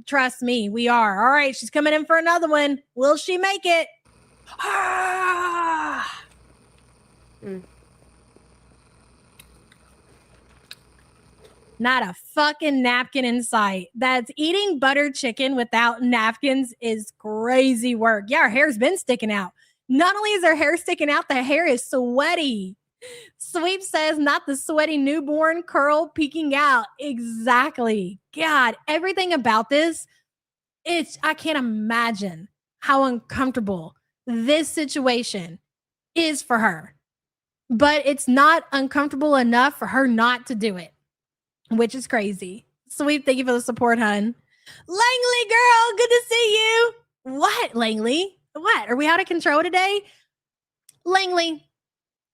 Trust me, we are. All right, she's coming in for another one. Will she make it? Not a fucking napkin in sight. That's eating buttered chicken without napkins is crazy work. Yeah, her hair's been sticking out. Not only is her hair sticking out, the hair is sweaty. Sweep says, not the sweaty newborn curl peeking out. Exactly. God, everything about this, I can't imagine how uncomfortable this situation is for her. But it's not uncomfortable enough for her not to do it, which is crazy. Sweep, thank you for the support, hun. Langley, girl, good to see you. What, Langley? What? Are we out of control today? Langley,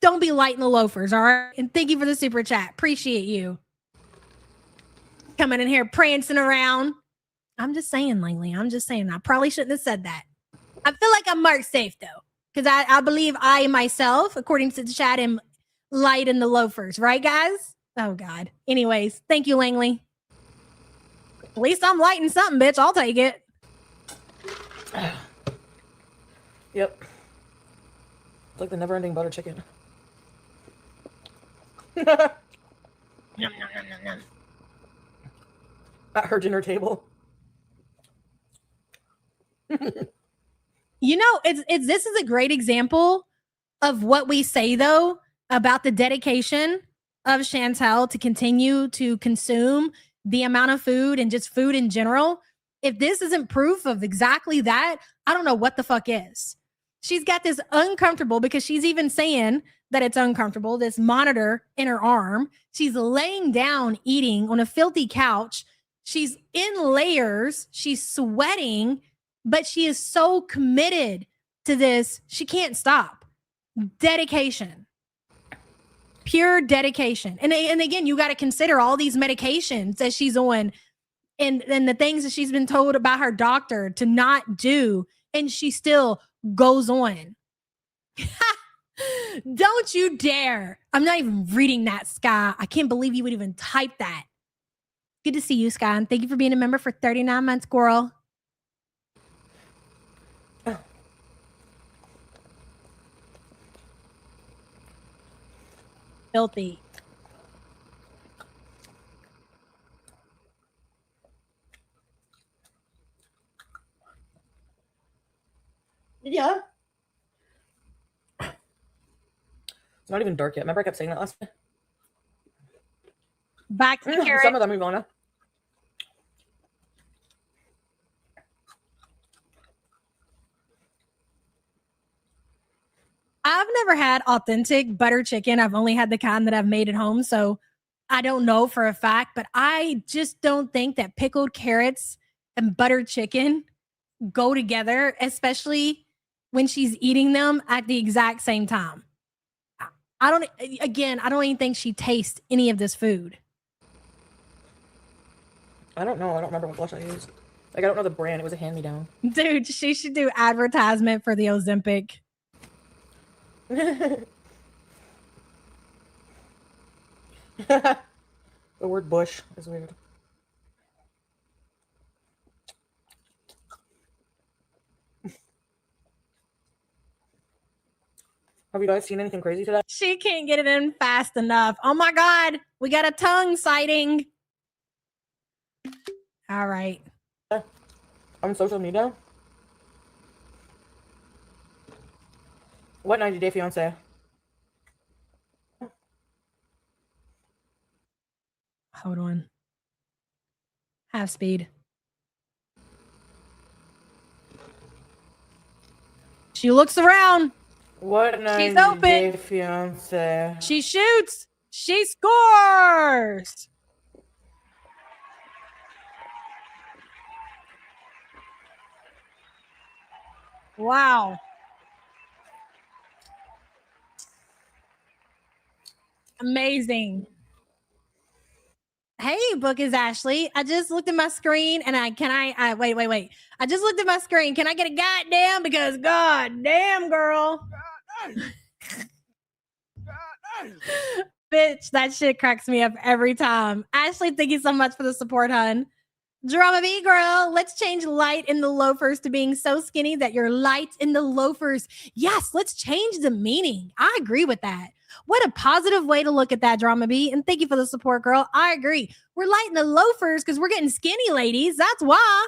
don't be light in the loafers, all right? And thank you for the super chat. Appreciate you. Coming in here prancing around. I'm just saying, Langley. I'm just saying. I probably shouldn't have said that. I feel like I'm marked safe, though. Because I believe I myself, according to the chat, am light in the loafers. Right, guys? Oh, God. Anyways, thank you, Langley. At least I'm lighting something, bitch. I'll take it. Yep. It's like the never-ending butter chicken. At her dinner table. You know, it's this is a great example of what we say though about the dedication of Chantel to continue to consume the amount of food and just food in general. If this isn't proof of exactly that, I don't know what the fuck is. She's got this uncomfortable, because she's even saying that it's uncomfortable, this monitor in her arm. She's laying down eating on a filthy couch. She's in layers. She's sweating, but she is so committed to this. She can't stop. Dedication. Pure dedication. And again, you got to consider all these medications that she's on and the things that she's been told about her doctor to not do. And she still goes on. Don't you dare. I'm not even reading that, Sky. I can't believe you would even type that. Good to see you, Sky. And thank you for being a member for 39 months, girl. Filthy. Yeah. It's not even dark yet. Remember I kept saying that last time? Back to carrot. Some of them, Ivana. I've never had authentic butter chicken. I've only had the kind that I've made at home. So I don't know for a fact, but I just don't think that pickled carrots and butter chicken go together, especially when she's eating them at the exact same time. I don't even think she tastes any of this food. I don't know. I don't remember what blush I used. Like, I don't know the brand. It was a hand-me-down. Dude, she should do advertisement for the Ozempic. The word bush is weird. Have you guys seen anything crazy today? She can't get it in fast enough. Oh my God, we got a tongue sighting. All right. On social media? What 90 Day Fiance? Hold on. Half speed. She looks around. What 90 open. Day Fiance? She shoots. She scores. Wow. Amazing. Hey, Book is Ashley. I just looked at my screen and wait. I just looked at my screen. Can I get a goddamn? Because goddamn, girl. Bitch, that shit cracks me up every time. Ashley, thank you so much for the support, hun. Drama B girl, let's change light in the loafers to being so skinny that you're light in the loafers. Yes, let's change the meaning. I agree with that. What a positive way to look at that, Drama B. And thank you for the support, girl. I agree. We're light in the loafers because we're getting skinny, ladies. That's why.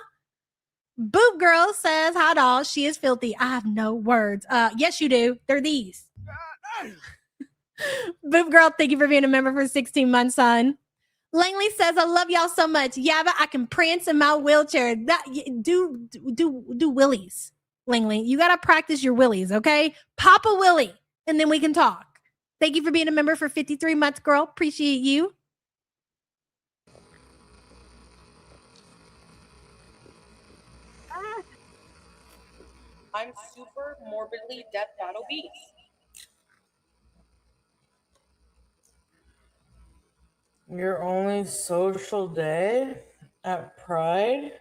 Boob girl says, hi, doll. She is filthy. I have no words. Yes, you do. They're these. Boob girl, thank you for being a member for 16 months, son. Langley says, I love y'all so much. Yeah, but I can prance in my wheelchair. Do willies, Langley. You got to practice your willies, okay? Pop a willy, and then we can talk. Thank you for being a member for 53 months, girl. Appreciate you. I'm super morbidly death not obese. Your only social day at Pride?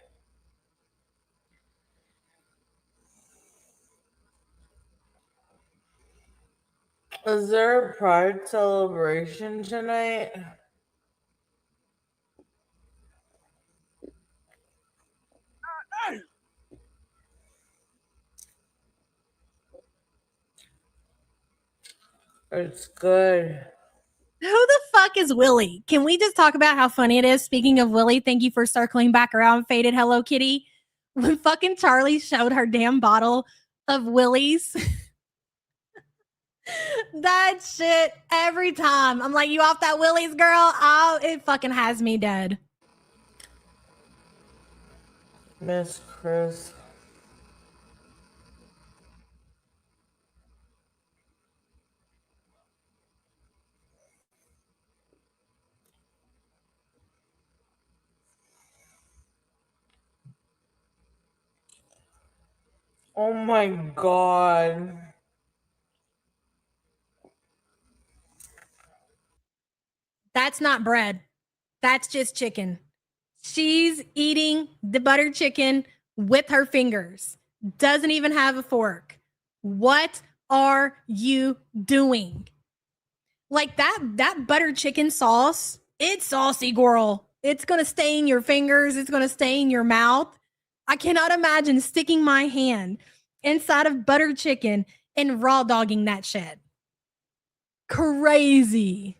Is there a Pride celebration tonight? It's good. Who the fuck is Willie? Can we just talk about how funny it is? Speaking of Willie, thank you for circling back around, faded Hello Kitty. When fucking Charlie showed her damn bottle of Willie's, that shit every time. I'm like, you off that Willie's, girl? Oh, it fucking has me dead. Miss Chris. Oh my god. That's not bread. That's just chicken. She's eating the buttered chicken with her fingers. Doesn't even have a fork. What are you doing? Like that buttered chicken sauce, it's saucy, girl. It's going to stain your fingers. It's going to stain your mouth. I cannot imagine sticking my hand inside of buttered chicken and raw dogging that shit. Crazy.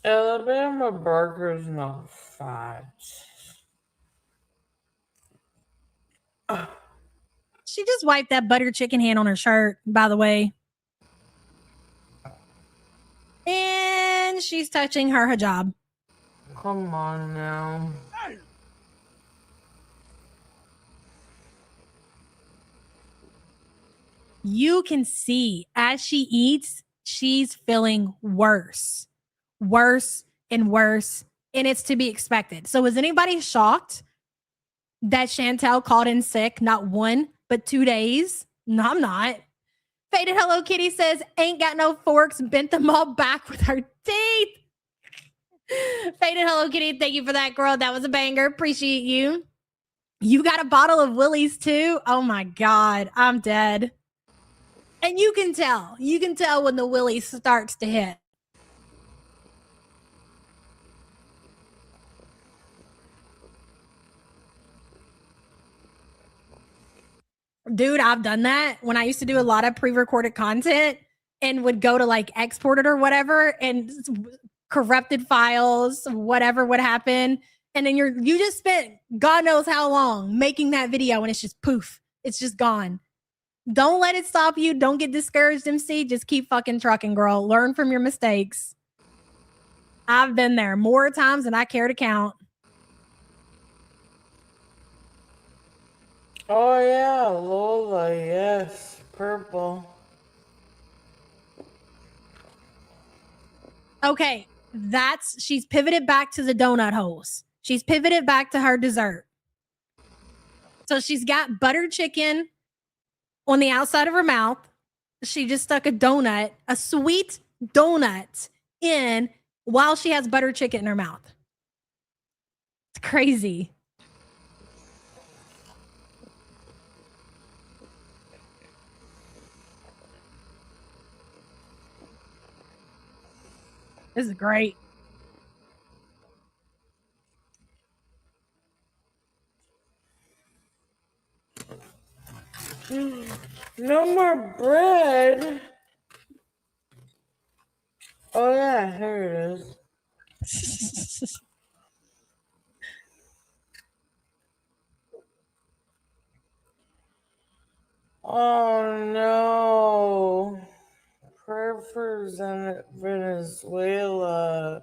Alabama burger's not fat. She just wiped that buttered chicken hand on her shirt, by the way. And she's touching her hijab. Come on now. You can see as she eats, she's feeling worse, worse and worse. And it's to be expected. So is anybody shocked that Chantel called in sick, not 1, but 2 days? No, I'm not. Faded Hello Kitty says, ain't got no forks, bent them all back with her teeth. Faded Hello Kitty, thank you for that, girl. That was a banger. Appreciate you. You got a bottle of Willie's too? Oh my God, I'm dead. And you can tell when the Willie starts to hit. Dude, I've done that when I used to do a lot of pre-recorded content and would go to like export it or whatever, and corrupted files, whatever would happen. And then you just spent God knows how long making that video, and it's just poof, it's just gone. Don't let it stop you. Don't get discouraged, MC. Just keep fucking trucking, girl. Learn from your mistakes. I've been there more times than I care to count. Oh yeah, Lola, yes. Purple. Okay, she's pivoted back to the donut holes. She's pivoted back to her dessert. So she's got buttered chicken on the outside of her mouth. She just stuck a donut, a sweet donut, in while she has buttered chicken in her mouth. It's crazy. This is great. No more bread. Oh yeah, here it is. Oh no. Prayer for Venezuela.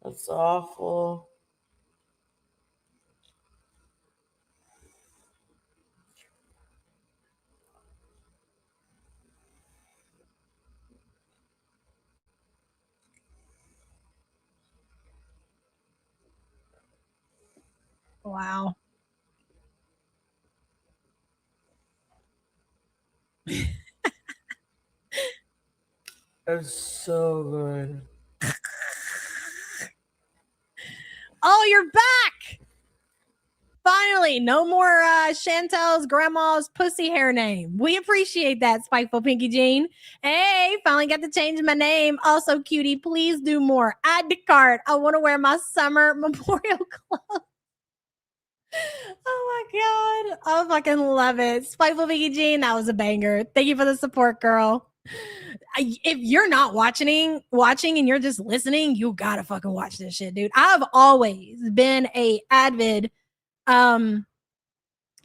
That's awful. Wow. It's so good. Oh, you're back. Finally, no more Chantel's grandma's pussy hair name. We appreciate that, Spiteful Pinky Jean. Hey, finally got to change my name. Also, cutie, please do more. Add to cart. I want to wear my summer memorial clothes. Oh my God. I fucking love it. Spiteful Pinky Jean, that was a banger. Thank you for the support, girl. If you're not watching and you're just listening, you gotta fucking watch this shit, dude. I've always been a avid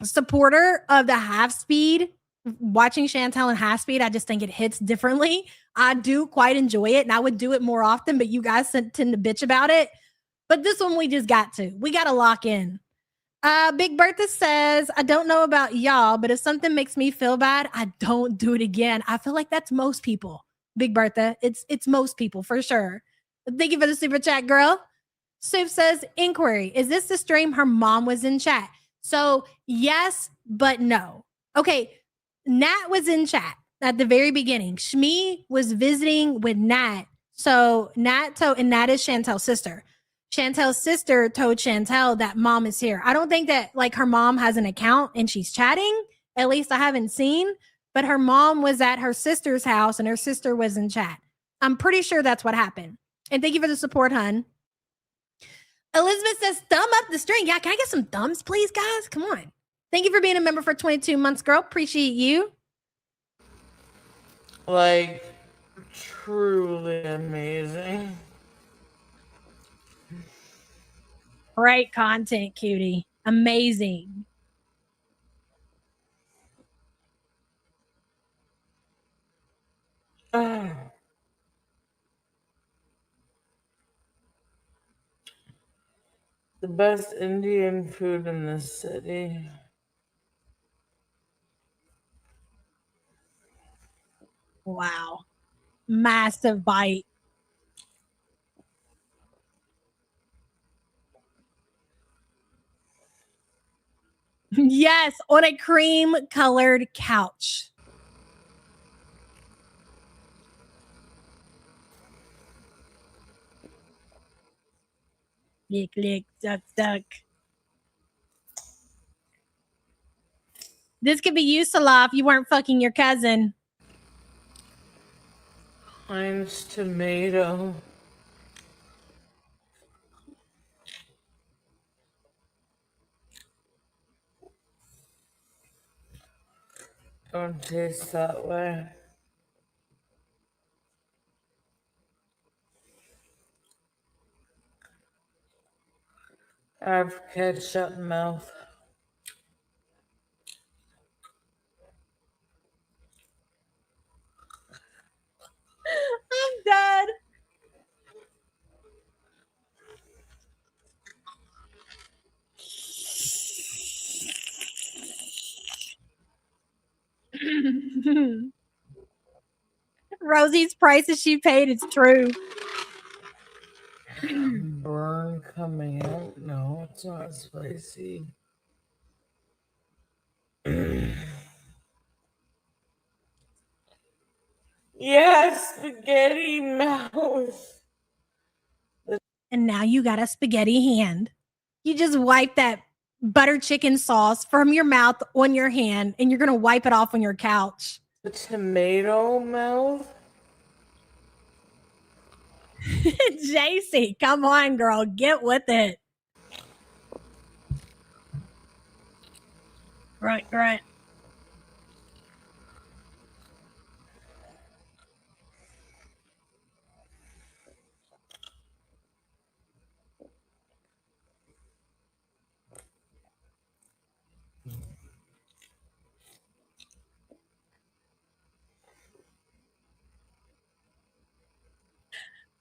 supporter of the half speed. Watching Chantel and half speed, I just think it hits differently. I do quite enjoy it, and I would do it more often, but you guys tend to bitch about it. But this one we just got to. We got to lock in. Big Bertha says, I don't know about y'all, but if something makes me feel bad, I don't do it again. I feel like that's most people. Big Bertha, it's most people for sure. Thank you for the super chat, girl. Soup says, inquiry. Is this the stream her mom was in chat? So yes, but no. Okay, Nat was in chat at the very beginning. Shmi was visiting with Nat. So Nat and Nat is Chantel's sister. Chantel's sister told Chantel that mom is here. I don't think that like her mom has an account and she's chatting. At least I haven't seen. But her mom was at her sister's house and her sister was in chat. I'm pretty sure that's what happened. And thank you for the support, hun. Elizabeth says, thumb up the string. Yeah, can I get some thumbs, please, guys? Come on. Thank you for being a member for 22 months, girl. Appreciate you. Like, truly amazing. Great content, cutie. Amazing. The best Indian food in the city. Wow. Massive bite. Yes, on a cream colored couch. Lick, lick, duck, duck. This could be you, Salah, if you weren't fucking your cousin. Heinz tomato. Don't taste that way. I have ketchup mouth. I'm dead. Rosie's prices she paid, it's true. Burn coming out. No, it's not spicy. Yes, spaghetti mouth. And now you got a spaghetti hand. You just wipe that butter chicken sauce from your mouth on your hand, and you're going to wipe it off on your couch. The tomato mouth. JC, come on, girl. Get with it. Right.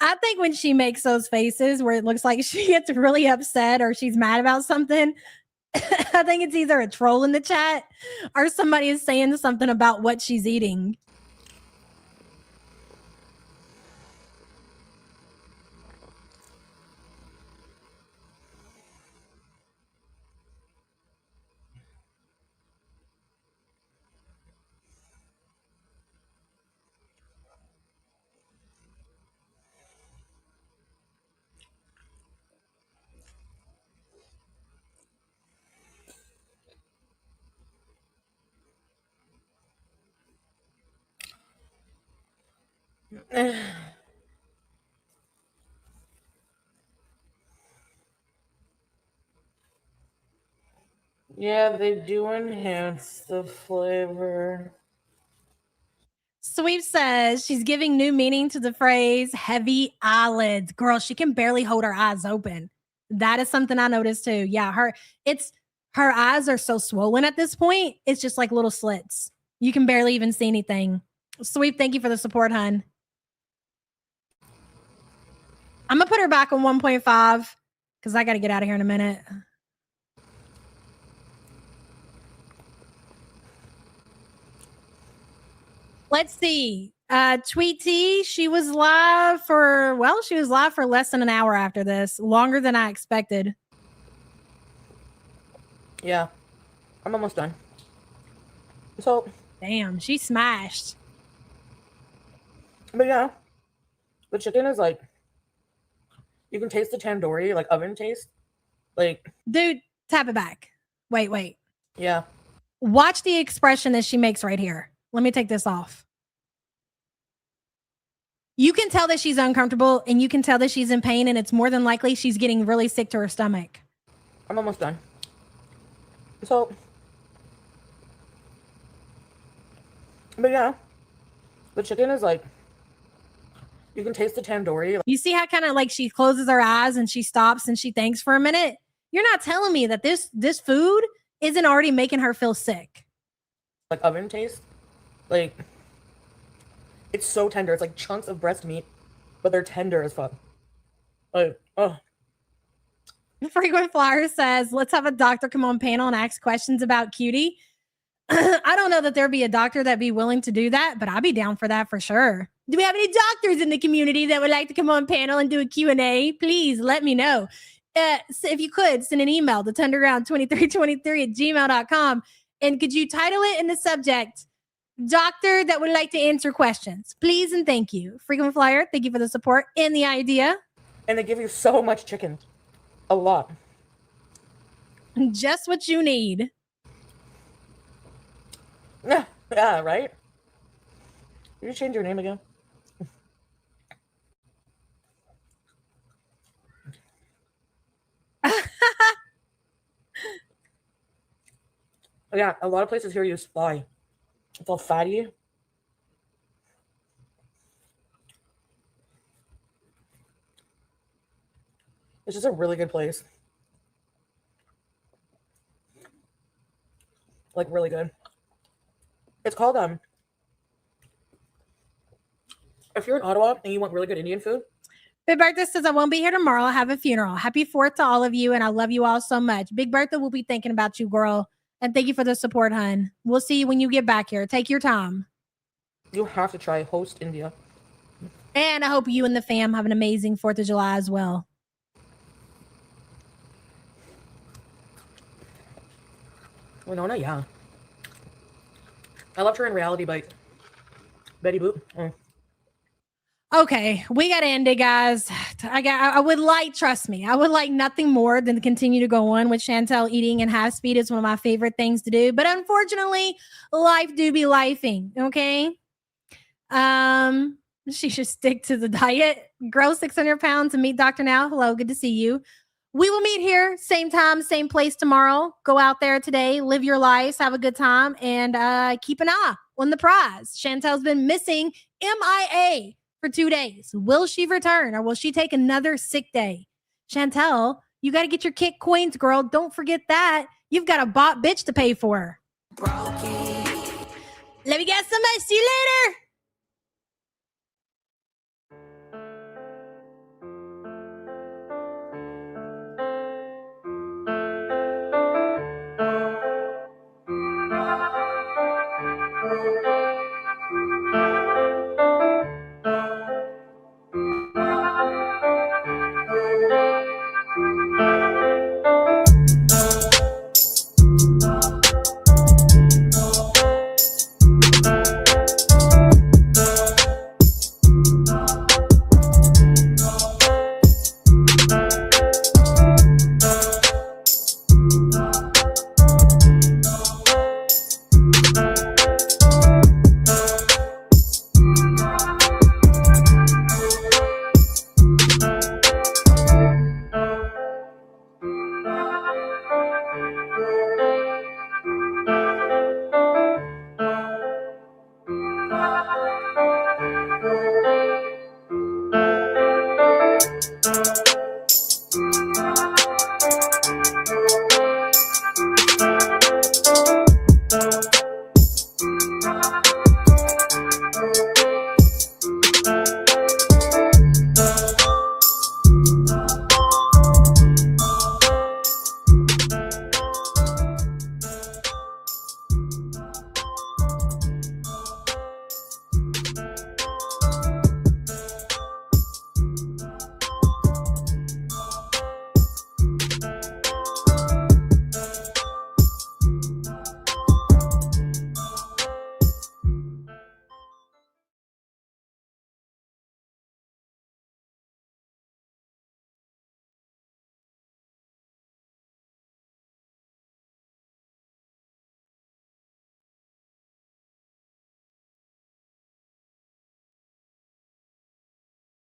I think when she makes those faces where it looks like she gets really upset or she's mad about something, I think it's either a troll in the chat or somebody is saying something about what she's eating. Yeah, they do enhance the flavor. Sweep says she's giving new meaning to the phrase heavy eyelids. Girl, she can barely hold her eyes open. That is something I noticed too. Yeah, her eyes are so swollen at this point. It's just like little slits. You can barely even see anything. Sweep, thank you for the support, hun. I'm gonna put her back on 1.5 because I gotta get out of here in a minute. Let's see. Tweety, she was live for less than an hour after this. Longer than I expected. Yeah. I'm almost done. So Damn, she smashed. But yeah. The chicken is like, you can taste the tandoori, like oven taste. Like, dude, tap it back. Wait. Yeah. Watch the expression that she makes right here. Let me take this off. You can tell that she's uncomfortable and you can tell that she's in pain, and it's more than likely she's getting really sick to her stomach. I'm almost done. So, but yeah, the chicken is like, you can taste the tandoori. You see how kind of like she closes her eyes and she stops and she thinks for a minute? You're not telling me that this food isn't already making her feel sick. Like oven taste. Like, it's so tender. It's like chunks of breast meat, but they're tender as fuck. Like, oh. Frequent Flyer says, let's have a doctor come on panel and ask questions about Cutie. I don't know that there'd be a doctor that'd be willing to do that, but I'd be down for that for sure. Do we have any doctors in the community that would like to come on panel and do a Q&A? Please let me know. So if you could, send an email to tenderground2323@gmail.com. And could you title it in the subject, doctor that would like to answer questions? Please and thank you. Frequent Flyer, thank you for the support and the idea. And they give you so much chicken. A lot. Just what you need. Yeah, right? You change your name again? Yeah, a lot of places here use fly. It's all fatty. It's just a really good place. Like, really good. It's called, if you're in Ottawa and you want really good Indian food. Big Bertha says, I won't be here tomorrow. I have a funeral. Happy 4th to all of you, and I love you all so much. Big Bertha will be thinking about you, girl. And thank you for the support, hun. We'll see you when you get back here. Take your time. You have to try Host India. And I hope you and the fam have an amazing 4th of July as well. Winona, yeah. I loved her in Reality Bite. Betty Boop. Okay, we got to end it, guys. I would like, trust me, I would like nothing more than to continue to go on with Chantel eating and half speed. It's one of my favorite things to do. But unfortunately, life do be lifing, okay? She should stick to the diet. Grow 600 pounds and meet Dr. Now. Hello, good to see you. We will meet here, same time, same place tomorrow. Go out there today, live your lives, have a good time, and keep an eye on the prize. Chantel's been missing, MIA, for 2 days. Will she return or will she take another sick day? Chantel, you got to get your kick coins, girl. Don't forget that. You've got a bot bitch to pay for. Let me get some. See you later.